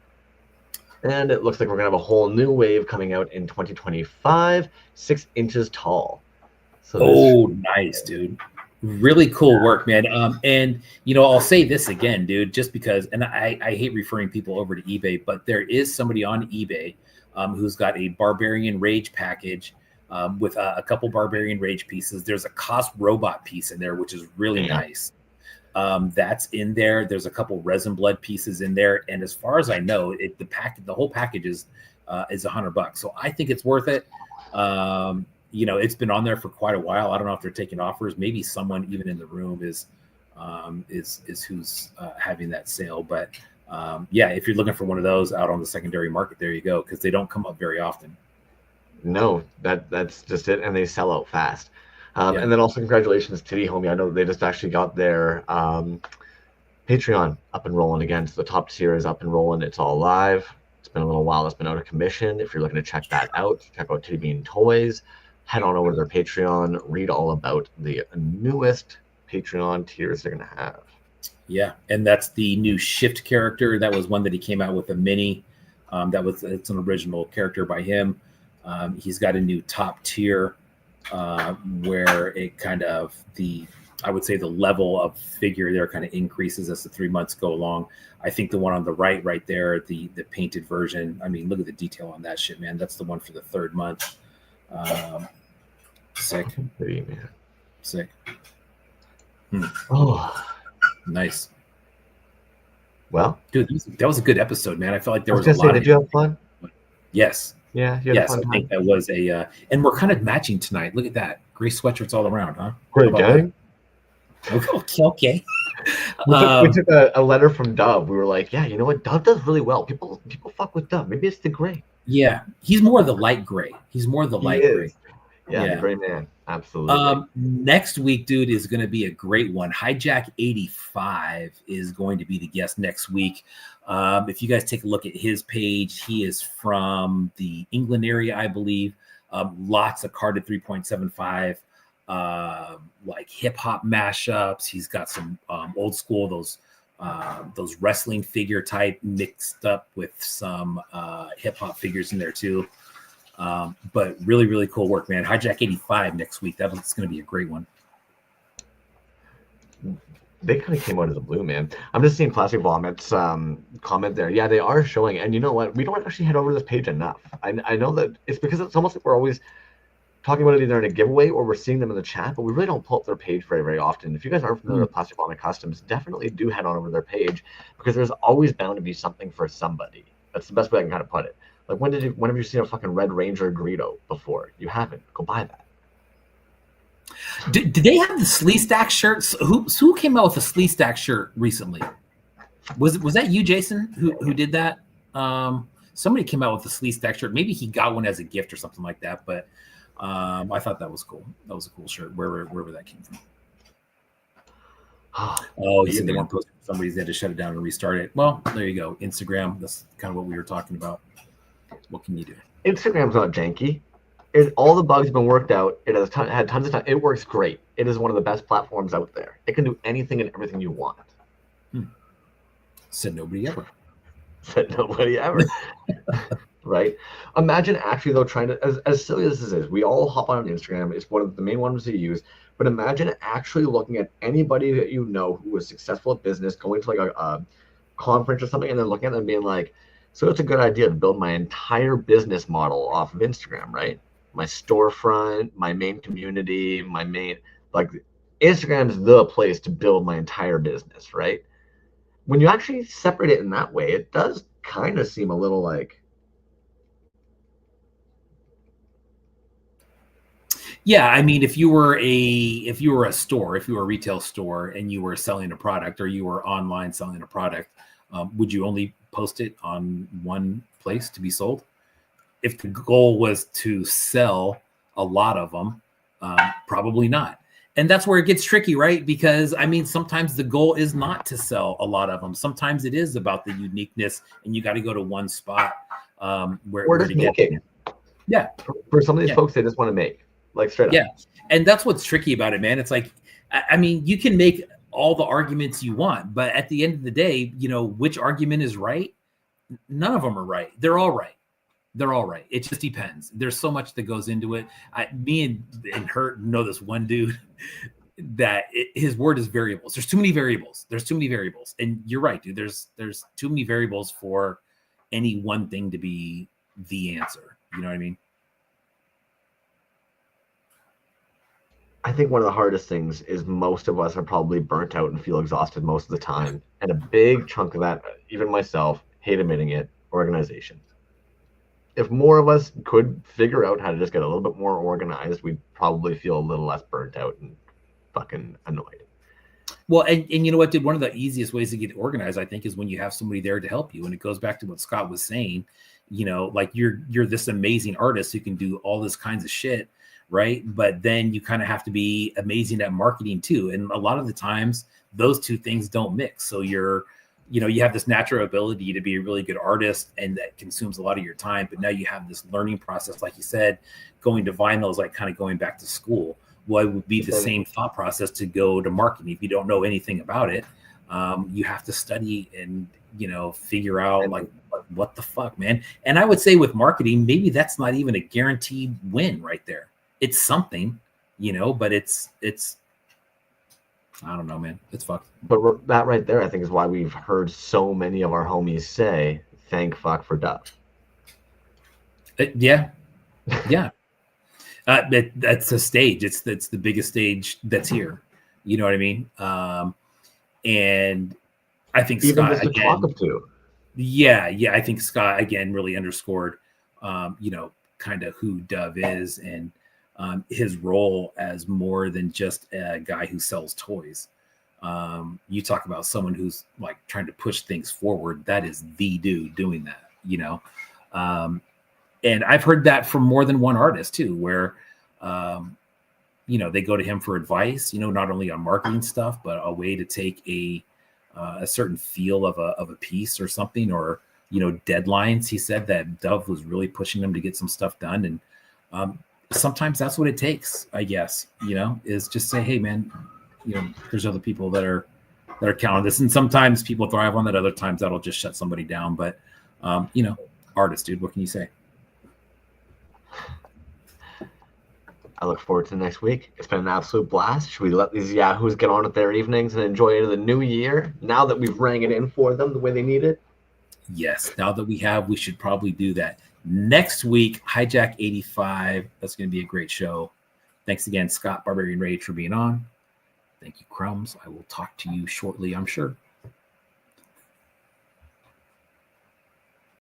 S1: And it looks like we're going to have a whole new wave coming out in 2025, 6 inches tall.
S2: So nice, dude. Really cool work, man. And I'll say this again, dude, just because, and I hate referring people over to eBay, but there is somebody on eBay who's got a Barbarian Rage package with a couple Barbarian Rage pieces. There's a Cost Robot piece in there, which is really nice. That's in there. There's a couple Resin Blood pieces in there, and as far as I know, the whole package is $100. So I think it's worth it. It's been on there for quite a while. I don't know if they're taking offers. Maybe someone even in the room is who's having that sale. But yeah, if you're looking for one of those out on the secondary market, there you go, because they don't come up very often.
S1: No, that's just it, and they sell out fast. And then also congratulations to the homie. I know they just actually got their Patreon up and rolling again. So the top tier is up and rolling. It's all live. It's been a little while. It's been out of commission. If you're looking to check that out, check out Titty Bean Toys. Head on over to their Patreon, read all about the newest Patreon tiers they're going to have.
S2: Yeah, and that's the new Shift character. That was one that he came out with a mini. It's an original character by him. He's got a new top tier where it kind of I would say the level of figure there kind of increases as the 3 months go along. I think the one on the right there, the painted version. I mean, look at the detail on that shit, man. That's the one for the 3rd month. Sick.
S1: Pretty, man.
S2: Sick.
S1: Oh,
S2: nice.
S1: Well,
S2: dude, that was a good episode, man. I felt like there was
S1: a
S2: lot.
S1: Did you have fun?
S2: Yes.
S1: Yeah. You had a fun time.
S2: I think that was and we're kind of matching tonight. Look at that. Gray sweatshirts all around, huh?
S1: Great gang.
S2: Okay.
S1: We took a letter from Dove. We were like, yeah, you know what? Dove does really well. People fuck with Dove. Maybe it's the gray.
S2: Yeah. He's more the light gray. Gray.
S1: Yeah, the gray man. Absolutely.
S2: Next week, dude, is going to be a great one. Hijack 85 is going to be the guest next week. If you guys take a look at his page, he is from the England area, I believe. Lots of carded 3.75, like hip hop mashups. He's got some old school, those wrestling figure type mixed up with some hip hop figures in there too. But really, really cool work, man. Hijack 85 next week. That's going to be a great one.
S1: They kind of came out of the blue, man. I'm just seeing Plastic Vomit's comment there. Yeah, they are showing. And you know what? We don't actually head over to this page enough. I know that it's because it's almost like we're always talking about it either in a giveaway or we're seeing them in the chat, but we really don't pull up their page very, very often. If you guys aren't familiar with Plastic Vomit Customs, definitely do head on over to their page because there's always bound to be something for somebody. That's the best way I can kind of put it. Like, when have you seen a fucking Red Ranger Greedo before? You haven't. Go buy that.
S2: Did they have the Slee Stack shirts? Who came out with a Slee Stack shirt recently? Was that you, Jason, who did that? Somebody came out with a Slee Stack shirt. Maybe he got one as a gift or something like that. But I thought that was cool. That was a cool shirt. Wherever that came from. Oh, he said they weren't posting. Somebody's had to shut it down and restart it. Well, there you go. Instagram. That's kind of what we were talking about. What can you do?
S1: Instagram's not janky. All the bugs have been worked out. It has had tons of time. It works great. It is one of the best platforms out there. It can do anything and everything you want.
S2: Said nobody ever.
S1: Said nobody ever. Right? Imagine actually, though, trying to, as silly as this is, we all hop on Instagram. It's one of the main ones to use. But imagine actually looking at anybody that you know who was successful at business, going to like a conference or something, and then looking at them and being like, so it's a good idea to build my entire business model off of Instagram, right? My storefront, my main community, like Instagram's the place to build my entire business, right? When you actually separate it in that way, it does kind of seem a little like.
S2: Yeah, I mean, if you were a store, if you were a retail store and you were selling a product or you were online selling a product, would you only post it on one place to be sold? If the goal was to sell a lot of them, probably not. And that's where it gets tricky, right? Because I mean, sometimes the goal is not to sell a lot of them. Sometimes it is about the uniqueness, and you got to go to one spot where to get it. Yeah.
S1: For some of these folks, they just want to make, like, straight up.
S2: Yeah. And that's what's tricky about it, man. It's like, I mean, you can make all the arguments you want, but at the end of the day, you know, which argument is right? None of them are right. They're all right. It just depends. There's so much that goes into it. Me and Hurt know this one dude that his word is variables. There's too many variables. And you're right, dude. There's too many variables for any one thing to be the answer. You know what I mean?
S1: I think one of the hardest things is most of us are probably burnt out and feel exhausted most of the time. And a big chunk of that, even myself, hate admitting it, organization. If more of us could figure out how to just get a little bit more organized, we'd probably feel a little less burnt out and fucking annoyed.
S2: Well, and you know what, dude? One of the easiest ways to get organized, I think, is when you have somebody there to help you. And it goes back to what Scott was saying, you know, like you're this amazing artist who can do all this kinds of shit, right? But then you kind of have to be amazing at marketing too. And a lot of the times those two things don't mix. So you have this natural ability to be a really good artist and that consumes a lot of your time, but now you have this learning process, like you said, going to vinyl is like kind of going back to school. Well, it would be the same thought process to go to marketing. If you don't know anything about it, you have to study and, you know, figure out like, what the fuck, man. And I would say with marketing, maybe that's not even a guaranteed win right there. it's something, but it's I don't know, man. It's fucked.
S1: But that right there, I think, is why we've heard so many of our homies say, "Thank fuck for Duff."
S2: Yeah. That's a stage. It's the biggest stage that's here. You know what I mean? And I think
S1: Even
S2: Scott
S1: just to talk
S2: again.
S1: to.
S2: Yeah. I think Scott again really underscored, kind of who Dove is and his role as more than just a guy who sells toys. You talk about someone who's like trying to push things forward. That is the dude doing that. And I've heard that from more than one artist too, where they go to him for advice, not only on marketing stuff, but a way to take a certain feel of a piece or something, or deadlines. He said that Dove was really pushing them to get some stuff done, and sometimes that's what it takes, I guess. Is just say, hey man, there's other people that are counting this, and sometimes people thrive on that. Other times that'll just shut somebody down. But artist, dude, what can you say?
S1: I look forward to next week. It's been an absolute blast. Should we let these yahoos get on with their evenings and enjoy the new year now that we've rang it in for them the way they need it?
S2: Yes. Now that we should probably do that. Next week, Hijack 85. That's going to be a great show. Thanks again, Scott, Barbarian Rage, for being on. Thank you, Crumbs. I will talk to you shortly, I'm sure.